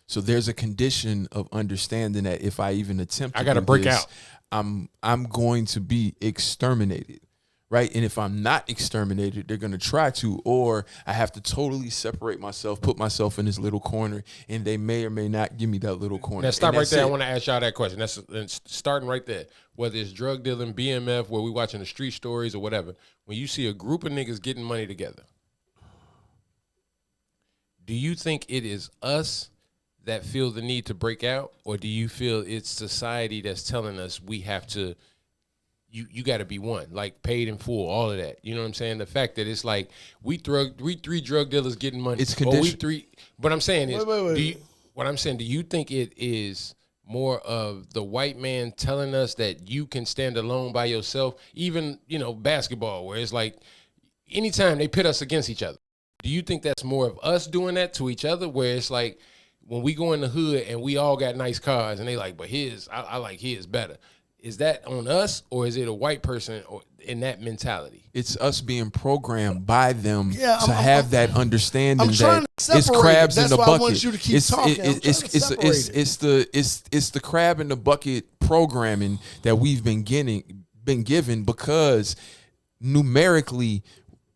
So there's a condition of understanding that if I even attempt to break out, I'm going to be exterminated, right? And if I'm not exterminated, they're going to try to, or I have to totally separate myself, put myself in this little corner, and they may or may not give me that little corner. Now stop right there. I want to ask y'all that question. That's starting right there. Whether it's drug dealing, BMF, where we watching the street stories or whatever, when you see a group of niggas getting money together, do you think it is us that feel the need to break out, or do you feel it's society that's telling us we have to, you got to be one, like paid in full, all of that? You know what I'm saying? The fact that it's like we three drug dealers getting money. It's condition. What I'm saying is, wait. Do you think it is more of the white man telling us that you can stand alone by yourself? Even, basketball, where it's like anytime they pit us against each other, do you think that's more of us doing that to each other, where it's like when we go in the hood and we all got nice cars and they like, but I like his better. Is that on us, or is it a white person in that mentality? It's us being programmed by them to have that understanding that it's it. crabs That's in the why bucket. I want you to keep talking. It's the crab in the bucket programming that we've been given because numerically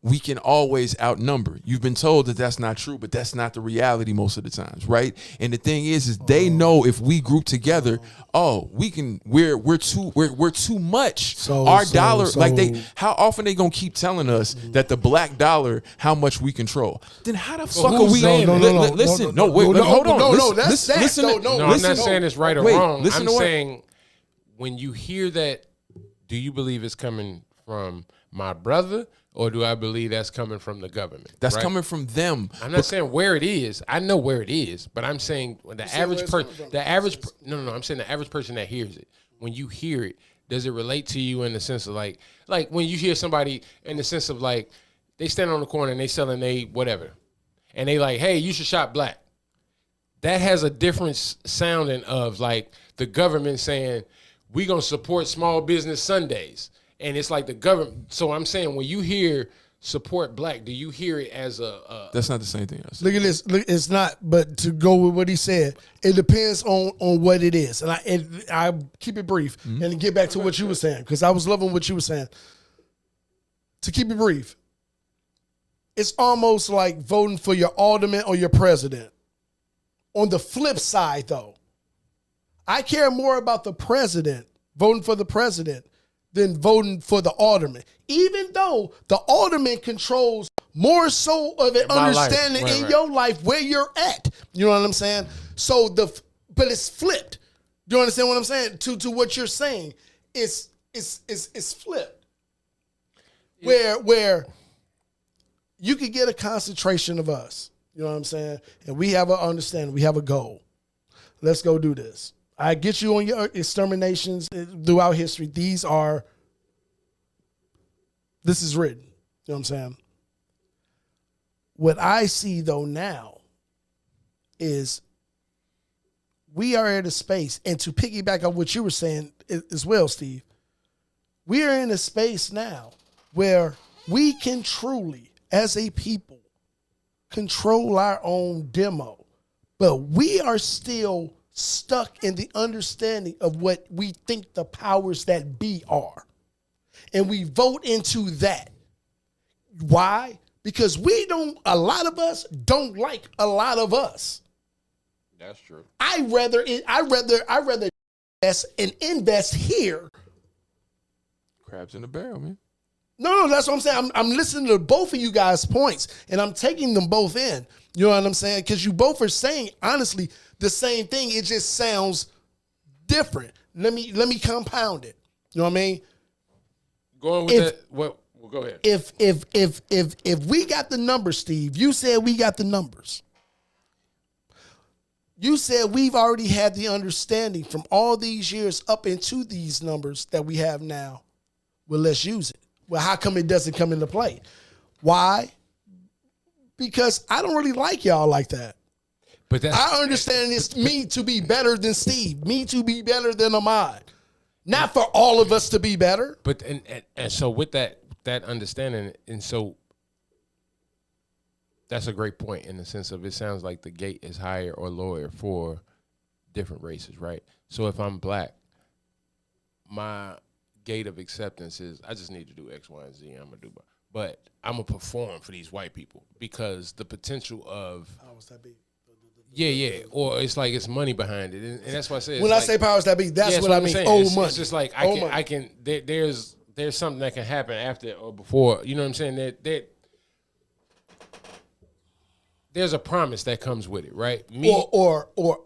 we can always outnumber. You've been told that that's not true, but that's not the reality most of the times, right? And the thing is they know if we group together, we're too much. Dollar, how often they gonna keep telling us that the black dollar, how much we control? Then how the fuck are we? Listen, hold on. I'm not saying it's right or wrong. I'm saying when you hear that, do you believe it's coming from my brother? Or do I believe that's coming from the government? That's coming from them. I'm not saying where it is. I know where it is, but I'm saying I'm saying the average person that hears it, when you hear it, does it relate to you in the sense of like when you hear somebody in the sense of like they stand on the corner and they selling whatever, and they like, hey, you should shop black. That has a different sounding of like the government saying we gonna support small business Sundays. And it's like the government. So I'm saying when you hear support black, do you hear it as a That's not the same thing. Look at this. Look, it's not. But to go with what he said, it depends on what it is. And I keep it brief and to get back to what you were saying, because I was loving what you were saying. To keep it brief, it's almost like voting for your alderman or your president. On the flip side, though, I care more about the president, voting for the president, than voting for the alderman, even though the alderman controls more so of an understanding in your life where you're at. You know what I'm saying? So but it's flipped. Do you understand what I'm saying? To what you're saying, it's flipped. Where you could get a concentration of us. You know what I'm saying? And we have an understanding. We have a goal. Let's go do this. I get you on your exterminations throughout history. This is written. You know what I'm saying? What I see, though, now is we are at a space, and to piggyback on what you were saying as well, Steve, we are in a space now where we can truly, as a people, control our own demo, but we are still stuck in the understanding of what we think the powers that be are. And we vote into that. Why? Because a lot of us don't like a lot of us. That's true. I rather invest here. Crabs in the barrel, man. No, that's what I'm saying. I'm listening to both of you guys' points, and I'm taking them both in. You know what I'm saying? Because you both are saying, honestly, the same thing. It just sounds different. Let me compound it. You know what I mean? Going with that, well, go ahead. If we got the numbers, Steve, you said we got the numbers. You said we've already had the understanding from all these years up into these numbers that we have now. Well, let's use it. Well, how come it doesn't come into play? Why? Because I don't really like y'all like that. But I understand it's me to be better than Steve, me to be better than Ahmad. Not for all of us to be better. But and so with that understanding, and so that's a great point in the sense of it sounds like the gate is higher or lower for different races, right? So if I'm black, my gate of acceptance is I just need to do X, Y, and Z. I'm gonna do, but I'm gonna perform for these white people because the potential of powers that be. Yeah, or it's like it's money behind it, and that's why I say. When I say powers that be, that's what I mean. Saying. Money. It's just like I can. There's something that can happen after or before. You know what I'm saying? That there's a promise that comes with it, right? Or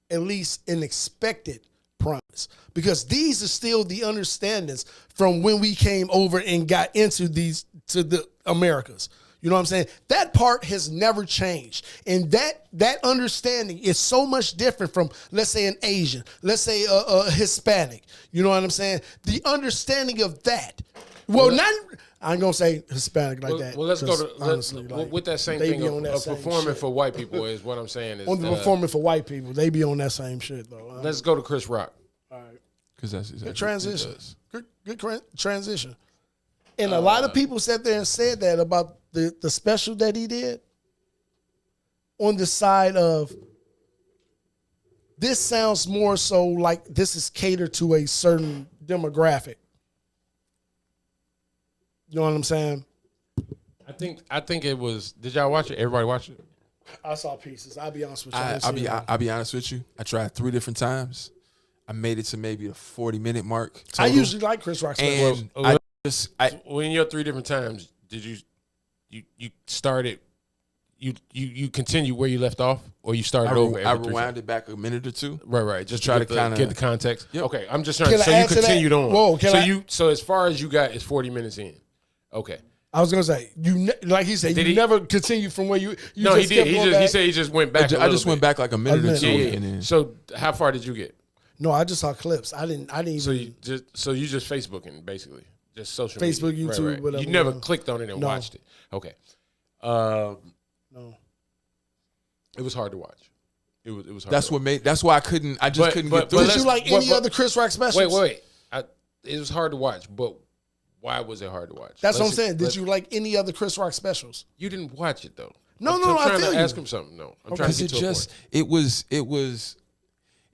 at least an expected promise, because these are still the understandings from when we came over and got into the Americas. You know what I'm saying? That part has never changed. And that understanding is so much different from, let's say, an Asian, let's say a Hispanic. You know what I'm saying? The understanding of that. Well, I ain't going to say Hispanic like that. Well, let's go to, with that same thing of performing for white people is what I'm saying. Is performing for white people. They be on that same shit, though. Let's go to Chris Rock. All right. Because that's exactly good transition. Good transition. And a lot of people sat there and said that about the special that he did on the side of this sounds more so like this is catered to a certain demographic. You know what I'm saying? I think it was. Did y'all watch it? Everybody watch it? I saw pieces. I'll be honest with you. I'll be honest with you. I tried 3 different times. I made it to maybe the 40-minute mark. Total. I usually like Chris Rock's and when your 3 different times, did you started you continue where you left off, or you started over? I rewound it back a minute or two. Right. Just try to kind of get the context. Yep. Okay, I'm just trying. So you continued on. Whoa, so as far as you got is 40 minutes in. Okay. I was gonna say like he said, you never continued from where you. No, he did. He said he just went back. I just went back like a minute or two. Yeah. So how far did you get? No, I just saw clips. I didn't. So you just Facebooking basically, just social Facebook, media. YouTube, right. whatever. You never clicked on it and watched it. Okay. No. It was hard to watch. It was hard. That's why I couldn't. I just couldn't get through. Did you like any other Chris Rock specials? Wait. It was hard to watch, but why was it hard to watch? That's what I'm saying. Did you like any other Chris Rock specials? You didn't watch it though. No. I'm trying to ask him something. No, I'm trying to get to a point.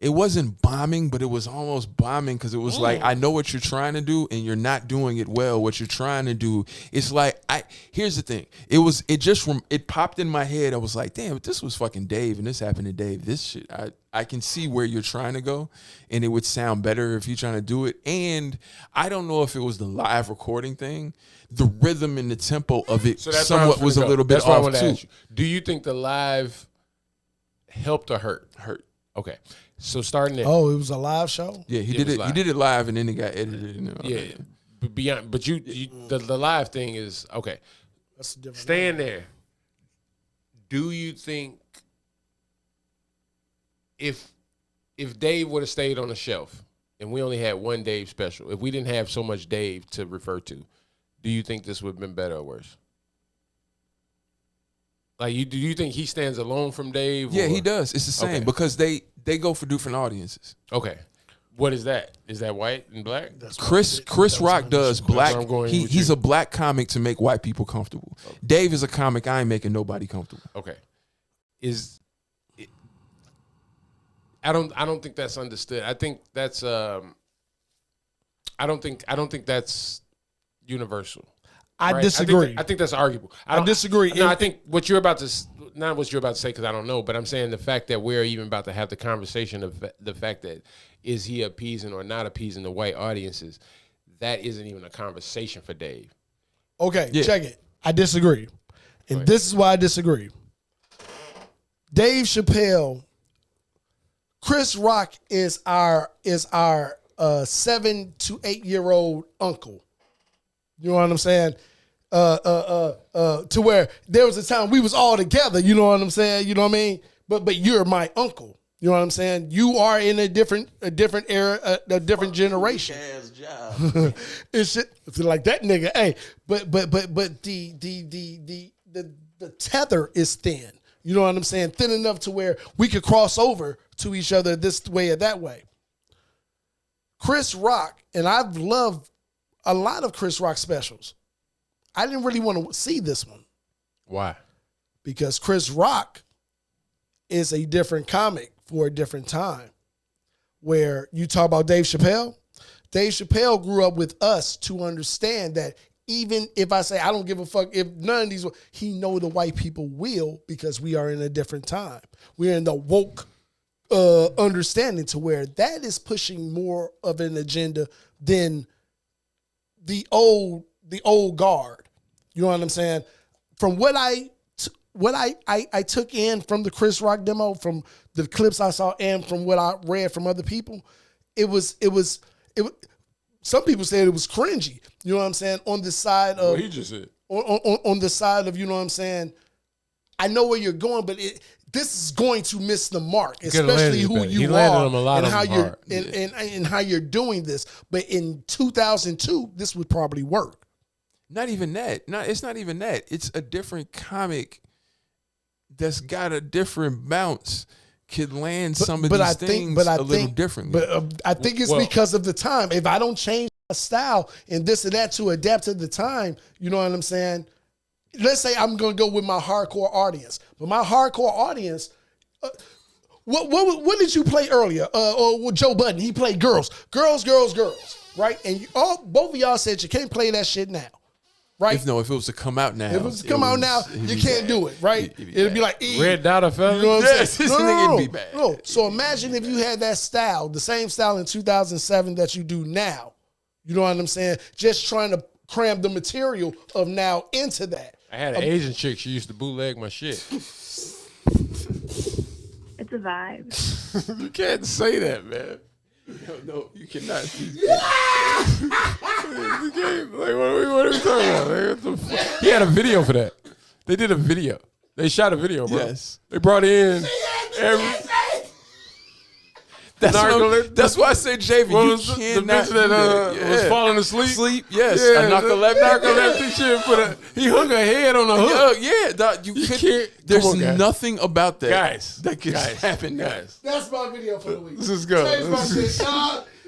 It wasn't bombing, but it was almost bombing because it was like, I know what you're trying to do and you're not doing it well. What you're trying to do, it's like, here's the thing. It popped in my head. I was like, damn, if this was fucking Dave and this happened to Dave, this shit, I can see where you're trying to go and it would sound better if you're trying to do it. And I don't know if it was the live recording thing. The rhythm and the tempo of it somewhat was a little bit off too. Do you think the live helped or hurt? Hurt. Okay. So starting at it was a live show. Yeah, he did it. He did it live, and then it got edited. Yeah, but the live thing is okay. That's different. Staying there. Do you think if Dave would have stayed on the shelf and we only had one Dave special, if we didn't have so much Dave to refer to, do you think this would have been better or worse? Like, do you think he stands alone from Dave? Yeah, he does. It's the same because they go for different audiences. Okay. What is that? Is that white and black? Chris Rock does black. He's a black comic to make white people comfortable. Okay. Dave is a comic. I ain't making nobody comfortable. Okay. I don't think that's understood. I think that's I don't think that's universal. I disagree. I think that's arguable. I disagree. No, I think what you're about to not what you're about to say because I don't know, but I'm saying the fact that we're even about to have the conversation of the fact that is he appeasing or not appeasing the white audiences, that isn't even a conversation for Dave. Okay, check it. I disagree, and this is why I disagree. Dave Chappelle, Chris Rock is our 7 to 8 year old uncle. You know what I'm saying? To where there was a time we was all together. You know what I'm saying? You know what I mean? But you're my uncle. You know what I'm saying? You are in a different era, a different generation. It's like that nigga. Hey, but the tether is thin. You know what I'm saying? Thin enough to where we could cross over to each other this way or that way. Chris Rock, and I've loved a lot of Chris Rock specials. I didn't really want to see this one. Why? Because Chris Rock is a different comic for a different time. Where you talk about Dave Chappelle grew up with us to understand that even if I say I don't give a fuck if none of these, he know the white people will because we are in a different time. We're in the woke understanding to where that is pushing more of an agenda than the old guard. You know what I'm saying? From what I took in from the Chris Rock demo, from the clips I saw, and from what I read from other people, it was. Some people said it was cringy. You know what I'm saying? On the side of what he just said. On the side of, you know what I'm saying? I know where you're going, but this is going to miss the mark, especially who you are and how you're and how you're doing this. But in 2002, this would probably work. Not even that. It's not even that. It's a different comic that's got a different bounce. Could land some of these things a little differently. But I think it's because of the time. If I don't change my style and this and that to adapt to the time, you know what I'm saying? Let's say I'm going to go with my hardcore audience. But my hardcore audience, what did you play earlier? With Joe Budden, he played girls, right? And both of y'all said you can't play that shit now. Right? If it was to come out now. If it was to come out now, you can't do it, right? It'd be like Red Dot fella. You know what I'm saying? It'd be bad. No. So imagine if you had that style, the same style in 2007 that you do now. You know what I'm saying? Just trying to cram the material of now into that. I had an Asian chick. She used to bootleg my shit. It's a vibe. You can't say that, man. No, you cannot. You can't. Like, what are we talking about? Like, what the fuck? He had a video for that. They did a video. They shot a video, bro. Yes. They brought in every. That's why I said, JV, you cannot the bitch that was falling asleep. Sleep, yes. Yeah, I knock a left. He hung her head on the hook. You can't. There's nothing about that. Guys, that could happen, guys. That's my video for the week. This is good.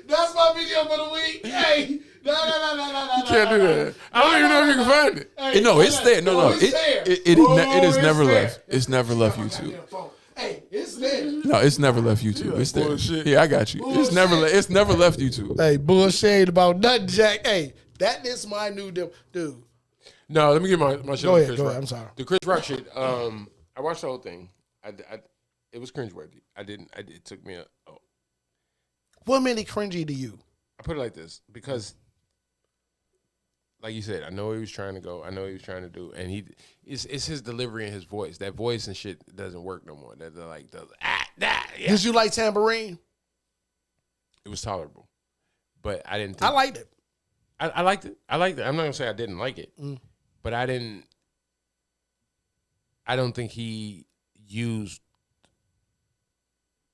That's my video for the week. Hey, no. You can't do that. I don't even know if you can find it. Hey, no, it's there. No. It has never there. left. It's never left YouTube. Hey, it's there. No, it's never left YouTube. It's there. Bullshit. Yeah, I got you. It's never left YouTube. Hey, bullshit about nothing, Jack. Hey, that is my new dude. No, let me get my shit. Go ahead. I'm sorry. The Chris Rock shit. I watched the whole thing. It was cringeworthy. It took me What made it cringy to you? I put it like this because, like you said, I know where he was trying to go. I know what he was trying to do, and it's his delivery and his voice. That voice and shit doesn't work no more. That like the yeah. Did you like Tambourine? It was tolerable, but I didn't. I liked it. I liked it. I liked it. I'm not gonna say I didn't like it, but I didn't. I don't think he used.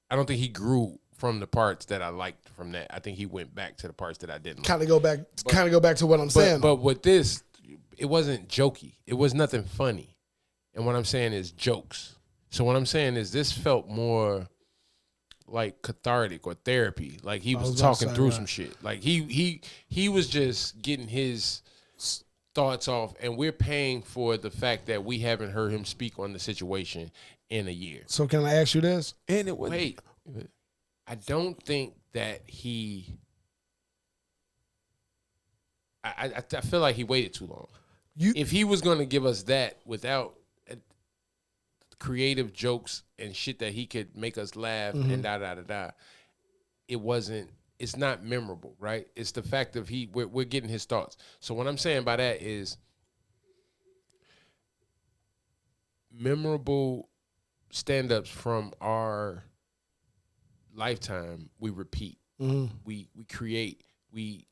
I don't think he grew from the parts that I liked from that. I think he went back to the parts that I didn't. Kind of go back to what I'm saying. But with this, it wasn't jokey. It was nothing funny. And what I'm saying is jokes. So what I'm saying is this felt more like cathartic or therapy. Like he was was talking about to say, through right. some shit. Like he was just getting his thoughts off, and we're paying for the fact that we haven't heard him speak on the situation in a year. So can I ask you this? And it was Wait, I don't think that he. I feel like he waited too long. If he was going to give us that without creative jokes and shit that he could make us laugh and it wasn't. It's not memorable, right? It's the fact of we're getting his thoughts. So what I'm saying by that is memorable stand-ups from our lifetime. We repeat, we create, we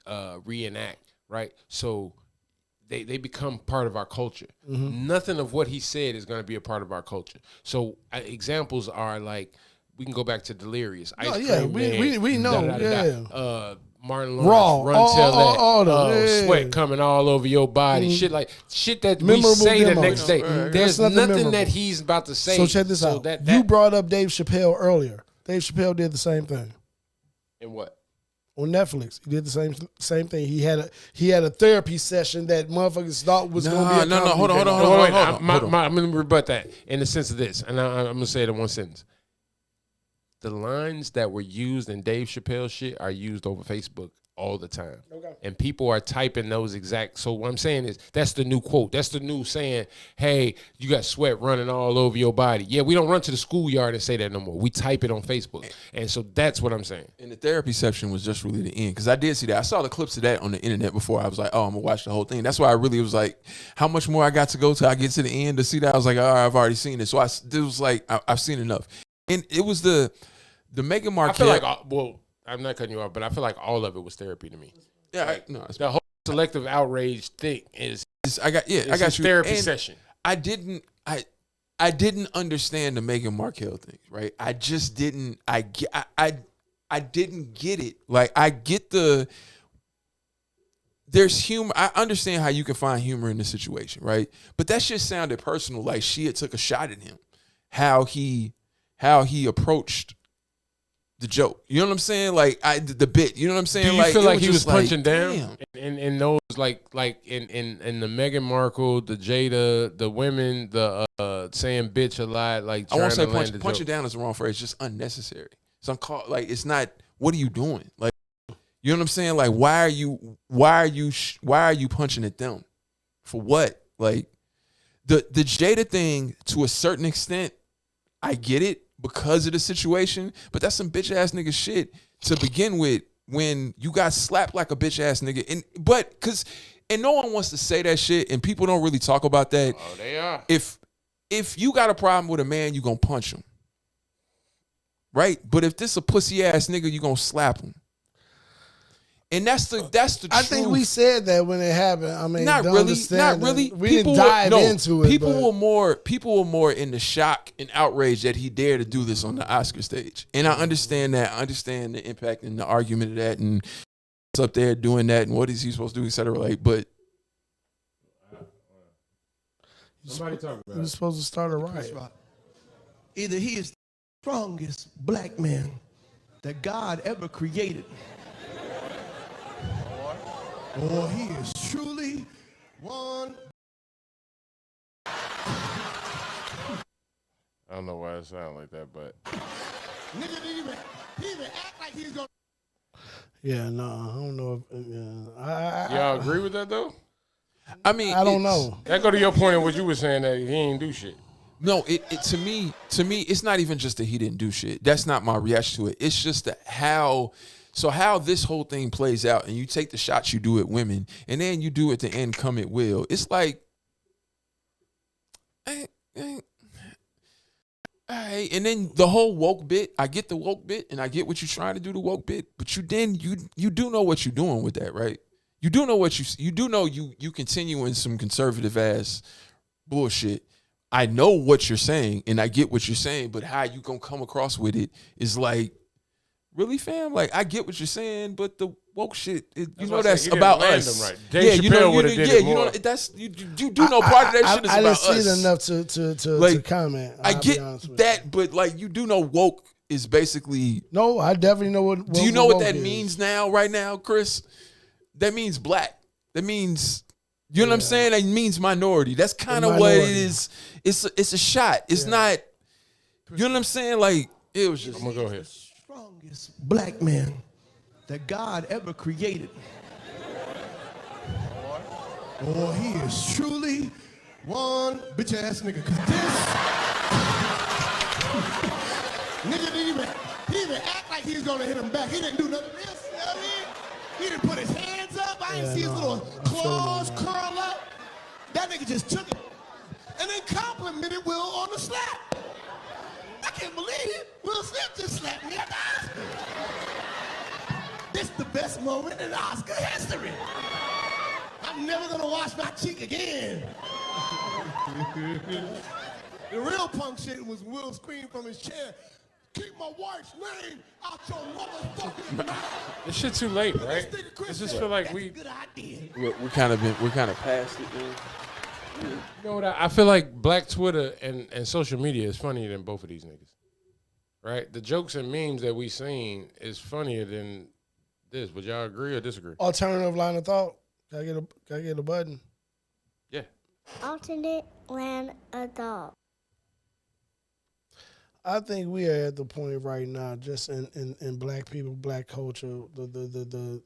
reenact. Right, so they become part of our culture. Nothing of what he said is going to be a part of our culture. So examples are like we can go back to Delirious. Ice Cream Man, we know. Martin Lawrence, Raw, Run Tell That, all them, Sweat Coming All Over Your Body, shit that Memorable we say the demos. next day. Right. There's That's nothing memorable. that he's about to say. So check this out. You brought up Dave Chappelle earlier. Dave Chappelle did the same thing. And what? On Netflix, he did the same thing. He had a therapy session that motherfuckers thought was going to be a comedy. Hold on. I'm going to rebut that in the sense of this, and I'm going to say it in one sentence. The lines that were used in Dave Chappelle shit are used over Facebook all the time. Okay. And people are typing those exact. So what I'm saying is that's the new quote. That's the new saying, hey, you got sweat running all over your body. Yeah, we don't run to the schoolyard and say that no more. We type it on Facebook. And so that's what I'm saying. And the therapy section was just really the end. Because I did see that. I saw the clips of that on the internet before. I was like, oh, I'm going to watch the whole thing. That's why I really was like, how much more I got to go till I get to the end to see that? I was like, all right, I've already seen it. So it was like, I've seen enough. And it was the Meghan Markle. I feel like, I'm not cutting you off, but I feel like all of it was therapy to me. Yeah, the whole selective outrage thing is. I got you. Therapy and session. I didn't understand the Meghan Markle thing, right? I just didn't. I didn't get it. Like I get there's humor. I understand how you can find humor in the situation, right? But that shit sounded personal. Like she had took a shot at him, how he approached the joke. You know what I'm saying? Like the bit. You know what I'm saying? Do you feel like he was punching damn. down in those like in the Meghan Markle, the Jada, the women, the saying bitch a lot, like I won't say punching punching down is the wrong phrase. It's just unnecessary. So I'm called like it's not. What are you doing? Like you know what I'm saying? Like why are you punching at them? For what? Like the Jada thing to a certain extent, I get it. Because of the situation, but that's some bitch ass nigga shit to begin with. When you got slapped like a bitch ass nigga, and no one wants to say that shit, and people don't really talk about that. Oh, they are. If you got a problem with a man, you gonna punch him, right? But if this a pussy ass nigga, you gonna slap him. And that's the truth. I think we said that when it happened. I mean, not really. We didn't dive into it. People were more in the shock and outrage that he dared to do this on the Oscar stage. And I understand that. I understand the impact and the argument of that, and it's up there doing that, and what is he supposed to do, et cetera. Like, but somebody talking about. You're supposed to start a riot. Either he is the strongest black man that God ever created, or he is truly one. I don't know why it sounds like that, but Nigga didn't even act like he's gonna. Yeah, no, I don't know. Y'all agree with that though? I mean, I don't know. That go to your point of what you were saying that he ain't do shit. No, it to me, it's not even just that he didn't do shit. That's not my reaction to it. It's just that how this whole thing plays out, and you take the shots you do at women, and then you do at the end come at will. It's like, and then the whole woke bit. I get the woke bit, and I get what you're trying to do the woke bit, but you do know what you're doing with that, right? You do know you continue in some conservative ass bullshit. I know what you're saying, and I get what you're saying, but how you gonna come across with it is like, really, fam? Like, I get what you're saying, but the woke shit, that's about us. Right. Dave Chappelle would have did it more. You do know part of that shit is about us. I didn't see it enough to comment. I get that, but like, you do know woke is basically. No, I definitely know what. Do you know what that is. means now? Right now, Chris, that means black. That means. You know what I'm saying? That means minority. That's kind of what it is. It's a shot. It's not. You know what I'm saying? Like it was just. I'm gonna go ahead. Strongest black man that God ever created. Boy, he is truly one bitch ass nigga. 'Cause this nigga didn't even act like he was gonna hit him back. He didn't do nothing else. You know what I mean? He didn't put his hands up. I didn't see his little claws curl up. That nigga just took it and then complimented Will on the slap. I can't believe it. Will Smith just slapped me at the Oscar. This is the best moment in Oscar history. I'm never gonna wash my cheek again. The real punk shit was Will screamed from his chair, "Keep my wife's name out your motherfucking mouth." This shit too late, right? I just feel like we're kind of past it, man. You know what? I feel like Black Twitter and social media is funnier than both of these niggas, right? The jokes and memes that we seen is funnier than this. Would y'all agree or disagree? Alternative line of thought. Can I get a button? Yeah. Alternate line of thought. I think we are at the point right now, just in black people, black culture, the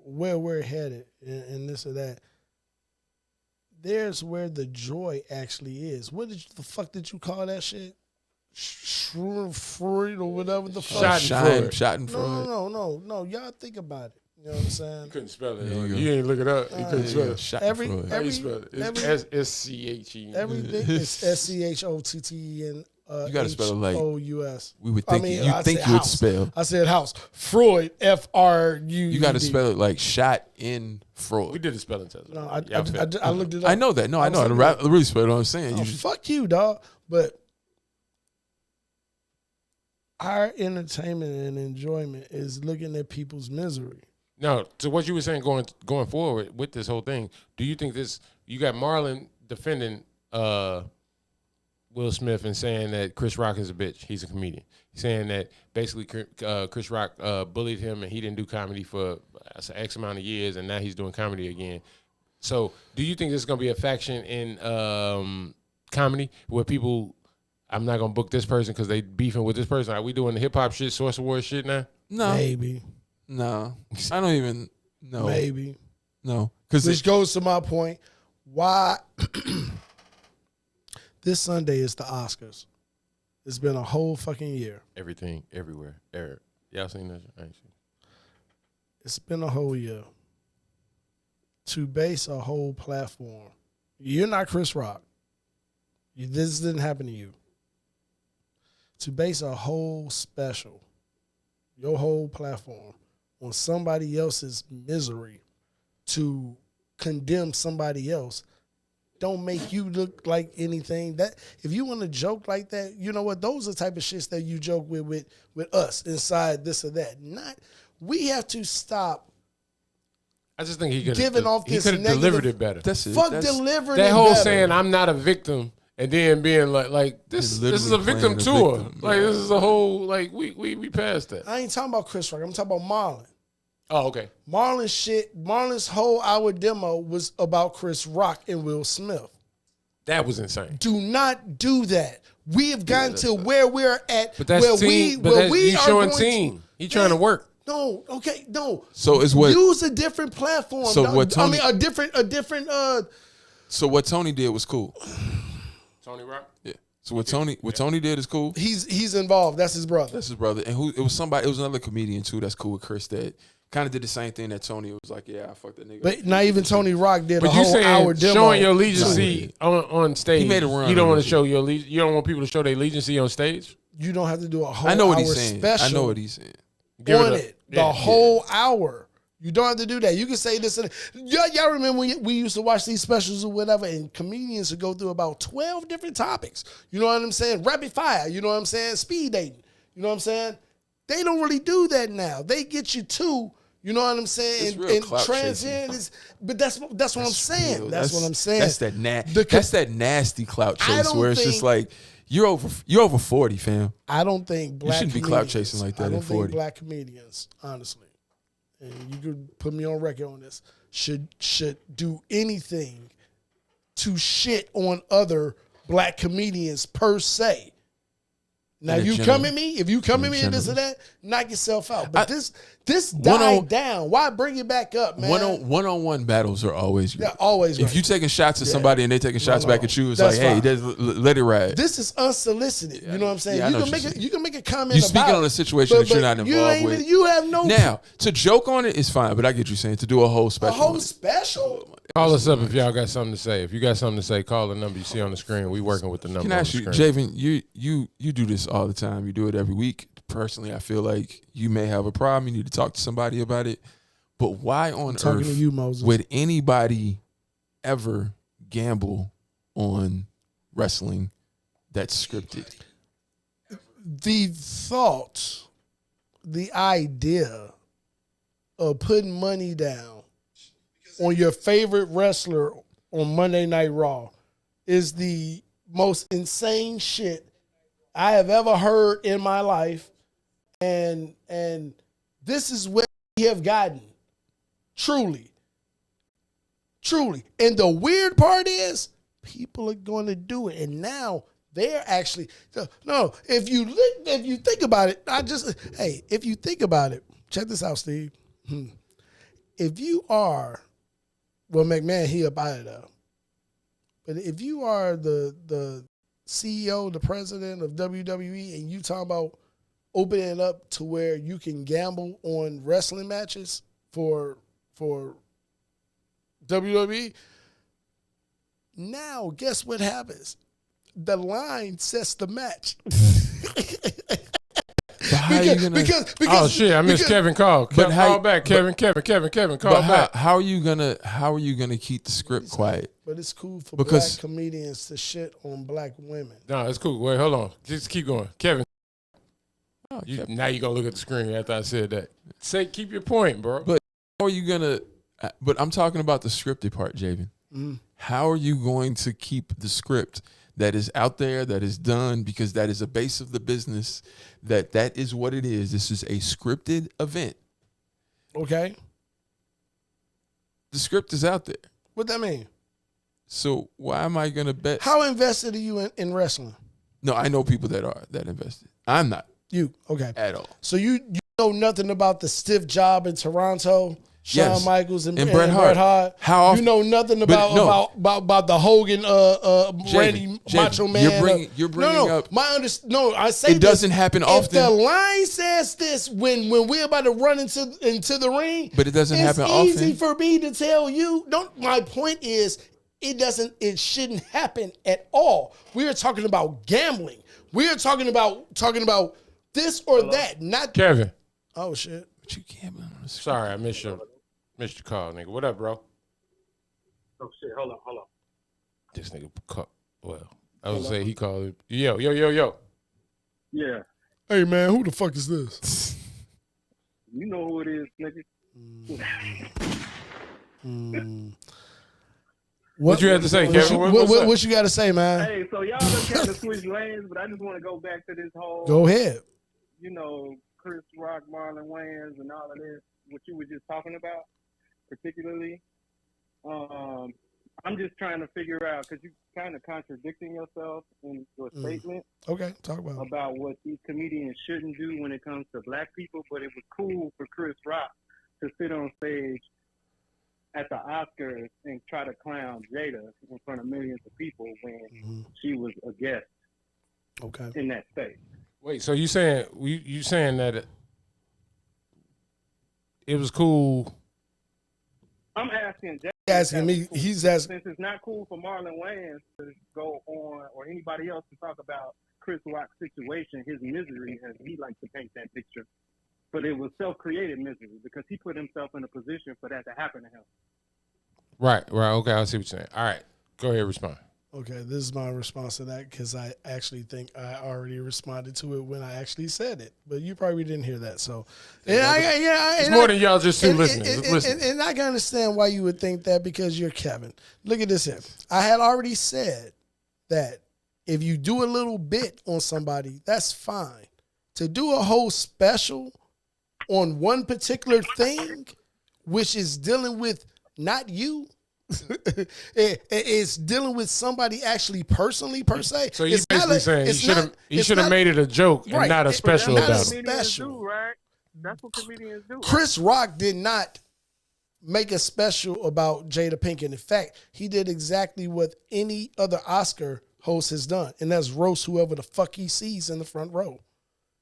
where we're headed, and this or that. There's where the joy actually is. The fuck did you call that shit? Schadenfreude or whatever the fuck. Schadenfreude. No. Y'all think about it. You know what I'm saying? You couldn't spell it. You ain't look it up. You couldn't spell it. How you spell it? It's S-C-H-E. Everything is S-C-H-O-T-T-E-N. You gotta spell it like H-O-U-S. we would think. You think you would spell. I said house. Freud. F-R-U-D. You got to spell it like shot in Freud. We did a spelling test. No, I looked it up. I know that. No, I know. I really spelled what I'm saying. Oh, fuck you, dog. But our entertainment and enjoyment is looking at people's misery. No, to what you were saying going forward with this whole thing, do you think this, you got Marlon defending Will Smith and saying that Chris Rock is a bitch. He's a comedian. He's saying that basically Chris Rock bullied him and he didn't do comedy for X amount of years and now he's doing comedy again. So do you think there's going to be a faction in comedy where people, I'm not going to book this person because they beefing with this person? Are we doing the hip-hop shit, Source Awards shit now? No. Maybe. No. I don't even know. Maybe. No. Which goes to my point. Why this Sunday is the Oscars. It's been a whole fucking year. Everything, everywhere. Y'all seen that? I ain't seen it. It's been a whole year. To base a whole platform. You're not Chris Rock. This didn't happen to you. To base a whole special, your whole platform, on somebody else's misery, to condemn somebody else, don't make you look like anything. That if you want to joke like that, you know what? Those are the type of shits that you joke with us inside this or that. We have to stop. I just think he could giving off this negative. Delivered it better. Delivering that it whole better. saying I'm not a victim and then being like this is a victim tour. Like this is a whole like we passed that. I ain't talking about Chris Rock. I'm talking about Marlon. Oh, okay. Marlon's whole hour demo was about Chris Rock and Will Smith. That was insane. Do not do that. We have gotten to where we're at. But that's where team. we are showing team. He trying to work. No, okay, no. So is what use a different platform. So what Tony, a different. So what Tony did was cool. Tony Rock. Yeah. So what Tony did is cool. He's involved. That's his brother. And it was another comedian too. That's cool with Chris that kind of did the same thing that Tony was like, yeah, I fucked that nigga. But not even Tony Rock did but a whole hour demo. Showing your allegiance on stage. He made a run. You don't want to show your allegiance. You don't want people to show their allegiance on stage. You don't have to do a whole. I know what hour he's saying. Special I know what he's saying. The whole hour. You don't have to do that. You can say this. Y'all remember when we used to watch these specials or whatever, and comedians would go through about 12 different topics. You know what I'm saying? Rapid fire. You know what I'm saying? Speed dating. You know what I'm saying? They don't really do that now. They get you to. You know what I'm saying? And transcend is, but that's what I'm saying. That's what I'm saying. That's that nasty clout chase where it's just like You're over 40, fam. I don't think black You shouldn't be clout chasing like that I don't at 40. think black comedians, honestly, and you could put me on record on this, should do anything to shit on other black comedians per se. Now you come at me, if you come at me and this and that, knock yourself out. But this died down. Why bring it back up, man? One-on-one battles are always good. Yeah, always. If you taking shots at somebody and they taking shots back at you, it's That's like, hey, fine. let it ride. This is unsolicited. You know what I'm saying? Yeah, I know you can make a comment. You speaking about on a situation that you're not involved you with. You have no. Now, to joke on it is fine, but I get you saying to do a whole special. A whole special. Call us up if y'all got something to say. If you got something to say, call the number you see on the screen. We working with the number Can I on ask the you, screen. Javen, you do this all the time. You do it every week. Personally, I feel like you may have a problem. You need to talk to somebody about it. But why on talking earth to you, Moses. would anybody ever gamble on wrestling that's scripted? The thought, the idea of putting money down on your favorite wrestler on Monday Night Raw is the most insane shit I have ever heard in my life. And this is where we have gotten. Truly. And the weird part is people are going to do it. And now they're actually, no, if you think about it, if you think about it, check this out, Steve. If you are, well, McMahon, he up out of there. But if you are the CEO, the president of WWE, and you talk about opening it up to where you can gamble on wrestling matches for WWE, now guess what happens? The line sets the match. Because oh shit! I missed Kevin call. Call back, Kevin. Call back. How are you gonna keep the script quiet? But it's cool for black comedians to shit on black women. No, it's cool. Wait, hold on. Just keep going, Kevin. Now you gonna look at the screen after I said that. Keep your point, bro. But how are you gonna? But I'm talking about the scripted part, Javen. How are you going to keep the script that is out there, that is done, because that is a base of the business, that is what it is. This is a scripted event. Okay. The script is out there. What that mean? So why am I going to bet? How invested are you in wrestling? No, I know people that are that invested. I'm not. You, okay. At all. So you know nothing about the stiff job in Toronto? Shawn Michaels and Bret Hart. How often? You know nothing about the Hogan, Randy Macho Man. You're bringing up. I say it doesn't happen often. If the line says this when we're about to run into the ring, but it doesn't happen often. It's easy for me to tell you. My point is, it shouldn't happen at all. We are talking about gambling. We are talking about this or that, not Kevin. Oh shit! But you gambling on the script. Sorry, I missed your call, nigga. What up, bro? Oh shit! Hold on. This nigga call. Well, I was gonna say he called it. Yo. Yeah. Hey man, who the fuck is this? You know who it is, nigga. What you had to say, Kevin? What you got to say, man? Hey, so y'all just kind of switch lanes, but I just want to go back to this whole. Go ahead. You know, Chris Rock, Marlon Wayans, and all of this. What you were just talking about, particularly. I'm just trying to figure out, because you're kind of contradicting yourself in your statement. Okay, talk about what these comedians shouldn't do when it comes to black people, but it was cool for Chris Rock to sit on stage at the Oscars and try to clown Jada in front of millions of people when she was a guest in that space. Wait, so you saying that it was cool? I'm asking Jada. He's asking. Since it's not cool for Marlon Wayans to go on, or anybody else to talk about Chris Rock's situation, his misery, as he likes to paint that picture. But it was self-created misery because he put himself in a position for that to happen to him. Right. Okay, I see what you're saying. All right, go ahead, respond. Okay, this is my response to that because I actually think I already responded to it when I actually said it, but you probably didn't hear that. So, it's more than y'all just two listening. And I can understand why you would think that because you're Kevin. Look at this here. I had already said that If you do a little bit on somebody, that's fine. To do a whole special on one particular thing, which is dealing with not you, it's dealing with somebody actually personally per se. So you're basically saying he should have made it a joke and not a special about it. Special, right? That's what comedians do. Chris Rock did not make a special about Jada Pinkett. In fact, he did exactly what any other Oscar host has done, and that's roast whoever the fuck he sees in the front row.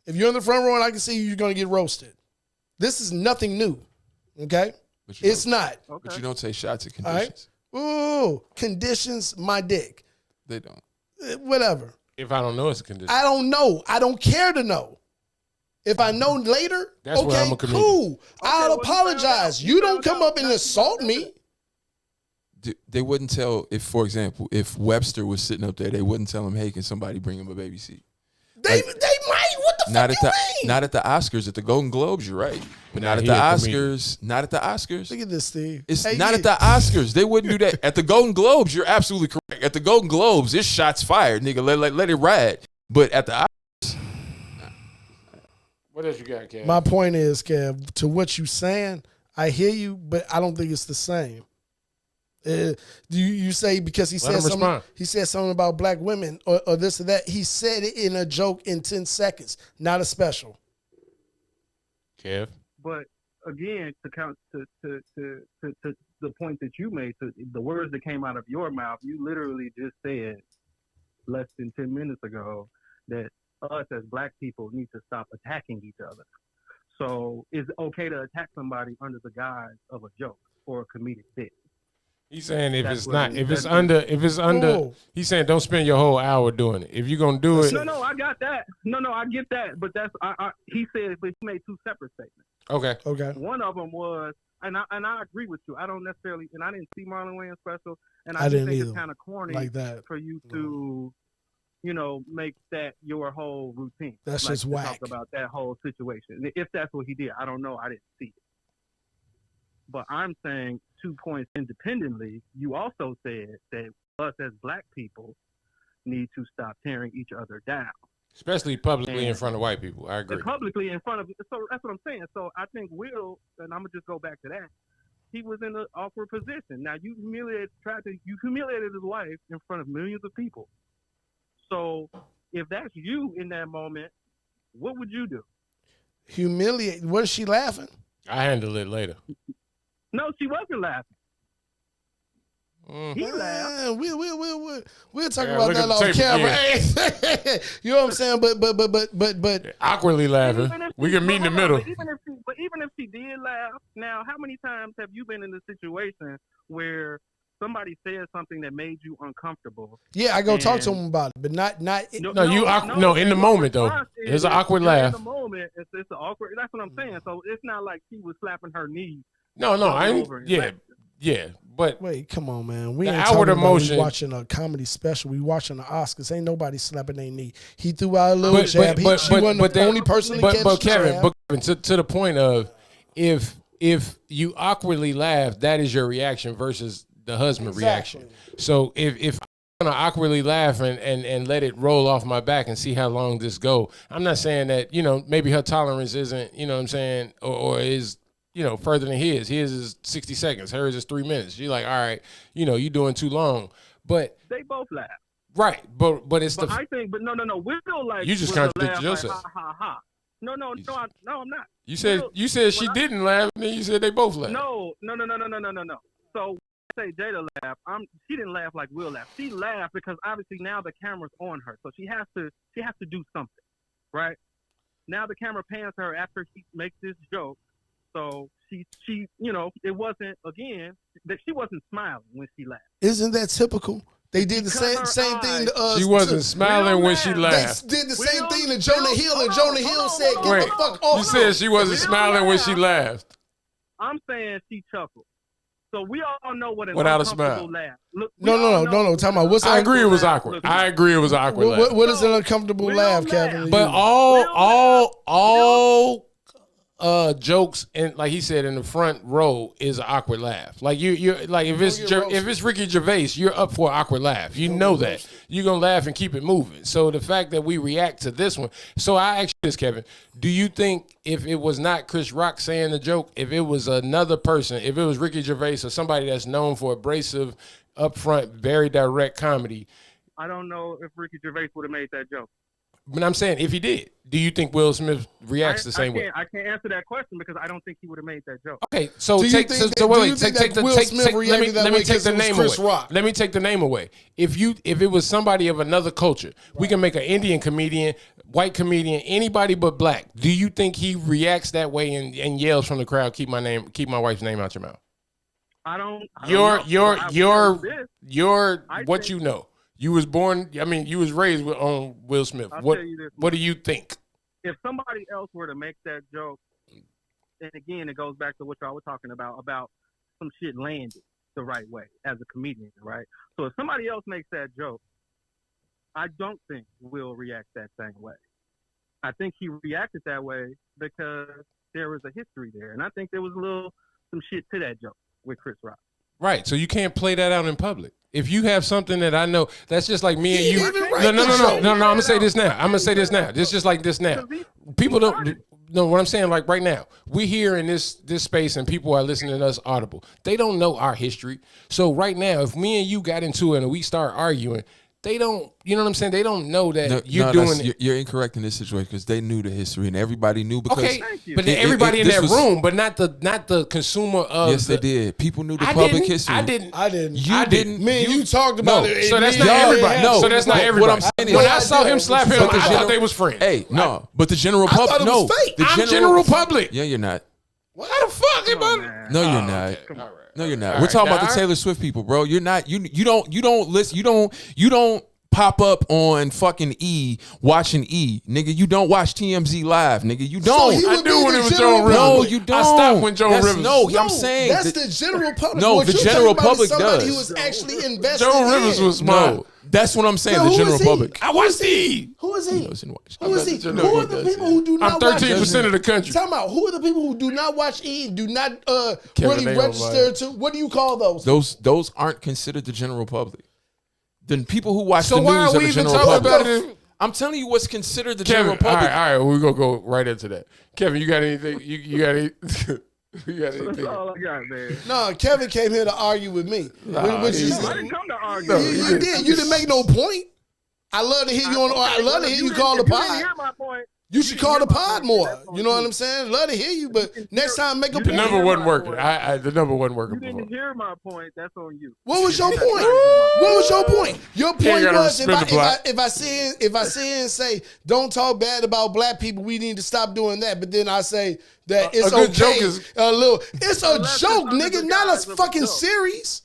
If you're in the front row and I can see you, you're going to get roasted. This is nothing new, okay? It's not. But you don't say shots at conditions. All right? Ooh, conditions, my dick. They don't. Whatever. If I don't know it's a condition. I don't know. I don't care to know. If I know later, that's where I'm a comedian. Cool. I'll apologize. You don't come up and assault me. They wouldn't tell, if, for example, if Webster was sitting up there, they wouldn't tell him, hey, can somebody bring him a baby seat? They might. What the fuck you mean? Not at the Oscars, at the Golden Globes, you're right. But not at the Oscars. Not at the Oscars. Look at this, Steve. It's not at the Oscars. They wouldn't do that. At the Golden Globes, you're absolutely correct. At the Golden Globes, it's shots fired, nigga. Let it ride. But at the Oscars. What else you got, Kev? My point is, Kev, to what you saying, I hear you, but I don't think it's the same. You say because he said something? He said something about black women or this or that. He said it in a joke in 10 seconds, not a special. Kev, but again, to count to the point that you made, to the words that came out of your mouth, you literally just said less than 10 minutes ago that us as black people need to stop attacking each other. So it's okay to attack somebody under the guise of a joke or a comedic bit. He's saying if it's under, he's saying don't spend your whole hour doing it. If you're gonna do it, no, I got that. No, I get that. But that's he said, but he made two separate statements. Okay. One of them was, and I agree with you. I don't necessarily, and I didn't see Marlon Wayans special, and I didn't think either. it's kind of corny like that for you to, make that your whole routine. That's like, just whack. Talk about that whole situation. If that's what he did, I don't know. I didn't see it. But I'm saying 2 points independently. You also said that us as black people need to stop tearing each other down. Especially publicly in front of white people. I agree. Publicly in front of, so that's what I'm saying. So I think Will, and I'm going to just go back to that, he was in an awkward position. Now you humiliated his wife in front of millions of people. So if that's you in that moment, what would you do? Humiliate. Was she laughing? I handle it later. No, she wasn't laughing. He laughed. We'll talk about that off camera. You know what I'm saying? But awkwardly laughing. We can meet in the middle. But even if she did laugh, now how many times have you been in a situation where somebody said something that made you uncomfortable? Yeah, I go talk to him about it, but not. In the moment though, there's an awkward laugh. In the moment, it's an awkward. That's what I'm saying. So it's not like she was slapping her knee. No, but wait, come on, man. We ain't talking about we watching a comedy special. We watching the Oscars. Ain't nobody slapping their knee. He threw out a little jab. She wasn't the only person to catch Kevin, to the point of if you awkwardly laugh, that is your reaction versus the husband reaction. So if I'm gonna awkwardly laugh and let it roll off my back and see how long this go, I'm not saying that maybe her tolerance isn't what I'm saying or is further than his. His is 60 seconds. Hers is 3 minutes. She's like, all right, you doing too long. But they both laugh. Right. But it's I think, but no. We don't like. You just contradicted yourself. Like, ha, ha, ha. No, I'm not. You said she didn't laugh, and then you said they both laughed. No. So when I say Jada laughed, she didn't laugh like Will laughed. She laughed because obviously now the camera's on her, so she has to do something, right? Now the camera pans her after she makes this joke. So she, it wasn't, again, that she wasn't smiling when she laughed. Isn't that typical? They did the same thing to us. She wasn't smiling when she laughed. They did the same thing to Jonah Hill, and Jonah Hill said, "Get the fuck off." You said she wasn't smiling when she laughed. I'm saying she chuckled. So we all know what an without a uncomfortable smile. laugh. Look, No. Talking about what's I agree it was awkward. I agree it was awkward. What is an uncomfortable laugh, Kevin? But all jokes and like he said in the front row is an awkward laugh. Like you're like if it's Ricky Gervais, you're up for an awkward laugh. You know that you're gonna laugh and keep it moving. So the fact that we react to this one, so I ask you this, Kevin, do you think if it was not Chris Rock saying the joke, if it was another person, if it was Ricky Gervais or somebody that's known for abrasive, upfront, very direct comedy? I don't know if Ricky Gervais would have made that joke. But I'm saying, if he did, do you think Will Smith reacts the same way? I can't answer that question because I don't think he would have made that joke. Okay, so let me take the name away. If it was somebody of another culture, we can make an Indian comedian, white comedian, anybody but black. Do you think he reacts that way and yells from the crowd, "Keep my wife's name out your mouth"? I don't what you know. You was born. I mean, you was raised on Will Smith. What do you think? If somebody else were to make that joke, and again, it goes back to what y'all were talking about some shit landed the right way as a comedian, right? So if somebody else makes that joke, I don't think Will react that same way. I think he reacted that way because there was a history there, and I think there was some shit to that joke with Chris Rock. Right, so you can't play that out in public. If you have something that I know, that's just like me and you. No. I'm gonna say this now. This is just like this now. People don't know what I'm saying. Like right now, we here in this space, and people are listening to us audible. They don't know our history. So right now, if me and you got into it and we start arguing, they don't. You know what I'm saying? They don't know that you're doing it. You're incorrect in this situation because they knew the history and everybody knew. Because but everybody in that room, but not the consumer of. Yes, they did. People knew the public history. I didn't. You didn't. Man, you talked about it. So that's not everybody. No, so that's not everybody. What I'm saying is, when I saw him slap him, I thought they was friends. Hey, no, but the general public. No, I'm general public. Yeah, you're not. How the fuck, No, you're not. No, you're not. We're talking about the Taylor Swift people, bro. You're not. You don't listen. You don't pop up on fucking E watching E, nigga. You don't watch TMZ live, nigga. You don't. So I do when it was Joan Rivers. No, you don't. I stopped when Joan Rivers. No, I'm saying that's the general public. No, what the general public somebody does. Who was actually invested. Joan Rivers was smart. No, that's what I'm saying. The general public. I watched E. Who is he? Who is he? Who are the people who do not watch? 13% of the country. Talking about who are the people who do not watch E? Do not really register to? What do you call those? Those aren't considered the general public. The people who watch So the why news are are we the even general talking public. about it? I'm telling you what's considered the Kevin, general public. all right, we're gonna go right into that. Kevin, you got anything? You got any? You got anything? That's all I got, man. No, Kevin came here to argue with me. I didn't come to argue. You did. You didn't make no point. I love to hear you on. I love to hear you call the You didn't pod. hear my point. You should call the pod more. You know what I'm saying? Love to hear you, but next time make a The point. number wasn't working. The number wasn't working You before. didn't hear my point. That's on you. What was your point? What was your point? Your point gotta was spin the block. if I sit and say don't talk bad about black people, we need to stop doing that. But then I say that it's A good okay. joke is- It's a joke, nigga, not a fucking series.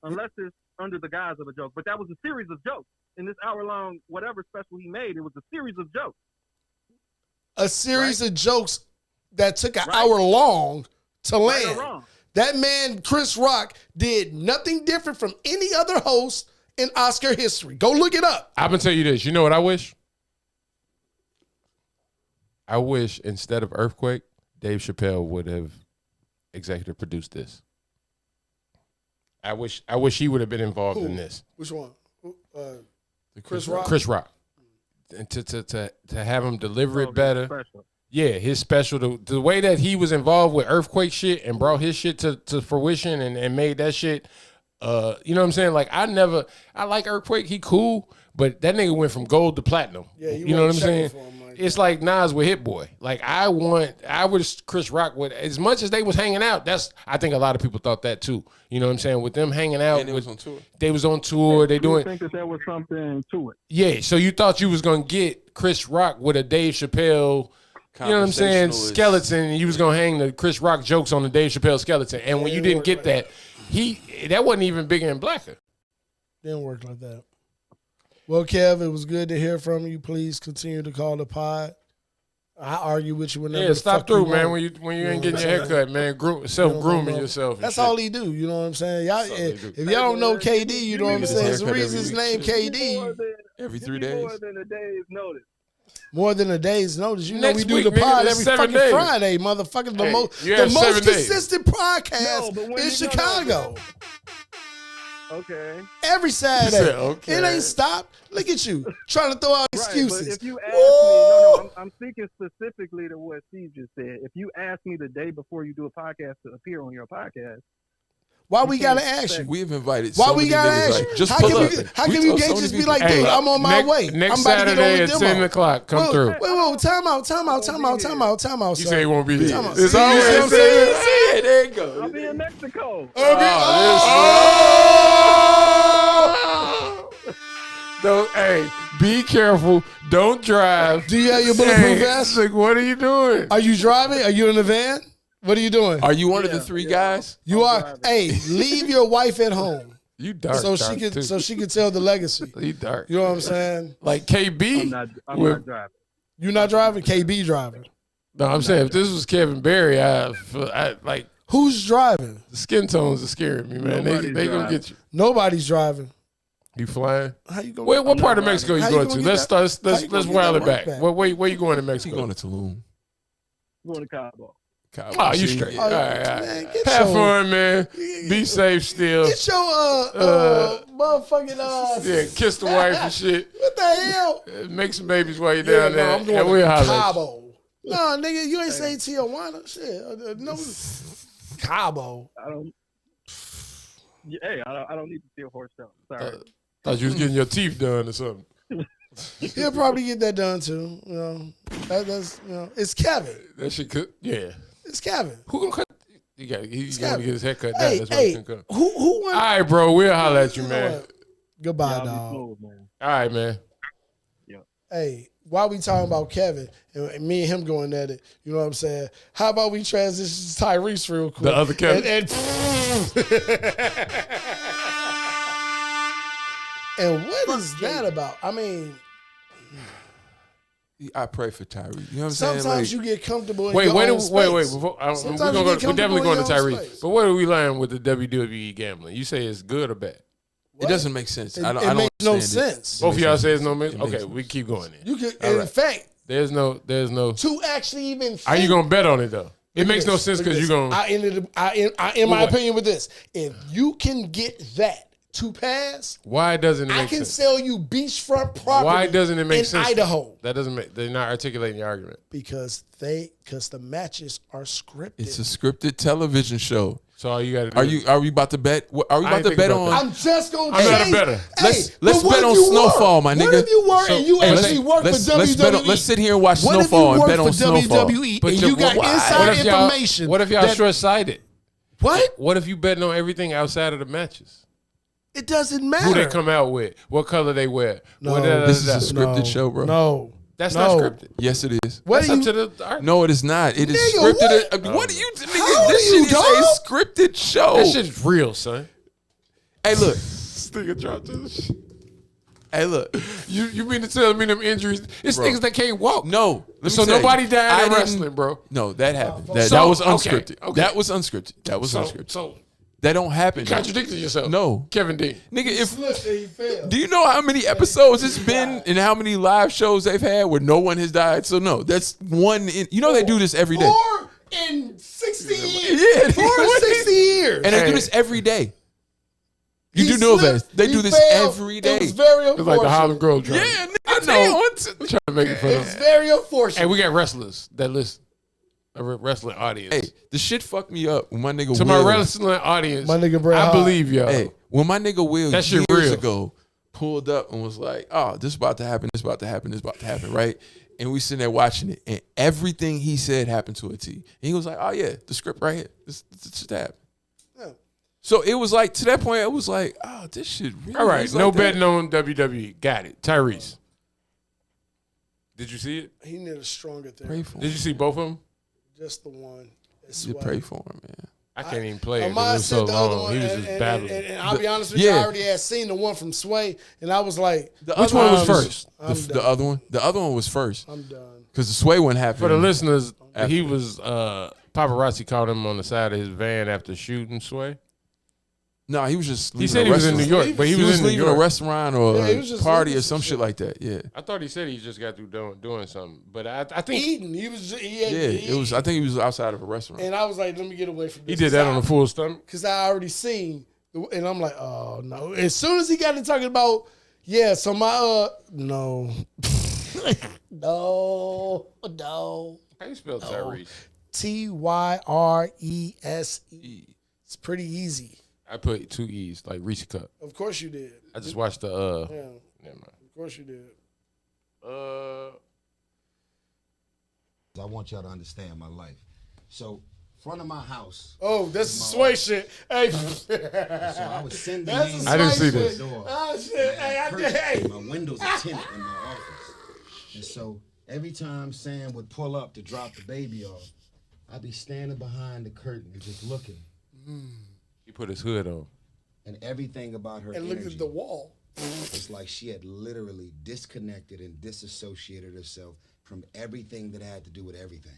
Unless it's under the guise of a joke. But that was a series of jokes. In this hour-long whatever special he made, it was a series of jokes. A series of jokes that took an hour long to land. Right or wrong. That man, Chris Rock, did nothing different from any other host in Oscar history. Go look it up. I'm gonna tell you this. You know what I wish? I wish instead of Earthquake, Dave Chappelle would have executive produced this. I wish he would have been involved in this. Which one? Chris Rock. Chris Rock. And to have him deliver it better. Special. Yeah, his special, the way that he was involved with Earthquake shit and brought his shit to fruition and made that shit, you know what I'm saying? Like, I like Earthquake, he cool, but that nigga went from gold to platinum. Yeah, you know what I'm saying? Like it's like Nas with Hit Boy. Like, I wish Chris Rock would, as much as they was hanging out, I think a lot of people thought that too. You know what I'm saying? With them hanging out. And they was on tour. They was on tour. They doing. I think that there was something to it. Yeah, so you thought you was going to get Chris Rock with a Dave Chappelle, you know what I'm saying, skeleton, and you was going to hang the Chris Rock jokes on the Dave Chappelle skeleton. And when you didn't get that, that wasn't even bigger and blacker. Didn't work like that. Well, Kev, it was good to hear from you. Please continue to call the pod. I argue with you whenever. Yeah, stop through, man. Want. When you ain't getting your hair cut, man. Self-grooming yourself. That's all he do. You know what I'm saying? Y'all, if y'all don't know KD, you know what I'm saying? It's the reason his name KD. Every 3 days. More than a day's notice. More than a day's notice. You know Next we do week, the nigga, pod it's every 7 fucking days. Friday, motherfucker. The Hey, most you have 7 days. consistent podcast in Chicago. Okay. Every Saturday. said, okay. It ain't stopped. Look at you trying to throw out excuses. But if you ask me, no, I'm speaking specifically to what Steve just said. If you ask me the day before you do a podcast to appear on your podcast, why we gotta ask you? We've invited Why so we many gotta niggas, ask like, you? just How pull can up. you can't just be like, dude, I'm on my way. Next I'm about to get Saturday on at the demo. 10 o'clock, come through. Wait, time out. You say he won't be here. Time out. It's See, you always see what I'm saying? Yeah, there you go. I'll be in Mexico. Hey, be careful. Don't drive. Do you have your bulletproof vest? Like, what are you doing? Are you driving? Are you in the van? What are you doing? Are you one of the three guys? You are. Hey, leave your wife at home. You dark. So dark she can too. so she can tell the legacy. You dark. You know what I'm saying? Like KB. I'm not driving. You not driving? KB driving. No, I'm saying if this was Kevin Barry, I like Who's driving? the skin tones are scaring me, man. They Nobody's gonna driving. get you. Nobody's driving. You flying? How you going? Wait, what part of Mexico you How you going gonna to? get Let's that- start. how you Let's gonna get wild that it back. work back? Where you going in You Mexico? going to Tulum? I'm going to Cabo. Oh, you See? straight. Oh, All right. man, get Have your- fun, man. Be safe still. Get your motherfucking Yeah, kiss the wife and shit. What the hell? Make some babies while you're Yeah, down there. no, I'm going and to we'll holler at you. Cabo. No, nigga, you ain't say Tijuana. Shit, no, Cabo. I don't need to see a horse show. Sorry. Thought you was getting your teeth done or something. He'll probably get that done too. You know, that's it's Kevin. That shit could, yeah. It's Kevin. Who gonna cut? He's going to get his hair cut down. Hey, That's why he hey, can cut. who won? All right, bro. We'll holler at you, man. Goodbye, Y'all be dog. smooth, man. All right, man. Hey, while we talking about Kevin and me and him going at it, you know what I'm saying? How about we transition to Tyrese real quick? The other Kevin. And what is that about? I mean, I pray for Tyree. You know what I'm saying? sometimes Like, you get comfortable in Wait. your own space. Before, we're Sometimes gonna you go, get we're definitely going to comfortable in your own Tyrese. space. But what are we learning with the WWE gambling? You say it's good or bad? it doesn't make sense. I don't makes no understand it. sense. Both of y'all say it's no It sense? makes Okay, no we keep going then. You can, All in right. fact, There's no. to actually even Are you think- going to bet on it, though? It makes no sense because you're going I ended my What? opinion with this. If you can get that to pass, Why doesn't it I make can sense? sell you beachfront property. Why doesn't it make in sense? Idaho? That doesn't make. They're not articulating the argument. Because the matches are scripted. It's a scripted television show. So all you got to do. Are we about to bet? Are we I about ain't to think bet about on? that. I'm just gonna. I'm not a say, better. Let's but what bet if on you Snowfall, were? my nigga. What if you were So- and you Hey, actually worked for WWE? Let's sit here and watch What if Snowfall you and worked bet on for Snowfall. WWE But and you- you got why? inside What if y'all- information? What if y'all short-sighted? What? What if you betting on everything outside of the matches? It doesn't matter. Who they come out with? What color they wear? No. What This is a scripted show, bro. No, That's no. not scripted. Yes, it is. What That's do up you? to the argument. No, it is not. It is Nigga, scripted. what? What do you, nigga? How This do you, shit is dog? a scripted show. That shit's real, son. Hey, look. This nigga dropped this shit. Hey, look. You mean to tell me them injuries? It's Bro. niggas that can't walk. No. let me So tell you, nobody died I in didn't- wrestling, bro. No, that happened. So- That was okay, unscripted. okay. That was unscripted. That was So, unscripted. so That don't happen. you contradicted yourself. No. Kevin D. Nigga, if He failed. do you know how many episodes it's been and how many live shows they've had where no one has died? So no, that's one. You know they do this every day. 4 in 60 years. Yeah, 4 in 60 years. And they do this every day. You He do know slipped, that. They he do this failed. every day. It was very It's like the unfortunate. Harlem Grove drama. Yeah, nigga, I know. I'm trying to make it for It's them. very unfortunate. Hey, we got wrestlers that listen. A wrestling audience. Hey, the shit fucked me up when my nigga To Will, my wrestling audience, My nigga Bret I Hart. believe y'all. Hey, when my nigga Will That shit years real. ago pulled up and was like, "Oh, this about to happen. This about to happen. This about to happen," right? And we sitting there watching it, and everything he said happened to a T. And he was like, "Oh yeah, the script right here. This should happen." Yeah. So it was like to that point, it was like, "Oh, this shit." Really All right, is no like that. betting on WWE. Got it. Tyrese. Did you see it? He needed a stronger Pray therapy. for him. Did you see both of them? Just the one. It's You swag. pray for him, man. I can't even play it Amon because it was so said the other long. one, He was and, just and, babbling. and I'll be honest with you, I Yeah. already had seen the one from Sway, and I was like, The Which other one was was- first? I'm The done. other one. The other one was first I'm done. because the Sway one happened. For the listeners, After. he was paparazzi caught him on the side of his van after shooting Sway. No, he was just. He said he was in New York, but he was in New leaving York. a restaurant or Yeah, he a was just party leaving or some some shit shit. like that. Yeah. I thought he said he just got through doing something, but I think Eating. He was. He had, Yeah, it was. I think he was outside of a restaurant. And I was like, let me get away from he this. did that on a full stomach. Because I already seen, and I'm like, oh no. As soon as he got to talking about, yeah, so my no, no. How you spell Tyrese? Tyrese. It's pretty easy. I put 2 E's like Reese Cup. Of course you did. I just watched the. Yeah. Never mind. Of course you did. I want y'all to understand my life. So, front of my house. Oh, that's the sway shit. Hey. So I was sending That's names the I didn't sway see shit. this. Oh shit. Hey, I did. Hey. My windows are tinted in my office. And so every time Sam would pull up to drop the baby off, I'd be standing behind the curtain and just looking. He put his hood on. And everything about her And energy, look at the wall. it's like she had literally disconnected and disassociated herself from everything that had to do with everything.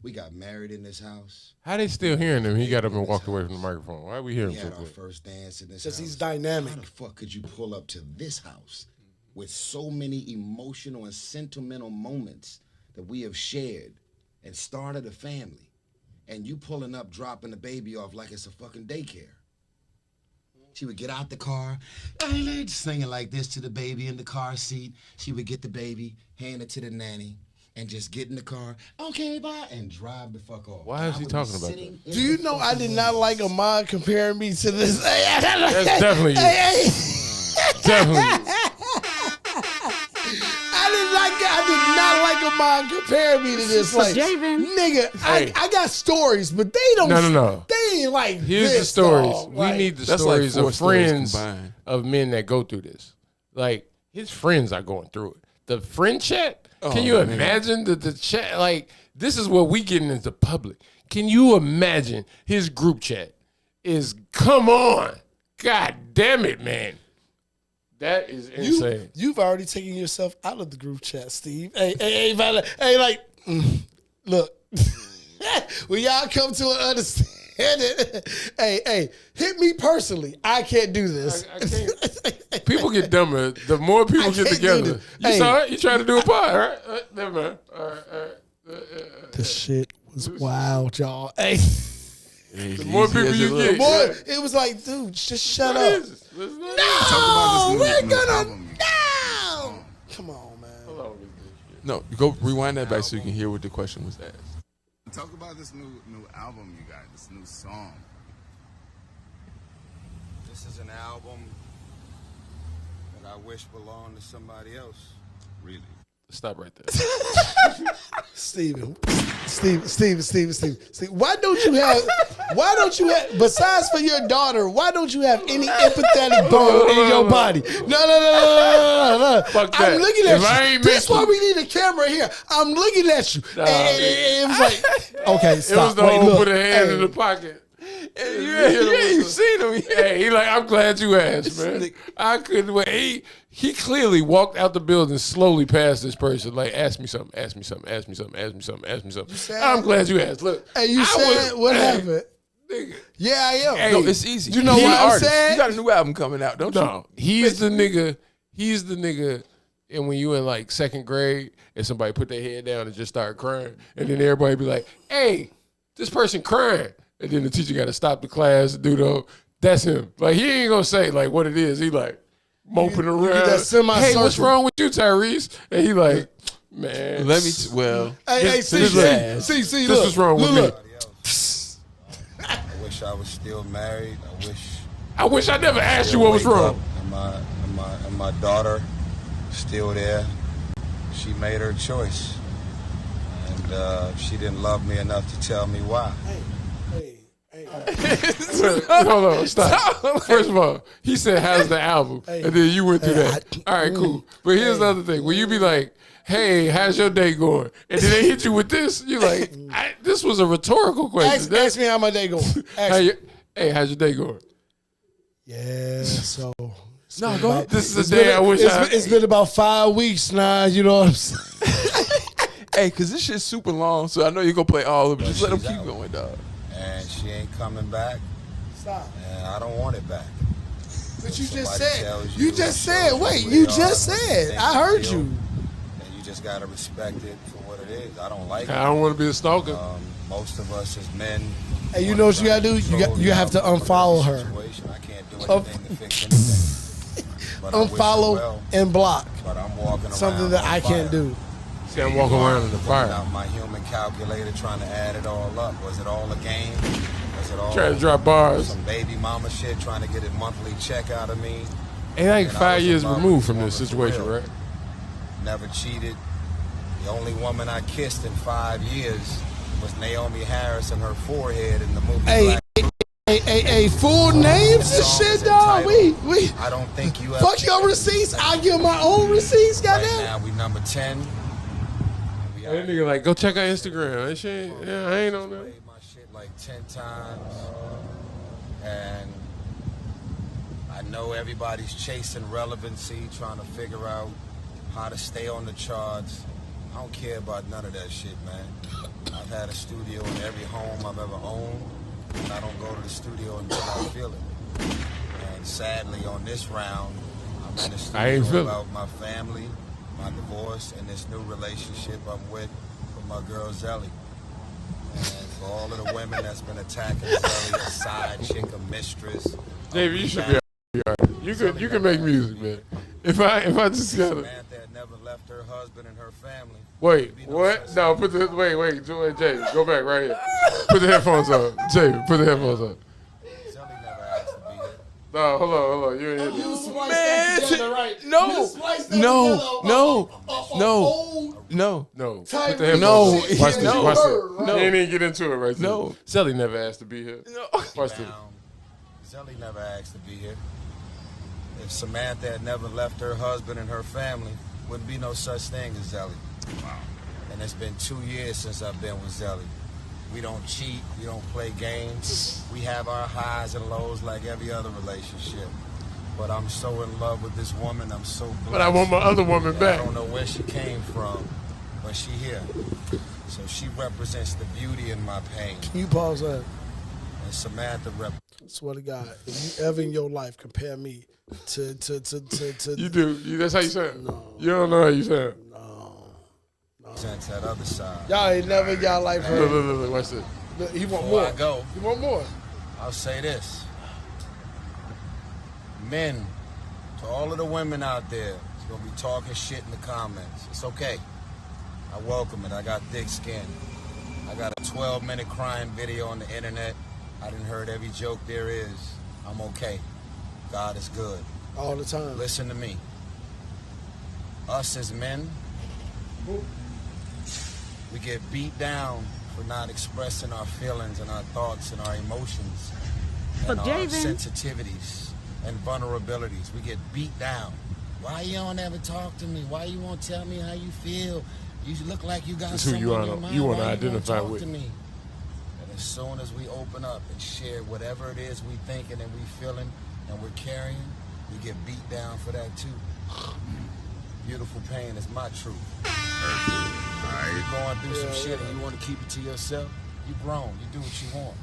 We got married in this house. How they still hearing him? He got up and walked away from the microphone. Why are we hearing We him so had our quick? first dance in this Because house. he's dynamic. How the fuck could you pull up to this house with so many emotional and sentimental moments that we have shared and started a family, and you pulling up, dropping the baby off like it's a fucking daycare? She would get out the car, singing like this to the baby in the car seat. She would get the baby, hand it to the nanny, and just get in the car, okay, bye, and drive the fuck off. Why is he talking about that? Do you know I did not like Ahmad comparing me to this? That's definitely you. Definitely. I did not like Ahmad comparing me to this. Like, nigga, Hey. I got stories, but they don't. No. They ain't like Here's this. the stories. dog. We Like, need the That's like stories 4 of stories friends combined. of men that go through this. Like his friends are going through it. The friend chat. Can you man. imagine the chat? Like this is what we getting into public. Can you imagine his group chat is? Come on, God damn it, man. That is insane. You've already taken yourself out of the group chat, Steve. Hey, like, look, when y'all come to an understanding, hey, hit me personally. I can't do this. I can't. People get dumber. The more people get can't do together. this. You Hey. saw it? You tried to do a pod, right? Never mind. All right. The shit was wild, y'all. Hey, The more people you the get. more it was like, dude, just shut What up. is this? Let's not- No, we're gonna. album. No, come on, man. Hold on with this shit. No, go rewind that back so you can hear what the question was asked. Talk about this new album you got, this new song. This is an album that I wish belonged to somebody else. Really? Stop right there. Steven, why don't you have, besides for your daughter, why don't you have any empathetic bone in your body? No. Fuck that. I'm looking If at I you. ain't That's meant why to- we need a camera here. I'm looking at you. Nah, And it was like, okay, stop. It was the Wait, whole look. put a hand Hey. in the pocket. You ain't seen him. Hey, he like, I'm glad you asked, man. I couldn't wait. He clearly walked out the building slowly past this person. Like, ask me something. I'm glad you asked. Look. Hey, you said what happened? Nigga. Yeah, I am. Hey, No, it's easy. You know He's what an I'm artist. saying? You got a new album coming out, don't you? No, he's the nigga. And when you in like second grade and somebody put their head down and just start crying, and then everybody be like, hey, this person crying. And then the teacher got to stop the class and do the, that's him. Like, he ain't going to say like what it is. He like moping You around. get that Hey, what's semi-circle. wrong with you, Tyrese? And he like, man. Let me, well, Hey, this see, look. this This look. was wrong with Look. me. I wish I was still married. I wish I never asked you what was wrong. And my daughter still there. She made her choice, and she didn't love me enough to tell me why. Hold on, stop. First of all, he said, how's the album? And then you went through that. All right, cool. But here's the other thing. When you be like, hey, how's your day going? And then they hit you with this, you're like, this was a rhetorical question. Ask me how my day going. Hey, how's your day going? Yeah, so. No, go ahead. This is It's a day been- I wish it's been about 5 weeks now, you know what I'm saying? hey, because this shit's super long, so I know you're going to play all of it. Just let them keep going, dog. And she ain't coming back. Stop. And I don't want it back. But you Somebody just said. tells You just said. shows Wait. who You they just are, what said. think I they heard feel, you. And you just gotta respect it for what it is. I don't like it. I don't want to be a stalker. Most of us as men. Hey, you know what you gotta do? You have to unfollow her. I can't do anything to fix anything. But I wish her Unfollow well, and block. But I'm walking Something around that on I can't fire. do. See, I'm walking around in the fire. Out my human calculator trying to add it all up. Was it all a game? Was it all Trying to drop bars. some baby mama shit trying to get a monthly check out of me? Ain't like And I 5 was years in love removed with from this this woman for situation, real. right? Never cheated. The only woman I kissed in 5 years was Naomi Harris and her forehead in the movie Hey, Black. hey, full names and shit, dog. We. I don't think you Fuck your receipts. I give my own receipts, Right goddamn. now we number 10. That nigga like, go check our Instagram. That shit, yeah, I ain't on that. Played my shit like 10 times. And I know everybody's chasing relevancy, trying to figure out how to stay on the charts. I don't care about none of that shit, man. I've had a studio in every home I've ever owned, and I don't go to the studio until I feel it. And sadly, on this round, I'm in the I ain't studio feel it. about my family, my divorce, and this new relationship I'm with my girl Zelly. And for all of the women that's been attacking Zelly, a side chick, a mistress. David, you should be you can make music, man. If I just got Samantha had never left her husband and her family. wait, what? No, put the wait, Jay, go back right here. Put the headphones on, Jay. Put the headphones on. Zelly never asked to be here. No, hold on, you ain't hear You this. spliced that together, right? No, You spliced that no, together, no, old no. type Put the headphones no. on. Watch this. No. Watch Word, this. right? You ain't even get into it right there. No. Sally never asked to be here. No. Watch this. Zelly never asked to be here. If Samantha had never left her husband and her family, wouldn't be no such thing as Zelly. Wow. And it's been 2 years since I've been with Zelly. We don't cheat, we don't play games. We have our highs and lows like every other relationship. But I'm so in love with this woman, I'm so blessed. But I want my other woman And back. I don't know where she came from, but she here. So she represents the beauty in my pain. Can you pause that? And Samantha Swear to God, if you ever in your life compare me to You do. That's how you sound. No. You don't know how you sound. represents that other side. Y'all ain't never in y'all life heard. Look, watch this. Look, he want Before more. I go, He want more. I'll say this. Men, to all of the women out there, it's gonna be talking shit in the comments. It's okay. I welcome it. I got thick skin. I got a 12-minute crying video on the internet. I done heard every joke there is. I'm okay. God is good. All the time. Listen to me. Us as men, we get beat down for not expressing our feelings and our thoughts and our emotions and our sensitivities and vulnerabilities. We get beat down. Why you don't ever talk to me? Why you won't tell me how you feel? You look like you got That's who something you on wanna- your mind. you wanna Why won't identify talk with. to me? And as soon as we open up and share whatever it is we thinking and we feeling and we're carrying, we get beat down for that too. Beautiful pain is my truth. You're going through some shit and you want to keep it to yourself, you grown, you do what you want.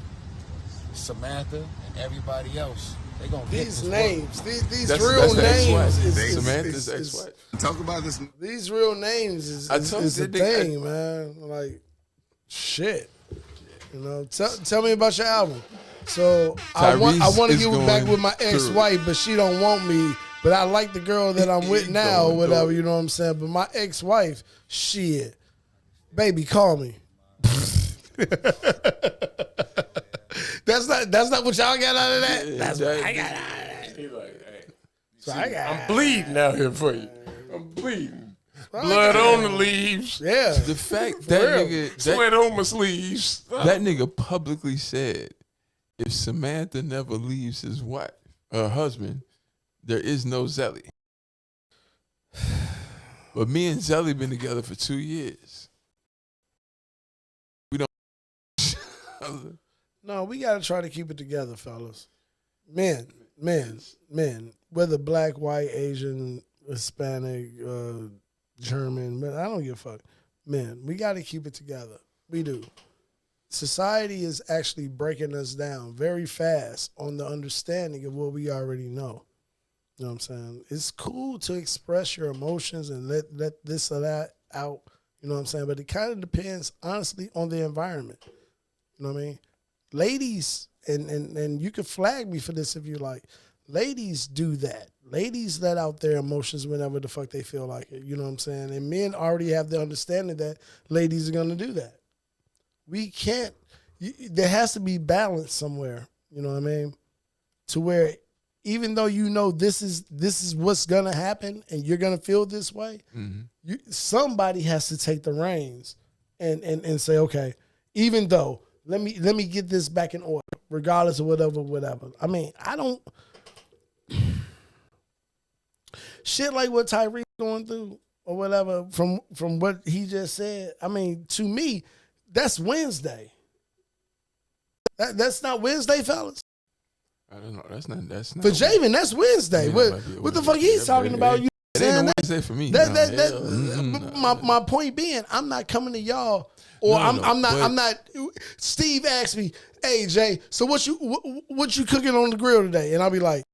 Samantha and everybody else, they gonna get These this names, work. these That's real the names. ex-wife. Samantha's ex-wife. Talk about this. These real names is I told the you, nigga, thing, man. Like, shit. You know, tell me about your album. So I want Tyrese to is get back going with my through. ex-wife, but she don't want me. But I like the girl that I'm with now, or Going whatever. through. You know what I'm saying? But my ex-wife, shit, baby, call me. That's not what y'all got out of that. That's what I got out of that. He like, hey, So I got I'm bleeding out here for you. I'm bleeding. Blood on the leaves. Yeah. The fact that real. nigga Sweat on my sleeves. that nigga publicly said, if Samantha never leaves his wife, her husband, there is no Zelly. But me and Zelly been together for 2 years. We don't. No, we gotta try to keep it together, fellas. Men. Whether black, white, Asian, Hispanic, German, man, I don't give a fuck. Men, we gotta keep it together. We do. society is actually breaking us down very fast on the understanding of what we already know. You know what I'm saying? It's cool to express your emotions and let this or that out. You know what I'm saying? But it kind of depends, honestly, on the environment. You know what I mean? Ladies, and you can flag me for this if you like. Ladies do that. Ladies let out their emotions whenever the fuck they feel like it. You know what I'm saying? And men already have the understanding that ladies are going to do that. We can't, there has to be balance somewhere. You know what I mean? To where even though you know this is what's going to happen and you're going to feel this way, somebody has to take the reins and say, okay, even though, let me get this back in order, regardless of whatever. I mean, I don't... Shit like what Tyreek going through or whatever from what he just said. I mean, to me, that's Wednesday. That's not Wednesday, fellas. I don't know. That's not. For Javen, that's Wednesday. What the fuck he's talking about? You it saying ain't no that? Wednesday for me. My point being, I'm not coming to y'all, or I'm not. Steve asked me, "Hey Jay, so what you cooking on the grill today?" And I'll be like,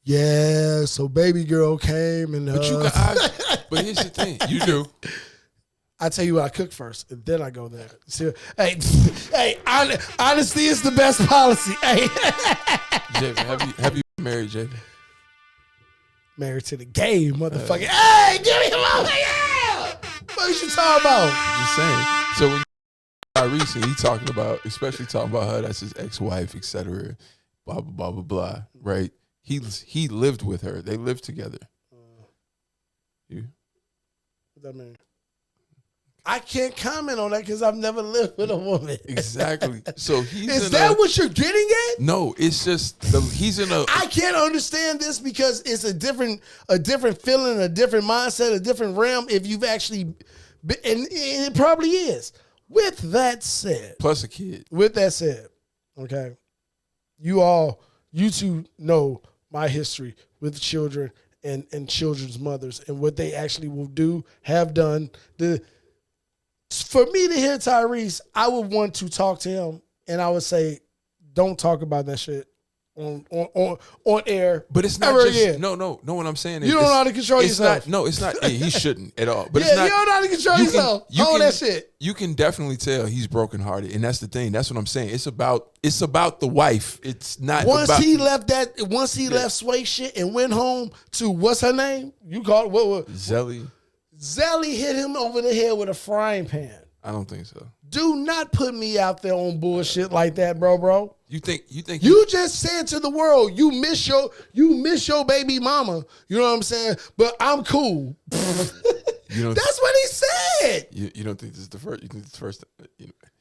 yeah, so baby girl came and but but here's the thing, you do. I tell you what I cook first, and then I go there. See, hey, honesty is the best policy. Hey, Javen, have you been married, Javen? Married to the game, motherfucker. Hey, give me a moment, yeah. What you talking about? Just saying. So when Tyrese, he talking about, especially talking about her, that's his ex-wife, etc. Blah blah blah blah blah. Right. He lived with her. They lived together. You? What that mean? I can't comment on that because I've never lived with a woman. Exactly. So is that what you're getting at? No, it's just he's in a. I can't understand this because it's a different feeling, a different mindset, a different realm. If you've actually, been, and it probably is. With that said, plus a kid. With that said, okay, you two know my history with children and children's mothers and what they actually will do, have done. For me to hear Tyrese, I would want to talk to him and I would say, don't talk about that shit on air. But it's not just again. No. What I'm saying is you don't know how to control yourself. It's not. Hey, he shouldn't at all. But yeah, it's not, you don't know how to control yourself. All that shit. You can definitely tell he's brokenhearted, and that's the thing. That's what I'm saying. It's about the wife. It's not. Once he left Sway shit and went home to what's her name? You called what? Zelly. Zelly hit him over the head with a frying pan. I don't think so. Do not put me out there on bullshit like that, bro. You think you just said to the world you miss your baby mama. You know what I'm saying? But I'm cool. That's what he said. You don't think this is the first? You think it's the first?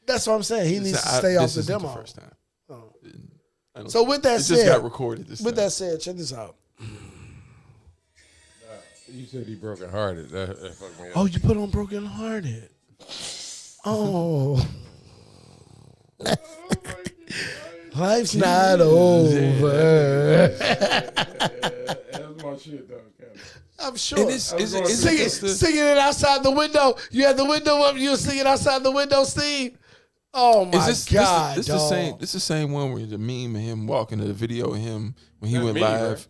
That's what I'm saying. He needs to stay off the demo. The first time. Oh. So with that said, it just got recorded. With that said, check this out. You said he broken hearted. That fucked me up. Oh, you put on broken hearted. Oh. Life's not over. That's my shit, though. I'm sure. Singing it outside the window. You had the window up. You were singing outside the window, Steve. Oh my God! This the same one where the meme of him walking to the video of him when he went live,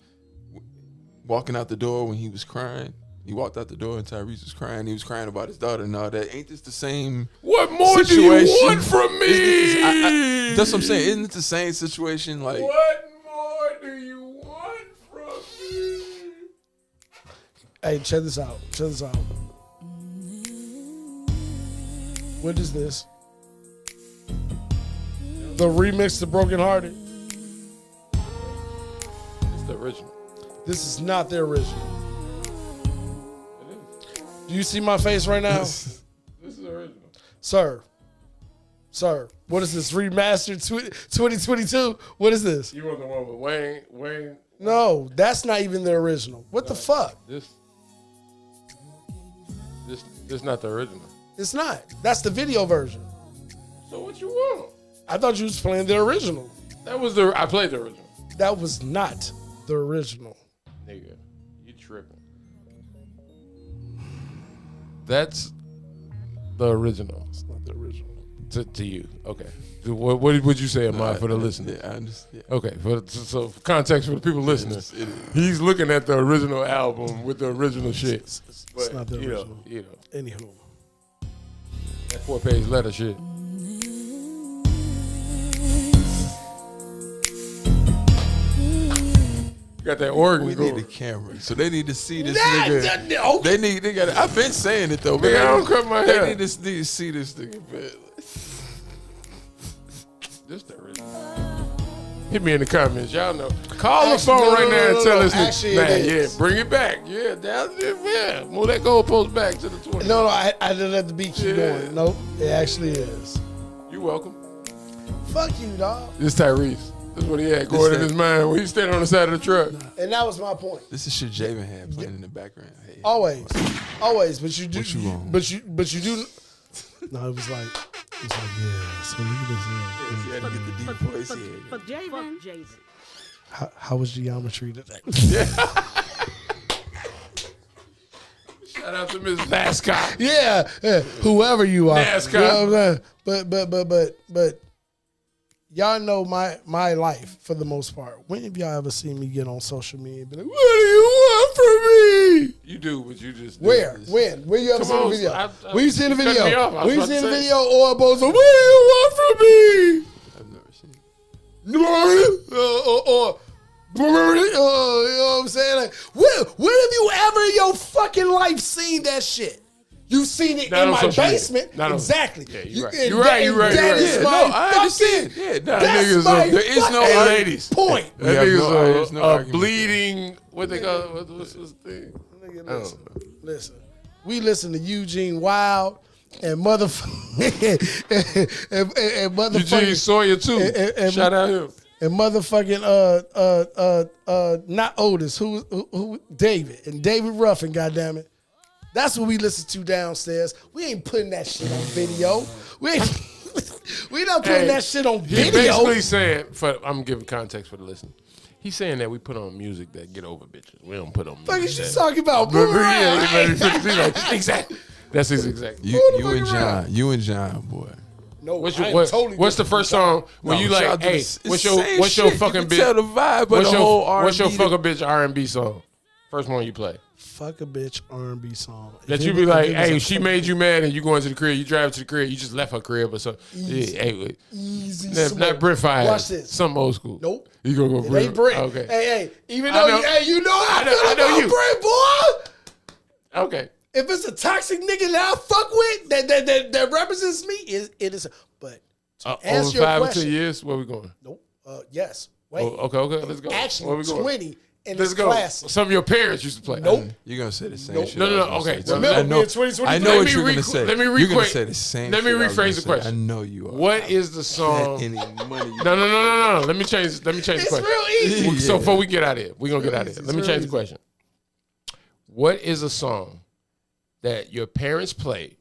walking out the door when he was crying. He walked out the door and Tyrese was crying. He was crying about his daughter and all that. Ain't this the same? What more do you want from me? That's what I'm saying. Isn't it the same situation? Like, what more do you want from me? Hey, check this out. What is this? The remix to Broken Hearted. It's the original. This is not the original. Do you see my face right now? This is original. Sir, what is this? Remastered 2022? What is this? You want the one with Wayne? No, that's not even the original. What the fuck? This not the original. It's not. That's the video version. So what you want? I thought you was playing the original. I played the original. That was not the original. Nigga, you tripping. That's the original. It's not the original. To you, okay. What would you say, Ahmad, for the listener? Yeah, I understand. Okay, so for context for the people listening, he's looking at the original album with the original shit. It's not the original. Anywho, that 4-page letter shit. Got that organ We going. need a camera, so they need to see this Nah, nigga. They got. I've been saying it though, man. I don't cut my hair. They need to see this nigga, man. This the original. Hit me in the comments, y'all know. Call the phone right now and tell us Actually, man, it yeah, is. bring it back. Yeah, yeah. Move that goalpost back to the 20. No, I didn't let the beat keep going. Nope, it actually is. You welcome. Fuck you, dog. This Tyrese. This is what he had going in his mind when he standing on the side of the truck. And that was my point. This is shit Javen had playing in the background. Hey, Always, but you do. What you want? But you do. No, it was like, yeah. So look at this. You had to get the deep voice here. Fuck Javen. How was geometry today? Shout out to Miss NASCAR. Yeah, whoever you are. NASCAR. You know what I'm saying? But y'all know my life for the most part. When have y'all ever seen me get on social media and be like, what do you want from me? You do, but you just Where? When? Where you ever Come seen the on, video? when you seen the you cut video? me off, I was When you about to seen the say. video or a post? What do you want from me? I've never seen it. You know what I'm saying? Like, when have you ever in your fucking life seen that shit? You've seen it Not in on my social media. basement. Not on- Exactly. Yeah, you're right. and You're right, that- you're right, and that you're right. is Yeah, my no, I fucking- understand. Yeah, nah, that's niggas my there is no fucking ladies. point. That have nigga's there's no a argument bleeding. What they call it? What's this thing? Nigga, listen. We listen to Eugene Wild and motherfucking and motherfucking Eugene Sawyer too. and- Shout out him. and motherfucking not Otis, who David and David Ruffin, goddammit. That's what we listen to downstairs. We ain't putting that shit on video. We not putting that shit on He's video. basically saying, I'm giving context for the listener. He's saying that we put on music that get over bitches. We don't put on music. Fuck is you that- talking about? Exactly. That's his exact. You and John, boy. No, What's I am your, totally what's the different first from y'all. song when No, you y'all like? do Hey, this- it's what's the your same what's your shit. fucking You can bitch? tell the vibe of What's the your whole what's your R&B fuck a bitch R&B song? First one you play. Fuck a bitch R&B song. That If you it be was- like, if it was hey, a she fuck- made you mad and you going to the crib, you drive to the crib, you just left her crib or something. Easy. Yeah, hey, Easy not smoke. Brit Fire. Watch this. Some old school. Nope. You gonna go It Brit? ain't Brit. Okay. Hey, even I though know- you know how I know- I feel I know about you. Brit, boy. Okay. If it's a toxic nigga that I fuck with that represents me, it is. But to answer Over your 5 or 10 question, years, where we going? nope. Yes. Wait. Okay, let's go. Where Actually, we going? 20 in Let's this go. class. Some of your parents used to play. Nope. You're gonna say the same Nope. shit. No, I was gonna okay. say. So Remember, I know, we in 2020. I know Let what me you're gonna re- say. let me You're gonna requ- say the same. let me shit I was rephrase gonna the say. question. I know you are. What is the song? Any money? No. Let me change the It's question. real easy. So Yeah. before we get out of here, we're gonna get out of here. It's Let me real change the easy. question. What is a song that your parents played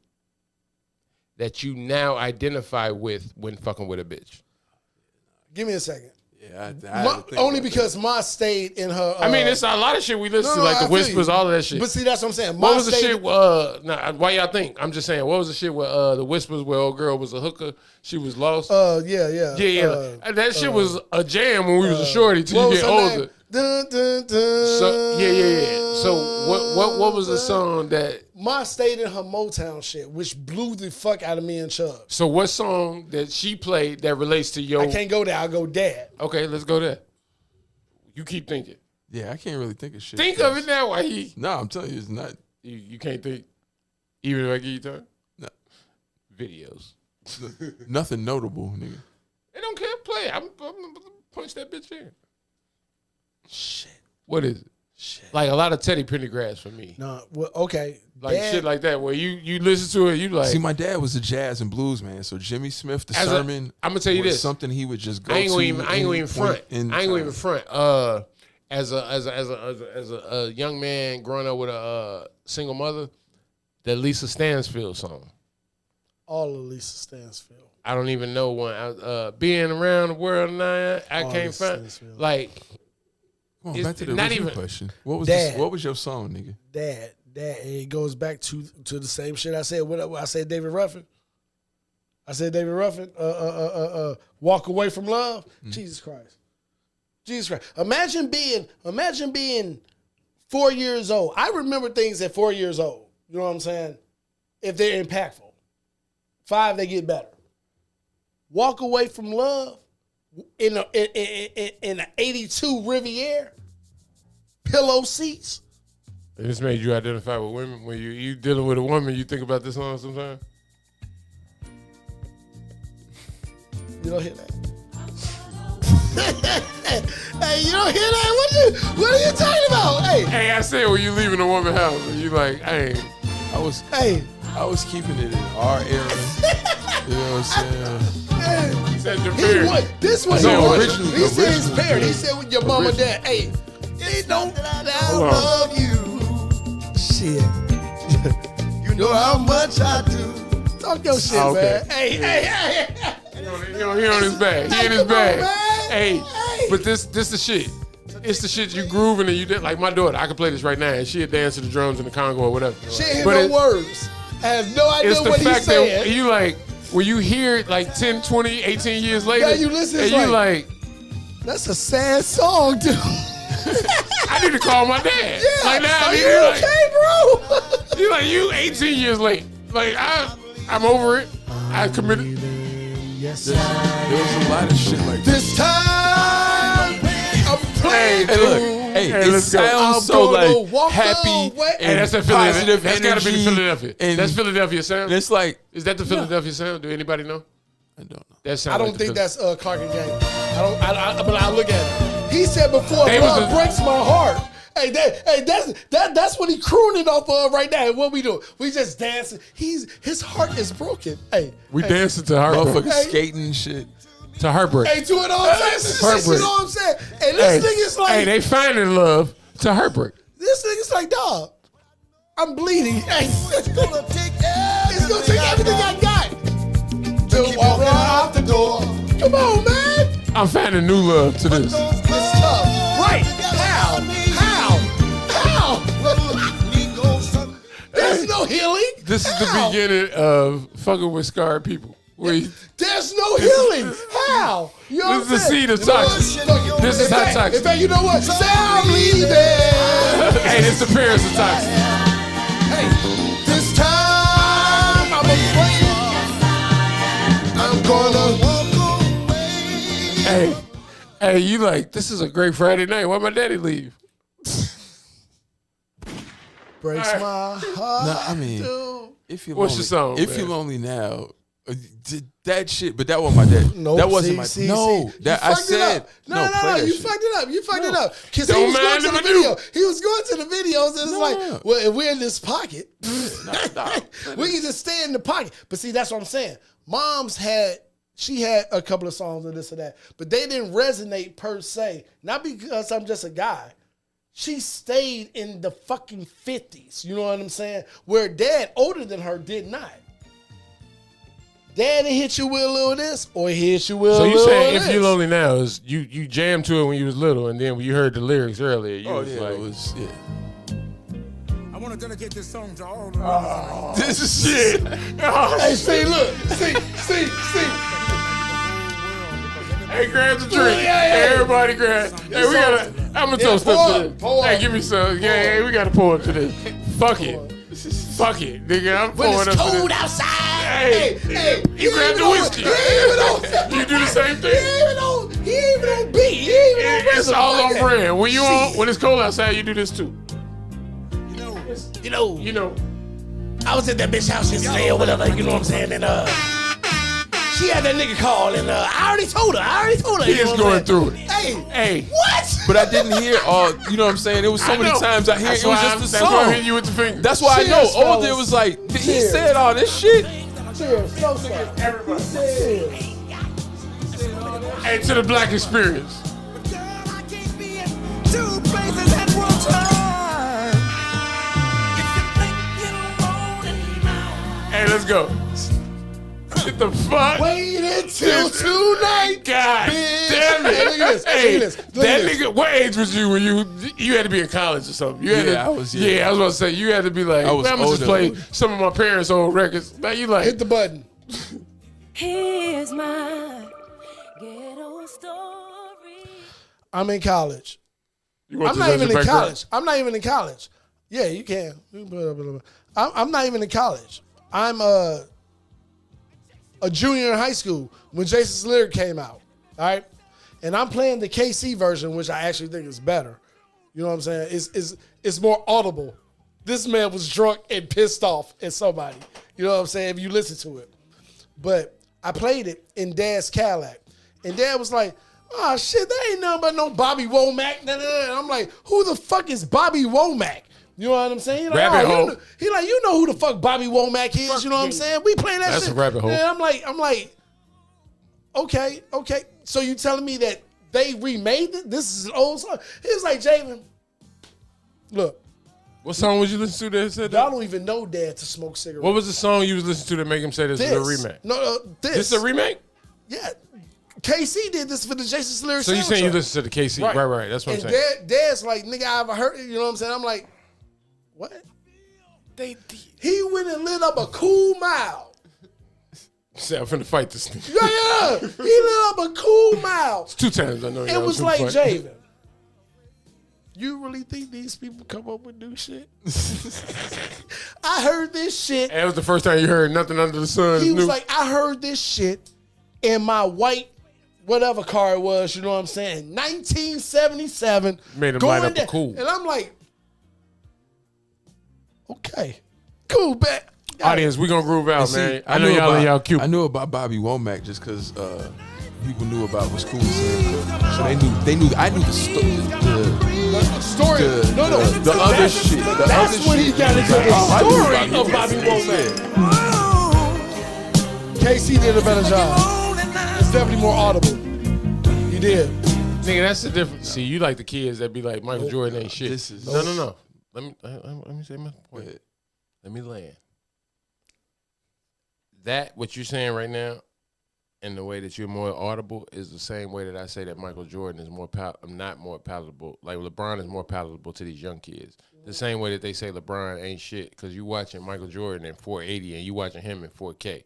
that you now identify with when fucking with a bitch? Give me a second. Yeah, Only because Ma stayed in her. I mean, it's a lot of shit we listen to, No, like I the feel Whispers, you. all of that shit. But see, that's what I'm saying. What Ma was the stayed- shit? Why y'all think? I'm just saying. What was the shit where the Whispers, where old girl was a hooker, she was lost? Yeah. Yeah. That shit was a jam when we was a shorty till what you get was her older. name? Dun, dun, dun. So yeah. So what was the song that? Ma stayed in her Motown shit, which blew the fuck out of me and Chubb. So what song that she played that relates to your? I can't go there. I'll go Dad. Okay, let's go there. You keep thinking. Yeah, I can't really think of shit. Think of it now. Why he? No, I'm telling you, it's not. You can't think. Even if I give you time. No. Videos. Nothing notable, nigga. They don't care. Play. I'm punch that bitch in. Shit. What is it? Shit. Like a lot of Teddy Pendergrass for me. No, well, okay. Like Dad, shit like that where you listen to it, you like. See, my dad was a jazz and blues man, so Jimmy Smith, the As a- sermon. I'm gonna tell you was this. something he would just go I ain't to. gonna even front. I ain't gonna even time. front. As a young man growing up with a single mother, the Lisa Stansfield song. all of Lisa Stansfield. I don't even know one. Being around the world now, I All can't Lisa find Stansfield. like. Come on, It's back to the not original even- question. What was Dad. what was your song, nigga? Dad, and it goes back to the same shit I said. What I said, David Ruffin. I said David Ruffin, walk away from love. Jesus Christ. Jesus Christ. Imagine being 4 years old. I remember things at 4 years old. You know what I'm saying? If they're impactful. 5, they get better. Walk away from love in an 82 Riviera. Pillow seats. And this made you identify with women. When you dealing with a woman, you think about this song sometimes? You don't hear that? Hey, you don't hear that? What are you talking about? Hey, I said when you leaving a woman's house, and you like, hey, I was keeping it in our era. You know what I'm saying? He said your parents. This was original. He said his parents. He said with your mom and dad, hey, they don't I love you. Shit. You know how much I do. Talk your shit, man. Hey. He on his bag. He in his bag. Hey, but this the shit. It's the shit you grooving and you did. Like my daughter, I can play this right now and she'll dance to the drums in the Congo or whatever. She ain't no words. I have no idea what he's saying. It's the fact that you like, when you hear it like 10, 20, 18 years later. Yeah, you listen and you like, that's a sad song, dude. I need to call my dad. Yeah, like now, are you okay, bro? You like, you 18 years late. Like I'm over it. I committed. Yes, there was a lot of shit like this time. I'm playing. Hey, look. Hey, it sounds so like happy and that's a positive. That's got to be the Philadelphia. And that's Philadelphia sound. It's like, is that the Philadelphia sound? Do anybody know? I don't know. That sound. I don't like think that's Clark and Gang. But I look at it. He said before blood breaks my heart. Hey, that's what he crooning off of right now. And what we do? We just dancing. His heart is broken. Hey, we dancing to heartbreak. Motherfuckers skating and shit. To heartbreak. Hey, to it all. You know what I'm saying? Hey, this nigga's like. Hey, they finding love to heartbreak. This nigga's like, dog, I'm bleeding. Hey, it's gonna take everything I got to walk out the door. Come on, man. I'm finding new love to this. It's tough. Right. How? There's no healing. This is the beginning of fucking with scarred people. There's no healing. How? You know this is the seed of toxic. This is how toxic. In fact, you know what? I'm leaving. Hey, this is the parents of toxic. Hey, this time I'm afraid I'm gonna walk away. Hey, you like, this is a great Friday night. Why my daddy leave? Breaks my heart. No, I mean, if you're what's lonely, your song? If you're lonely now, that shit. But that wasn't my dad. Nope, that wasn't my. No, that I said. No. You fucked it up. You fucked it up. Because he Don't was going mind to if the I video. do. He was going to the videos, and it's like, well, if we're in this pocket, we can just stay in the pocket. But see, that's what I'm saying. She had a couple of songs of this or that, but they didn't resonate per se. Not because I'm just a guy. She stayed in the fucking 50s. You know what I'm saying? Where dad, older than her, did not. Daddy hit you with a little of this, or he hit you with a little of this. So you saying if you're lonely now, is you jammed to it when you was little, and then when you heard the lyrics earlier, you was like, it was, I want to dedicate this song to all of them. This is shit. Hey, see, look. See. Hey, grab the drink. Hey, everybody grab. Hey, we gotta. I'm gonna toast up to this. Hey, give me some. Hey, we gotta pour up to this. Fuck it, nigga. I'm pouring up to this. When it's cold outside. Hey, you grab the whiskey. You do the same thing. He ain't even on beat. He ain't even on It's all on brand. When it's cold outside, you do this too. You know. I was at that bitch house yesterday or whatever. You know what I'm saying? And she had that nigga call, and I already told her. He is going through it. Hey, what? But I didn't hear all. You know what I'm saying? It was so many times I hear it was just the That's why I song. hit you with the finger. That's why I know. Old dude was like, he said all this shit. Cheers. So sorry. Everybody. Cheers. Hey, to the black experience. Two places at one time. Hey, let's go. Get the fuck. Wait until tonight. God damn it. Hey, look at this. Hey, Look at that this. nigga, what age was you when you had to be in college or something? You had Yeah, to, I was, I was about to say, you had to be like, I was I'm gonna just older. play some of my parents' old records. Now you like, Hit the button. Here's my ghetto story. I'm in college. You want I'm this not as even a in background? college. I'm not even in college. Yeah, you can. I'm not even in college. I'm a junior in high school when Jason's Lyric came out. All right, and I'm playing the KC version, which I actually think is better. You know what I'm saying? It's more audible. This man was drunk and pissed off at somebody. You know what I'm saying? If you listen to it, but I played it in Dad's Cadillac, and Dad was like, "Oh shit, that ain't nothing but no Bobby Womack." And I'm like, "Who the fuck is Bobby Womack?" You know what I'm saying? He like, Rabbit hole. He like, you know who the fuck Bobby Womack is? You know what I'm saying? We playing that That's shit. a rabbit hole. And I'm like, okay. So you telling me that they remade it? This is an old song. He was like, Javen, look. What song was you listening to that said Y'all that? don't even know Dad to smoke cigarettes. What was the song you was listening to that make him say this is a remake? No, this. This is a remake? Yeah. KC did this for the Jason's Lyric So you saying you soundtrack. listen to the KC? Right. That's what I'm and saying. Dad's like, nigga, I've heard it. You know what I'm saying? I'm like, what? He went and lit up a Cool Mile. Say I'm finna fight this nigga. Yeah. He lit up a Cool Mile. It's 2 times I know. It was like, Javen, you really think these people come up with new shit? I heard this shit. That was the first time you heard nothing under the sun. He was new. like, I heard this shit in my white whatever car it was, you know what I'm saying? 1977. Made him going light up a down. Cool. And I'm like, okay, cool, bet. Audience, we gonna groove out, And see, man. I know y'all in y'all cute. I knew about Bobby Womack just because people knew about what School said. So they knew. I knew the story. The other shit. That's when he got into the story of Bobby Womack. KC did a better job. It's definitely more audible. He did. Nigga, that's the difference. See, you like the kids that be like Michael Jordan ain't shit. This is no. Let me say my point. Let me land. That what you're saying right now, and the way that you're more audible is the same way that I say that Michael Jordan is not more palatable. Like LeBron is more palatable to these young kids. The same way that they say LeBron ain't shit because you watching Michael Jordan in 480 and you watching him in 4K.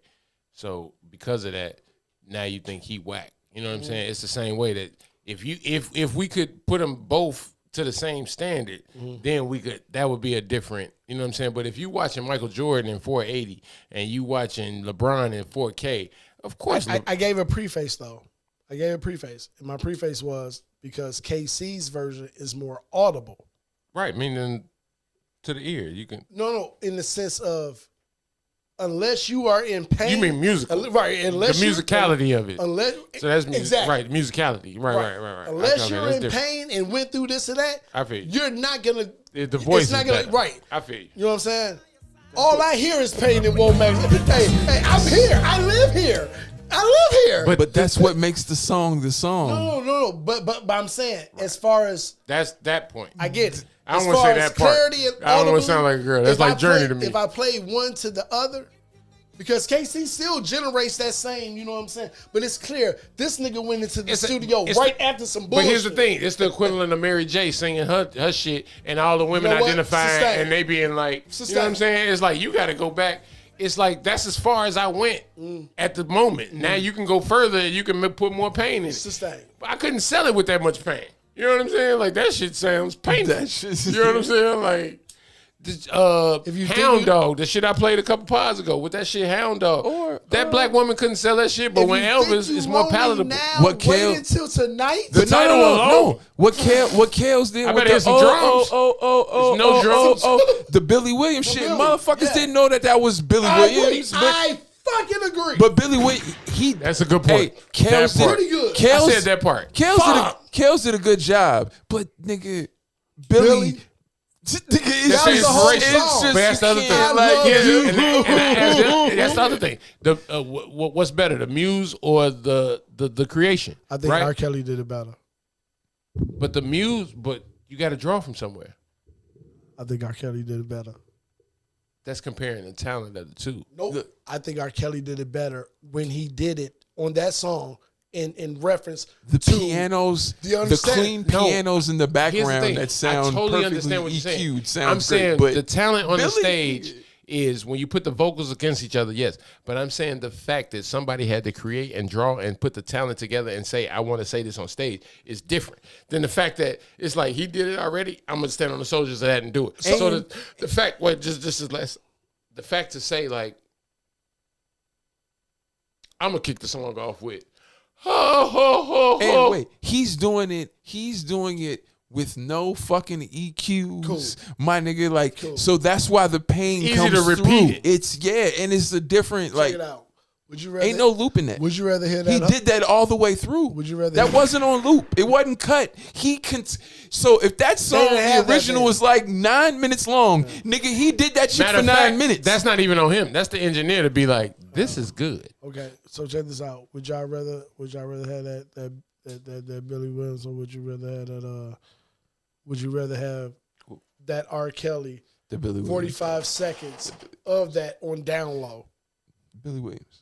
So because of that, now you think he whack. You know what I'm saying? It's the same way that if we could put them both to the same standard, then that would be a different, you know what I'm saying? But if you watching Michael Jordan in 480 and you watching LeBron in 4K, of course. I gave a preface though. And my preface was because KC's version is more audible. Right, meaning to the ear. You can No, in the sense of unless you are in pain. You mean musical. Right. Unless the musicality of it. So that's music. exactly. Right, musicality. Right. Unless Okay, you're that's in different. pain and went through this or that, I feel you. you're not gonna The voice it's not is gonna better. right. I feel you. You know what I'm saying? All I hear is pain and Womack. Hey, I'm here. I live here. But that's what makes the song the song. No. But I'm saying, as far as that's that point. I get it. I don't As want to far say as that part. clarity and I don't want audible, to sound like a girl. That's if like I Journey play- to me. If I play one to the other, because KC still generates that same, you know what I'm saying? But it's clear this nigga went into the studio right after some bullshit. But here's the thing: it's the equivalent of Mary J. singing her shit, and all the women You know what? identifying, Sustain. and they being like, you know what I'm saying? It's like you got to go back. It's like that's as far as I went at the moment. Now you can go further. You can put more pain in it. Sustain. But I couldn't sell it with that much pain. You know what I'm saying? Like that shit sounds painful. You know what I'm saying? Like. Hound Dog, the shit I played a couple pods ago with that shit Hound Dog. That black woman couldn't sell that shit, but when Elvis is more palatable. What Wait Kale? until tonight. The title alone. What Kale's did I with better the hear some drums. There's no drums. The Billy Williams shit. Motherfuckers didn't know that was Billy Williams. I fucking agree. But Billy Williams, that's a good point. Hey, Kale's That part. did, Pretty good. Kale's, I said that part. Kale's did a good job, but nigga, Billy. That's the other thing. That's the other thing. What's better, the muse or the creation? I think right? R. Kelly did it better. But the muse, you got to draw from somewhere. I think R. Kelly did it better. That's comparing the talent of the two. Nope. I think R. Kelly did it better when he did it on that song in reference the to pianos, the clean pianos in the background that sound I totally perfectly understand what you're saying. EQ'd. Sound I'm saying great, but the talent on Billy, the stage is when you put the vocals against each other, yes. But I'm saying the fact that somebody had to create and draw and put the talent together and say, I want to say this on stage is different than the fact that it's like he did it already. I'm going to stand on the shoulders of that and do it. So the fact, just as less, the fact to say like, I'm going to kick the song off with, and wait, he's doing it with no fucking EQs, my nigga. Like, so that's why the pain Easy comes to repeat through. it. It's and it's a different Check like. it out. Would you rather, ain't no loop in that. Would you rather hear that? He did that all the way through. Would you rather that wasn't on loop? It wasn't cut. So if that song, the original was like 9 minutes long, nigga, he did that shit for 9 minutes. That's not even on him. That's the engineer to be like, this is good. Okay, so check this out. Would y'all rather have that Billy Williams, or would you rather have that? Would you rather have that R. Kelly? The Billy Williams. 45 seconds of that on down low. Billy Williams.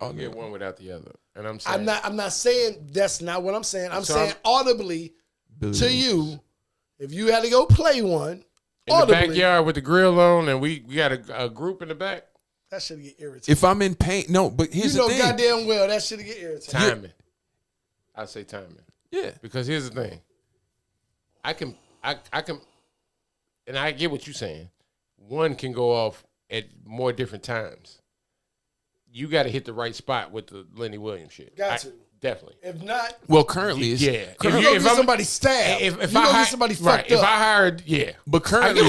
I'll get one without the other. And I'm saying I'm not saying that's not what I'm saying. I'm saying audibly to you, if you had to go play one in the backyard with the grill on, and we got a group in the back. That should get irritating. If I'm in pain, no. But here's the thing. Goddamn well that should get irritating. Timing. I say timing. Yeah. Because here's the thing. I can, and I get what you're saying. One can go off at more different times. You got to hit the right spot with the Lenny Williams shit. Got to. Definitely. If not, well, currently, it's, yeah. If somebody stabbed, if I get somebody fucked up. If I hired, yeah. But currently,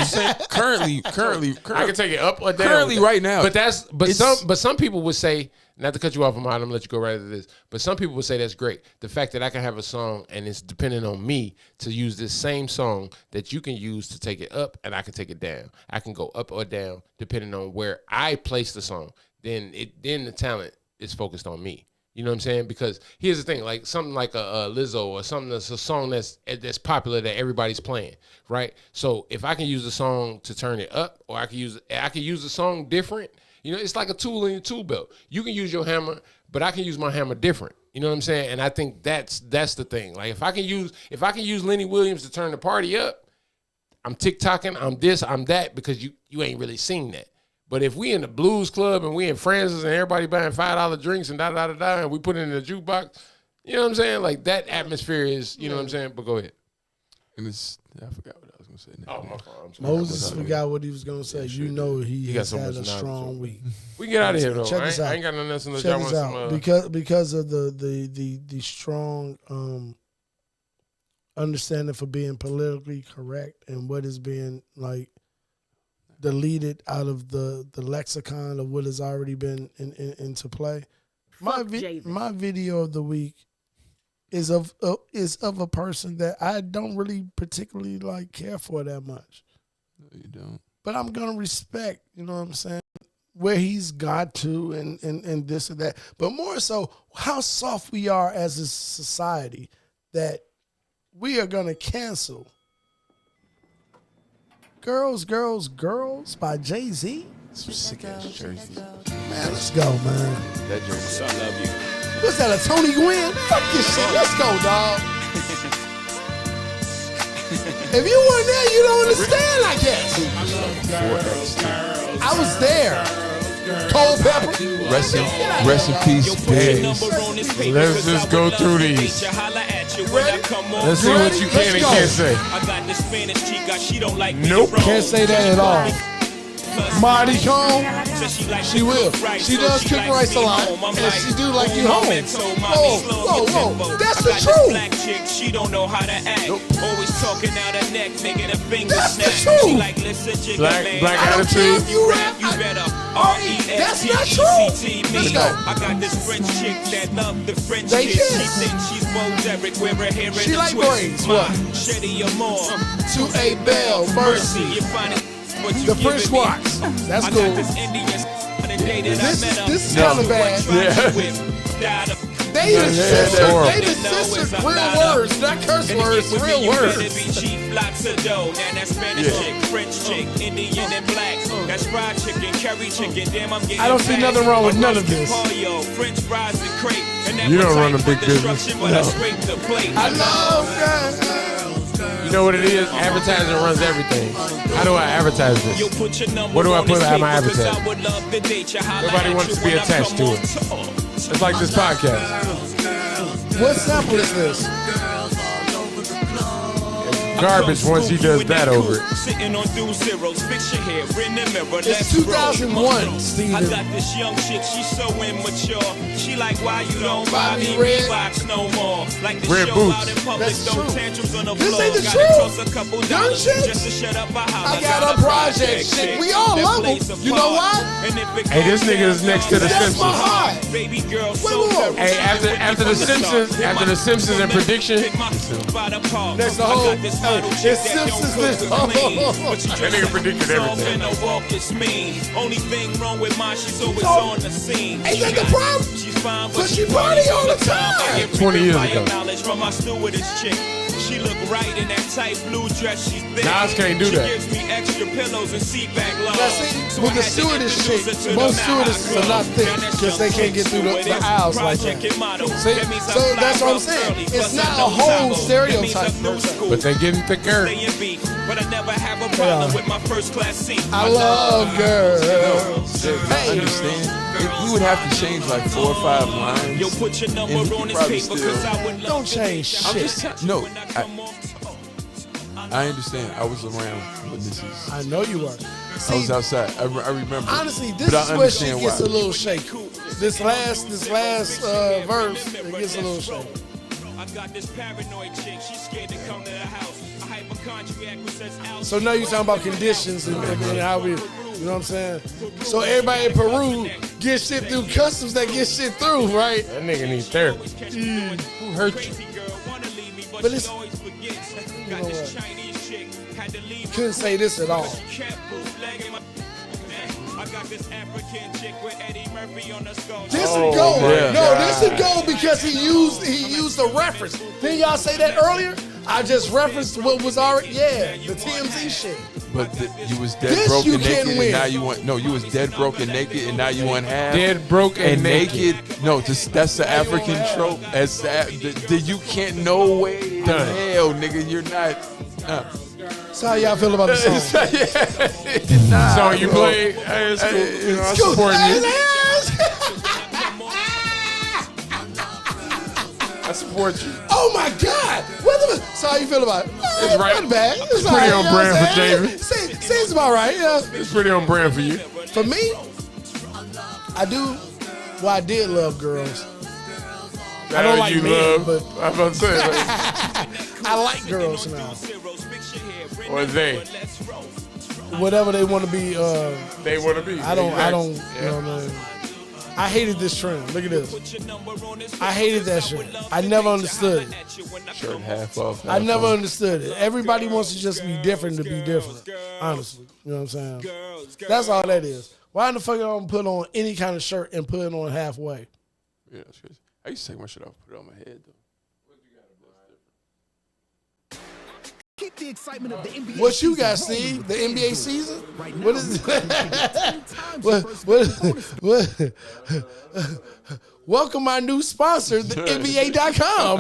currently, I can take it up or down. Currently, right now. But some people would say, not to cut you off, I'm gonna let you go right into this. But some people would say that's great. The fact that I can have a song and it's dependent on me to use this same song that you can use to take it up and I can take it down. I can go up or down depending on where I place the song. Then the talent is focused on me. You know what I'm saying? Because here's the thing, like something like a Lizzo or something that's a song that's popular that everybody's playing, right? So if I can use the song to turn it up, or I can use the song different. You know, it's like a tool in your tool belt. You can use your hammer, but I can use my hammer different. You know what I'm saying? And I think that's the thing. Like if I can use Lenny Williams to turn the party up, I'm TikToking, I'm this, I'm that, because you ain't really seen that. But if we in the blues club and we in Francis and everybody buying $5 drinks and da and we put it in the jukebox, you know what I'm saying? Like that atmosphere is, you know what I'm saying? But go ahead. And I forgot what I was gonna say now. Oh, my fault. Moses forgot what he was gonna say. You know he has had a strong week. We can get out of here though. Check this out. I ain't got nothing else unless Check y'all want this some. out. Because of the strong understanding for being politically correct and what is being like deleted out of the lexicon of what has already been into play. My video of the week is of a person that I don't really particularly like care for that much. No, you don't. But I'm gonna respect, you know what I'm saying, where he's got to and this and that. But more so how soft we are as a society that we are gonna cancel Girls, Girls, Girls by Jay-Z. Some sick ass jersey. Man, let's go, man. That jersey. I love you. What's that, a Tony Gwynn? Fuck this shit. Let's go, dog. If you weren't there, you don't understand, I guess. I was there. Cold Pepper. Rest in peace, Biz. Let's just go through these. Let's see what you can and can't say. Nope. Can't say that at all. Marty Cone, she will. She does cook rice a lot, and she do like you home. Whoa. That's the truth. She don't know how to act. Always talking out her neck, making a finger snap. She like, listen, Black I don't care if you rap. You better That's not true. Let's go. I got this French chick that love the French They kiss. kiss. She thinks she's Bo Derek, wear her hair in She a like twist. braids. What? Shetty Amore. To a Bell, Mercy. You find it, what you The giving French me. Watch. That's I cool. got this Indian on the day that I met her. This is kind of bad. Yeah. They the sisters, real words, not curse words, real words. Lots of dough. Now that's Spanish chick, French chick, Indian and black. That's fried chicken, curry chicken. Damn, I'm getting I don't see nothing wrong with none of this. French fries and crepe. And You don't run a big business. I scrape the plate. I love that. You know what it is? Advertising runs everything. How do I advertise this? What do I put on my advertising? Nobody wants to be attached to it. It's like this podcast. What sample is this? Garbage once he does that over it. It's 2001, Steven. I got this young chick, she's so immature. She like, why you don't buy me Reeboks no more? Like the Red show boots. out in public, That's throw true. tantrums on the This floor. ain't the Gotta truth. toss a couple Young dollars chicks. just to shut up. I got a project shit. We all love them. You know why? Hey, this nigga is next to the That's my Simpsons. heart. Baby girl, Wait, whoa. Hey, after the Simpsons and prediction, That's the whole. It's Simpsons. that nigga predicted everything. Only thing wrong with mine, she's always on the scene. Ain't that the problem? She's fine, But she party all the time. 20 years ago. Knowledge from my stewardess chick. She look right in that tight blue dress. She's thick. Nas can't do that. She gives me extra pillows and seat back low. Now see, with the stewardess chick, most stewardesses are not thick because they can't get through the aisles like that. See? So that's what I'm saying. It's not a whole stereotype. But they getting thicker. But I never have a problem with my first class seat. I love girls. I understand. You would have to change like 4 or 5 lines. Yo, put your number and on this probably paper still- cause I would Don't change I'm shit. just no. I understand. I was around when this is. I know you are. I was outside. I remember. Honestly, this but is I where she understand gets why. a little shaky. This last verse, it gets a little shaky. I got this paranoid chick, she's scared to come to the house. A hypochondriac who says out. So now you're talking about conditions and how we, you know what I'm saying? So everybody in Peru gets shit through customs that get shit through, right? That nigga needs therapy. Who hurt you? But it's, you know what? Couldn't say this at all. This would go. man. No, this would go because he used a reference. Didn't y'all say that earlier? I just referenced what was already, the TMZ shit. But you was dead This broke you and can naked, win. and now you want. No, you was dead broke and naked, and now you want half. Dead broke and naked. No, that's the African trope. You can't no way in hell, nigga. You're not. So how y'all feel about the song? Nah, Song you bro. play? Hey, it's cool. You know, I Cool. support you. I support you. Oh my God! So how you feel about it? It's right. Not bad. It's all pretty right, on you know what brand I'm for saying? David. Seems about right. Yeah. It's pretty on brand for you. For me, I do. Well, I did love girls. I don't like you men, love. but I'm about to say, like, I like girls now. or they Whatever they want to be. they want to be. I don't. Exactly. You know what I mean? I hated this trend. Look at this. I hated that shit. I never understood it. Shirt half off. I never understood it. Everybody wants to just be different to be different. Honestly, you know what I'm saying? That's all that is. Why in the fuck don't put on any kind of shirt and put it on halfway? Yeah, that's crazy. I used to take my shirt off, put it on my head though. Keep the excitement of the NBA. What you got, Steve? The NBA season? What is it? Welcome my new sponsor, the NBA.com.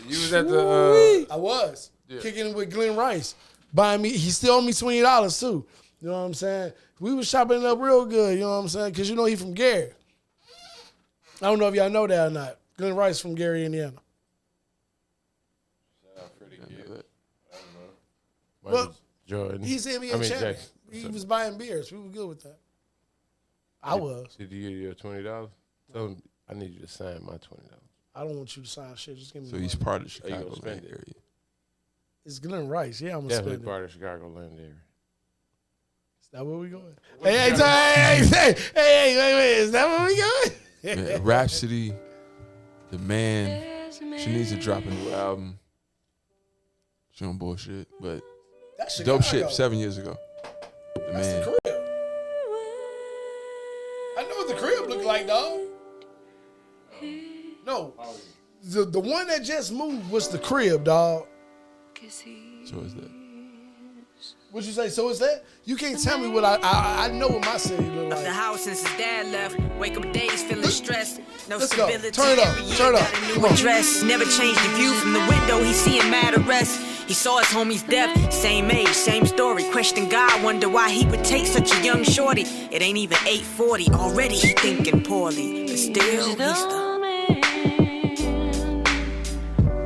You was at the. I was kicking it with Glenn Rice, buying me. He still owed me $20 too. You know what I'm saying? We was shopping it up real good. You know what I'm saying? Because you know he from Gary. I don't know if y'all know that or not. Glenn Rice from Gary, Indiana. Well, Jordan. he's NBA champion. Jackson. He was buying beers. We were good with that. I was. Did you get your $20? Tell him I need you to sign my $20. I don't want you to sign shit. Just give me So money. he's part of the Are you gonna Chicago spend land it? area. It's Glenn Rice. Yeah, I'm going to Definitely spend it. part of Chicago land area. Is that where we going? Hey, wait. Is that where we going? Yeah, Rhapsody, the man, she needs to drop a new album. She on bullshit, but That's dope Chicago. shit 7 years ago. The That's man. the crib. I know what the crib look like, dog. No. The one that just moved was the crib, dog. So is that. What'd you say? So is that? You can't tell me what I know what my city look Left the like. house since his dad left. Wake up days feeling stressed. No Let's go. stability. Turn it up. Every year Turn it up. got a new Come on. address. Never changed the view from the window. He seeing mad arrests. stress. He saw his homie's death, same age, same story. Question God, wonder why he would take such a young shorty. It ain't even 8:40, already he thinking poorly. But still, he's the...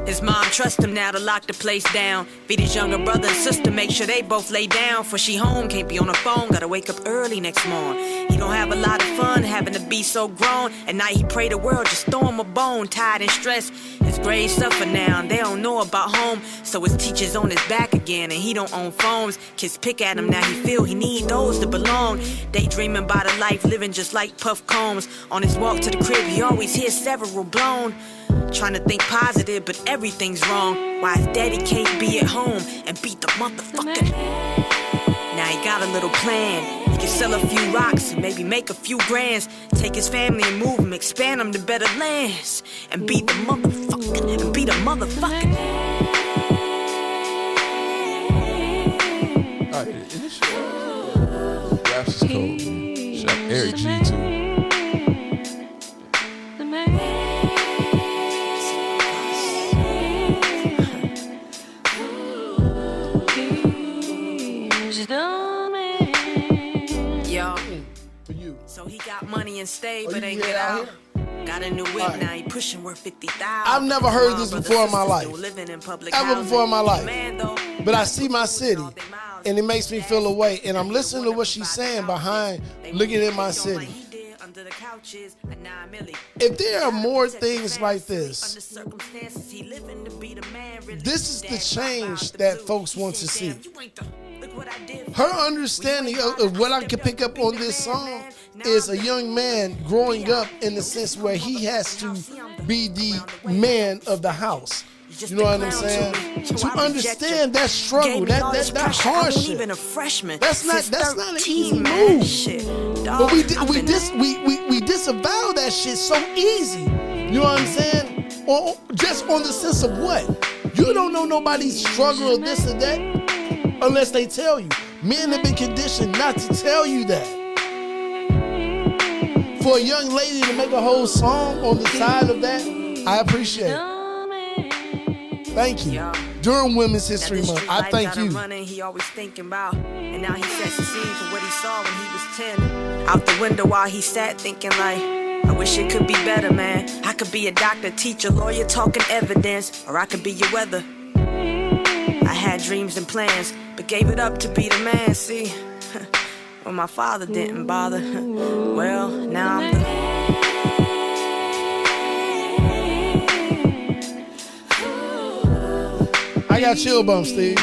His mom trusts him now to lock the place down. Feed his younger brother and sister, make sure they both lay down. For she home, can't be on the phone, gotta wake up early next morning. He don't have a lot of fun having to be so grown. At night he pray the world just throw him a bone, tired and stressed. His grades suffer now and they don't know about home. So his teacher's on his back again and he don't own phones. Kids pick at him now, he feel he need those to belong. Daydreaming about a life living just like Puff Combs. On his walk to the crib he always hears several blown. Trying to think positive, but everything's wrong. Why his daddy can't be at home and beat the motherfucker? Now he got a little plan. He can sell a few rocks and maybe make a few grands. Take his family and move him, expand them to better lands. And beat the motherfucker, and beat a motherfucker. Alright, this shit. Raps is cold, man. Shout out Eric G too. So he got money and stayed, but ain't get out. Got a new whip now, he pushing worth 50,000. I've never heard this before in my life. Ever before in my life. But I see my city, and it makes me feel a way. And I'm listening to what she's saying behind looking at my city. If there are more things like this is the change that folks want to see. Her understanding of what I can pick up on this song is a young man growing up in the sense where he has to be the man of the house. You know what I'm saying? To understand that struggle, that hardship. That's not an easy move. But we disavow that shit so easy. You know what I'm saying? Or just on the sense of what? You don't know nobody's struggle or this or that unless they tell you. Men have been conditioned not to tell you that. For a young lady to make a whole song on the side of that, I appreciate it. Thank you. During Women's History Month, I thank you. He always thinking about, and now he sets the scene for what he saw when he was 10. Out the window while he sat thinking like, I wish it could be better, man. I could be a doctor, teacher, lawyer, talking evidence, or I could be your weather. I had dreams and plans, but gave it up to be the man, see? Well, my father didn't bother. Well, now I'm the... I got chill bumps, Steve.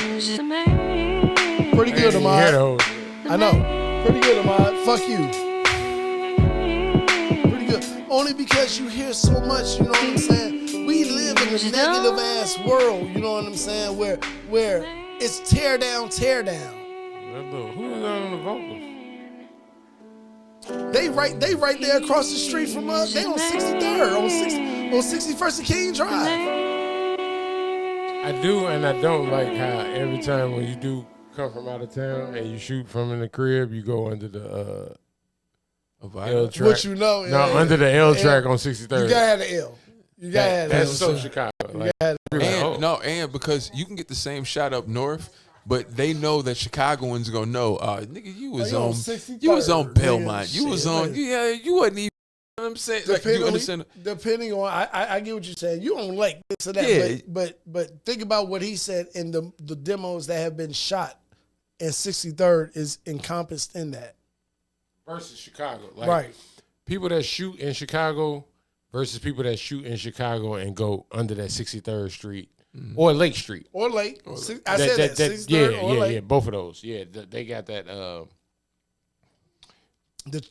Pretty good, Ahmad. I know. Pretty good, Ahmad. Fuck you. Pretty good. Only because you hear so much, you know what I'm saying? We live in a negative ass world, you know what I'm saying? Where it's tear down, tear down. Who is on the vocals? They right there across the street from us. They on 63rd, on 61st and King Drive. I do and I don't like how every time when you do come from out of town and you shoot from in the crib, you go under the L track. What you know? Under the L track on 63rd. You gotta have the L. You gotta have the L. That's so Chicago. Like, and because you can get the same shot up north, but they know that Chicagoans gonna know, nigga, you was on Belmont. You was on, you wasn't even. You know what I'm saying? Depending on, I get what you're saying. You don't like this or that, yeah. but think about what he said in the demos that have been shot, and 63rd is encompassed in that. Versus Chicago, right? People that shoot in Chicago versus people that shoot in Chicago and go under that 63rd Street or Lake Street or Lake. I said that 63rd or Lake. Yeah, both of those. Yeah, they got that.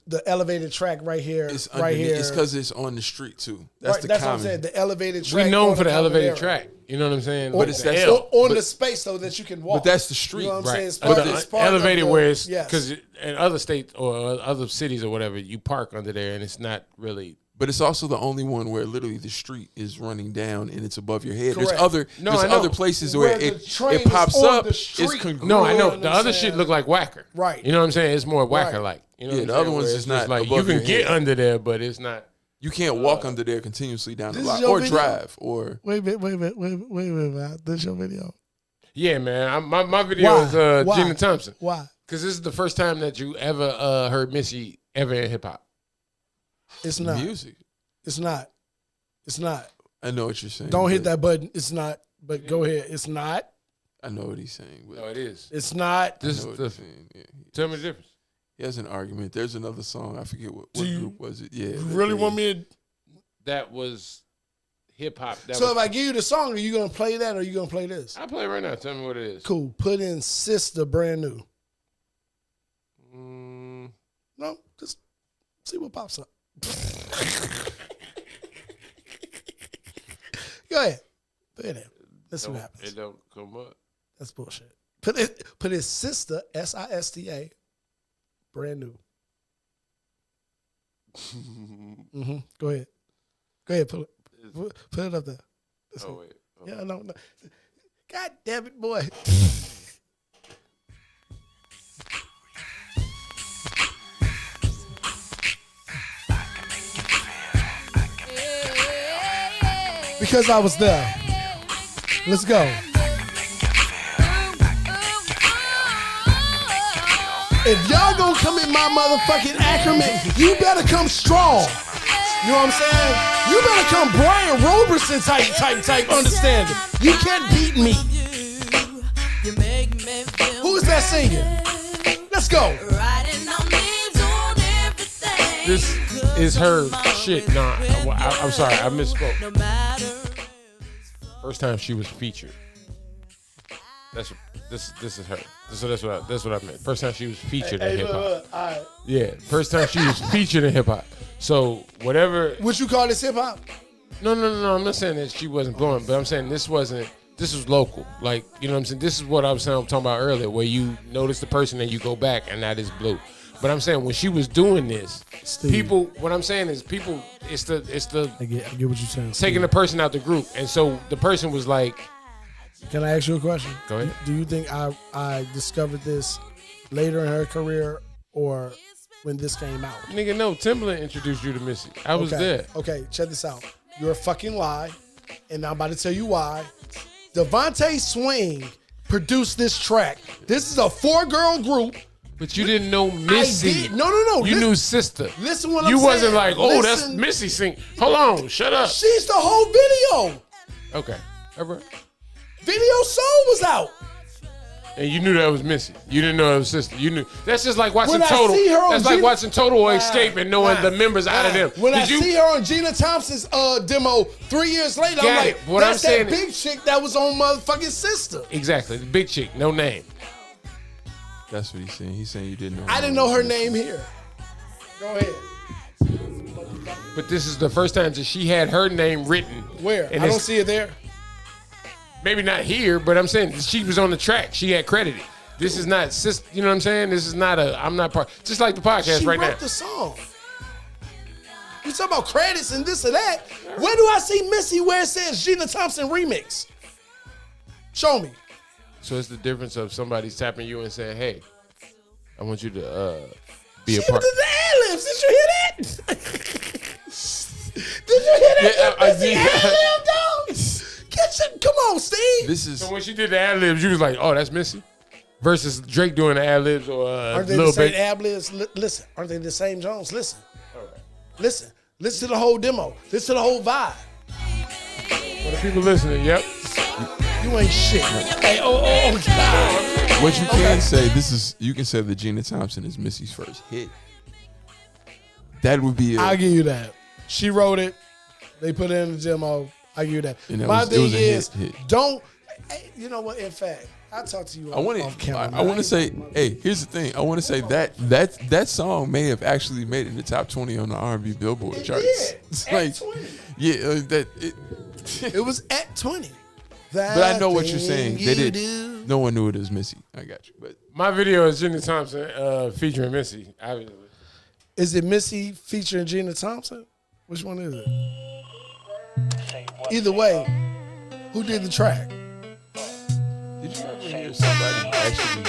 The elevated track right here, it's right here. It's because it's on the street too. That's what I'm saying. The elevated track. We known for the elevated track. You know what I'm saying? But it's on the space though that you can walk. But that's the street, you know what I'm saying? But the elevated where it's because in other states or other cities or whatever, you park under there and it's not really. But it's also the only one where literally the street is running down and it's above your head. Correct. There's other places where it pops up. It's congruent. No, I know. The other shit look like whacker. Right. You know what I'm saying? It's more whacker like. You know the other ones is not like above you can your get head. under there, but it's not. You can't walk under there continuously down the block or drive or. Wait a minute. This your video. Yeah, man. My video is Gina Thompson. Why? Because this is the first time that you ever heard Missy ever in hip hop. It's not. Music. It's not. It's not. I know what you're saying. Don't hit that button. It's not. But go ahead. It's not. I know what he's saying. But No, it is. It's not. This is the. Yeah, Tell me the difference. he has an argument. There's another song. I forget what group was it. Yeah. You really want me to? That was hip hop. So if I give you the song, are you gonna play that or are you gonna play this? I play it right now. Tell me what it is. Cool. Put in Sister Brand New. No, just see what pops up. Go ahead. Put it in. Let's see what happens. It don't come up. That's bullshit. Put it Sister SISTA Brand New. Go ahead. Go ahead. Put it up there. Oh wait. Yeah, no. God damn it, boy. Because I was there. Let's go. If y'all gonna come in my motherfucking accrement, you better come strong. You know what I'm saying? You better come Brian Roberson type understanding. You can't beat me. Who is that singing? Let's go. This is her shit. Nah, I'm sorry. I misspoke. First time she was featured. This is her. So that's what I meant. First time she was featured in hip hop. Right. Yeah, first time she was featured in hip hop. So whatever. What you call this hip hop? No. I'm not saying that she wasn't blowing, but I'm saying this was local. Like, you know what I'm saying? This is what I was talking about earlier, where you notice the person and you go back and that is blue. But I'm saying when she was doing this, people. What I'm saying is people. It's the. I get what you're saying. Taking the person out the group, and so the person was like. Can I ask you a question? Go ahead. Do you think I discovered this later in her career or when this came out? Nigga, no. Timbaland introduced you to Missy. I was there. Okay, check this out. You're a fucking lie, and I'm about to tell you why. Devontae Swing produced this track. This is a 4-girl group. But you didn't know Missy. I did. No. You knew Sister. Listen what I'm saying. You wasn't like, oh, Listen. that's Missy sing. Hold on, shut up. She's the whole video. Okay. All right. Video Soul was out. And you knew that was Missy. You didn't know it was Sister. You knew. That's just like watching When Total. I see her on That's like watching Total or Escape and knowing the members out of them. When I see her on Gina Thompson's demo 3 years later, I'm like, that's that big chick that was on motherfucking Sister. Exactly. The big chick, no name. That's what he's saying. He's saying you didn't know. I didn't know her name here. Go ahead. But this is the first time that she had her name written. Where? I don't see it there. Maybe not here, but I'm saying she was on the track. She had credited. This is not, you know what I'm saying? This is not I'm not part. Just like the podcast right now. She wrote the song. You talk about credits and this and that. Where do I see Missy where it says Gina Thompson remix? Show me. So it's the difference of somebody's tapping you and saying, hey, I want you to be a She part. did the ad-libs. Did you hear that? Did you hear that? Ad-lib, dog? Come on, Steve. So when she did the ad libs, you was like, "Oh, that's Missy," versus Drake doing the ad libs or aren't they Lil the same Baby. ad libs? Listen, aren't they the same Jones? Listen, listen to the whole demo. Listen to the whole vibe. For the people listening, yep. You ain't shit. Hey, oh God. What you can say, you can say that Gina Thompson is Missy's first hit. That would be. I'll give you that. She wrote it. They put it in the demo. I give you that. My thing is, don't. Hey, you know what? In fact, I'll talk to you off camera. I want to say, hey, here's the thing. I want to say that song may have actually made it in the top 20 on the R&B Billboard charts. It's like, 20. Yeah, it was at 20. But I know what you're saying. They did. No one knew it was Missy. I got you. But my video is Gina Thompson featuring Missy. Obviously. Is it Missy featuring Gina Thompson? Which one is it? Either way, who did the track? Did you ever hear somebody actually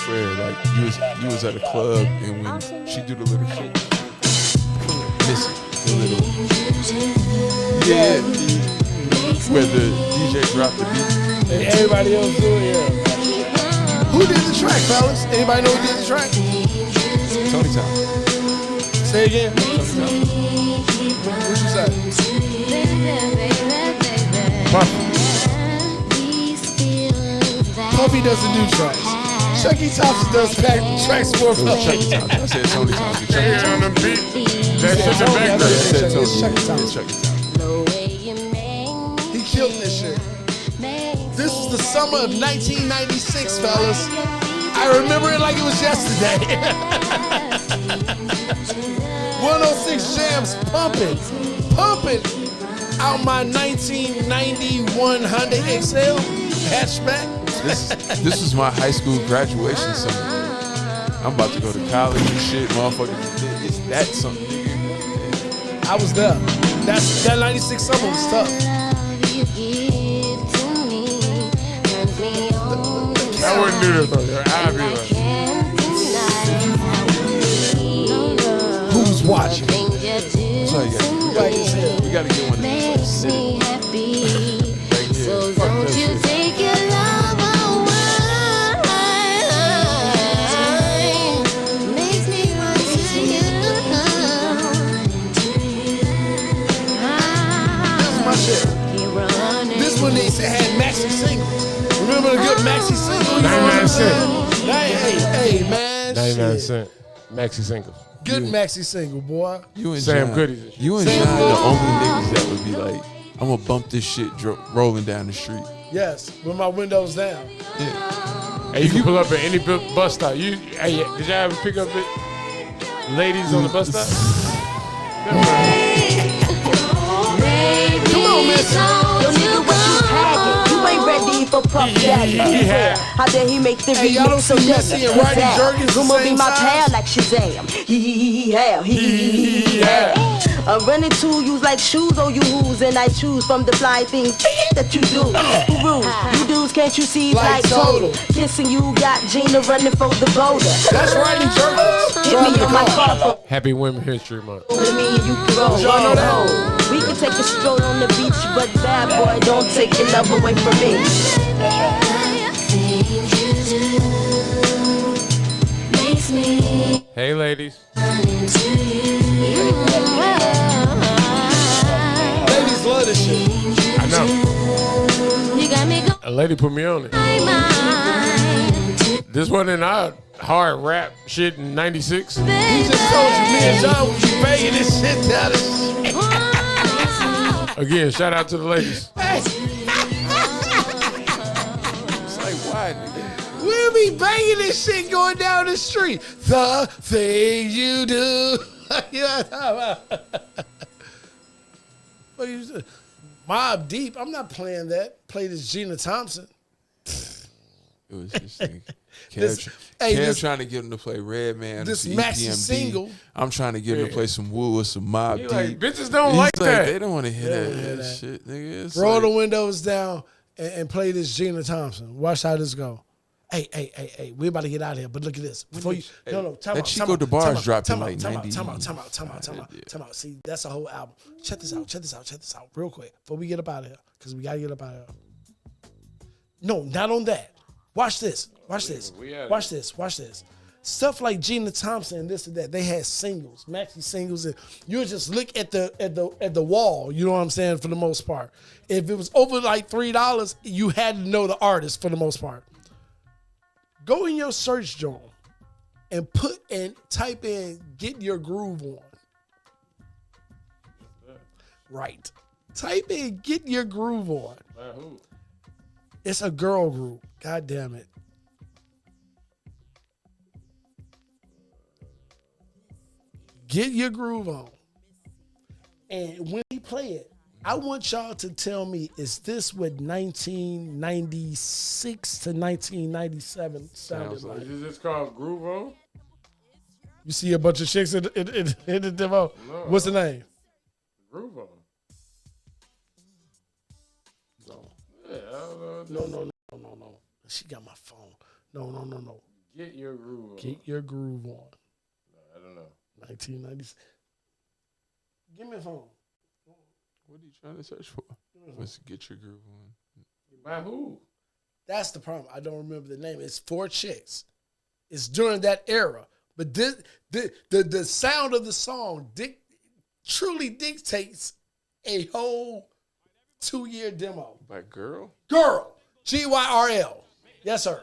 where like you was at a club and when she do the little shit, Missy, the little where the DJ dropped the beat. And everybody else do it, yeah. Who did the track, fellas? Anybody know who did the track? Tony Town. Say again. Tony Town. What you say? Puffy doesn't do tracks. Chucky Thompson does tracks for Puffy. Chucky Thompson. I said Tony Thompson. Yeah, on the beat. That shit the background. I said Tony. Chucky Thompson. Chucky Thompson. He killed this shit. This is the summer of 1996, fellas. I remember it like it was yesterday. 106 Jams pumping out my 1991 Hyundai XL hatchback. This is my high school graduation summer. I'm about to go to college and shit, motherfucker. It's that something, nigga. I was there. That 96 summer was tough. I wouldn't do this though. I'd be like, who's watching? That's all you gotta do. We gotta get one of these. City. So don't you take your love away. Makes me want to you. This is my shit. This one they said had maxi singles. Remember the good maxi single? 99 cents. Hey, man. 99 shit. cents. Maxi singles. Good maxi single, boy. You and Sam John, Goodies. You and John the only niggas that would be like, I'm gonna bump this shit rolling down the street. Yes, with my windows down. Yeah. Hey, you can pull up at any bus stop. Hey, did y'all ever pick up ladies on the bus stop? Come on, miss. Yo, nigga, what you packing? You ain't ready for Puff Daddy. How dare he make the Hey, y'all don't remix so see Missy and Rodney Jerkins the I'ma be same my size? pal like Shazam. I'm running to you like shoes on you who's, and I choose from the fly things that you do. Who rules? You dudes, can't you see like total? Kissing you got Gina running for the boulder. That's Rodney Jerkins. Hit me on my car for Happy Women History Month. me and you can roll. Y'all know that? We can take a stroll on the beach, but bad boy, don't take your love away from me. Hey, ladies. Ladies love this shit. I know. You got me going. A lady put me on it. This wasn't our hard rap shit in 96. He just told you me and John would be banging this shit down. Again, shout out to the ladies. It's like, why, nigga? We'll be banging this shit going down the street. The thing you do. You know what I'm talking about? Mobb Deep. I'm not playing that. Play this Gina Thompson. It was just like, This- Kev trying to get him to play Redman. This some maxi EPMD. single. I'm trying to get him to play some Woo or some Mobb He Deep. like, bitches don't He's like that. They don't want to hear They don't that, wanna hear that. shit, nigga. It's Roll like, the windows down and play this Gina Thompson. Watch how this go. Hey, we about to get out of here, but look at this. Before you, no, time that out. Chico DeBarge dropped in like time 90. out. See, that's a whole album. Check this out, real quick, before we get up out of here, because we got to get up out of here. No, not on that. Watch this. Watch this. Stuff like Gina Thompson and this and that, they had singles, maxi singles, and you would just look at the wall. You know what I'm saying? For the most part, if it was over like $3, you had to know the artist for the most part. Go in your search joint and type in "Get Your Groove On." Right. Type in "Get Your Groove On." It's a girl group. God damn it. Get Your Groove On. And when he play it, I want y'all to tell me, is this what 1996 to 1997 sounded like? Is this called Groove On? You see a bunch of chicks in the demo? No. What's the name? Groove On. No. Yeah, I don't know. No. She got my phone. No. Get Your Groove On. Get Your Groove On. I don't know. 1996. Give me a phone. What are you trying to search for? Let's get your groove on. By who? That's the problem. I don't remember the name. It's 4 chicks. It's during that era. But the sound of the song truly dictates a whole 2-year demo. By Girl? Girl. GYRL. Yes, sir.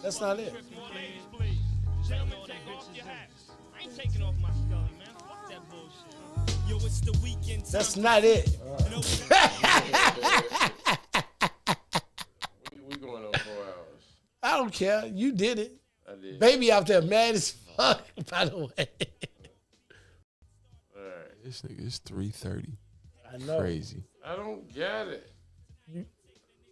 That's not it. That's not it. We going on 4 hours. I don't care. You did it. I did. Baby out there mad as fuck, by the way. All right. This nigga is 3:30. I know. Crazy. I don't get it.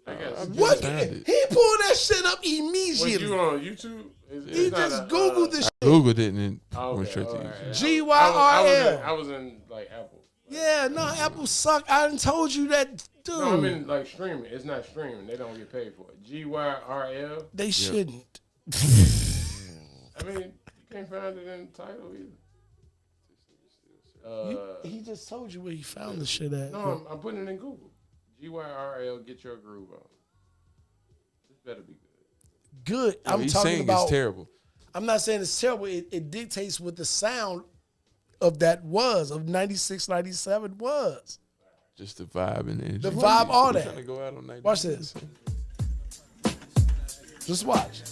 I got What? He pulled that shit up immediately. Was you on YouTube? He just Googled this shit. I Googled it and then Okay, went straight to all YouTube. right. GYRL. I was in like Apple. Yeah, no, Apple suck. I done told you that, dude. No, I mean like streaming. It's not streaming. They don't get paid for it. GYRL. They shouldn't. I mean, you can't find it in the title either. He just told you where he found the shit at. No, I'm putting it in Google. GYRL, get your groove on. This better be good. Good. No, I'm he's talking saying about. it's terrible. I'm not saying it's terrible. It dictates what the sound of that was, of 96, 97 was. Just the vibe and energy. The vibe, all that. Trying to go out on 90. Watch this. Just watch.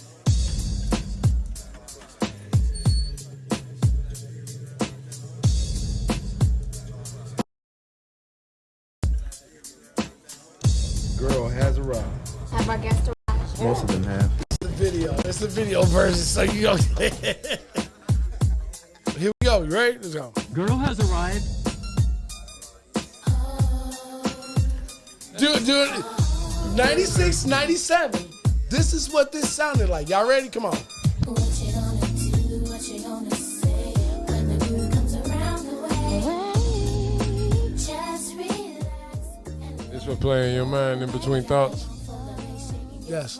Girl has arrived. Have our guest arrived? Most of them have. It's the video version, so you go. Here we go. You ready? Let's go. Girl has arrived. Dude, 96, 97. This is what this sounded like. Y'all ready? Come on. This what play in your mind in between thoughts? Yes.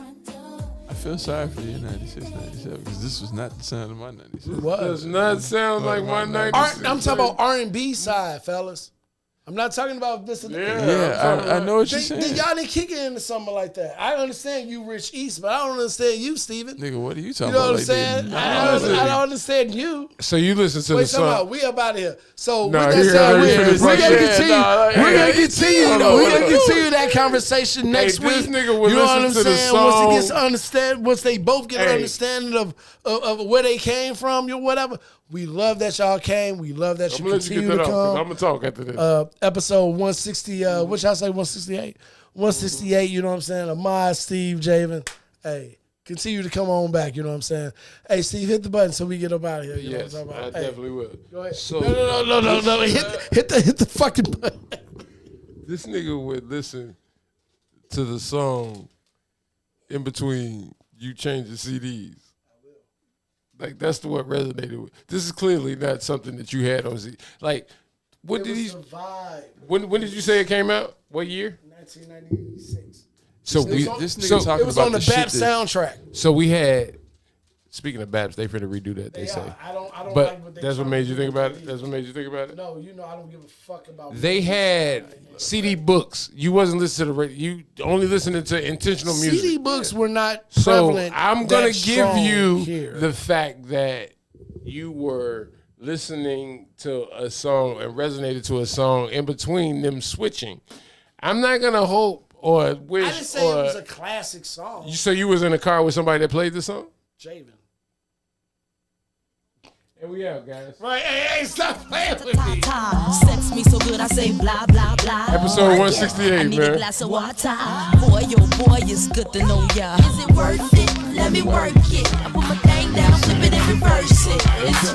I feel sorry for you, 96, 97, because this was not the sound of my 96. It was. Does not sound like my 96. I'm talking about R&B side, fellas. I'm not talking about this. I know what you're saying. Y'all didn't kick it into something like that. I understand you, Rich East, but I don't understand you, Steven. Nigga, what are you talking You know about? what I'm saying? I don't understand you. So you listen to the Wait, song. we up out of here. So Nah, with that said, we're gonna continue. We're gonna continue that conversation next week. This nigga would You know what I'm listen to the saying? song. Once they both get an understanding of where they came from, or whatever. We love that y'all came. We love that you continue to come. I'm gonna talk after this. Episode 160. What y'all say? 168. 168. You know what I'm saying? Ahmad, Steve, Javen. Hey, continue to come on back. You know what I'm saying? Hey, Steve, hit the button so we get up out of here. You know Yes, what I'm talking I about? definitely will. Go ahead. So No. Hit the fucking button. This nigga would listen to the song in between you changing CDs. Like that's what resonated with. This is clearly not something that you had on CD. Like, when did he? When did you say it came out? What year? 1996. So this nigga talking it was about on the BAP soundtrack. So we had. Speaking of BAPs, they finna redo that. They say. I don't But like what they that's what trying made to you do think about with it. That's what made you think about it. No, you know I don't give a fuck about. They had CD books. You wasn't listening to the radio. You only listening to intentional music. CD books were not So prevalent. I'm gonna that give strong you here. the fact that you were listening to a song and resonated to a song in between them switching. I'm not gonna hope or wish. I didn't say it was a classic song. So you was in a car with somebody that played the song? Javen. And we out, guys. Right, hey, stop playing with me. Sex me so good, I say blah, blah, blah. Episode 168, I need man. a glass of water. Boy, oh boy, it's good to know ya. Is it worth it? Let me work it. I put my thing down, flip it and reverse it. It's your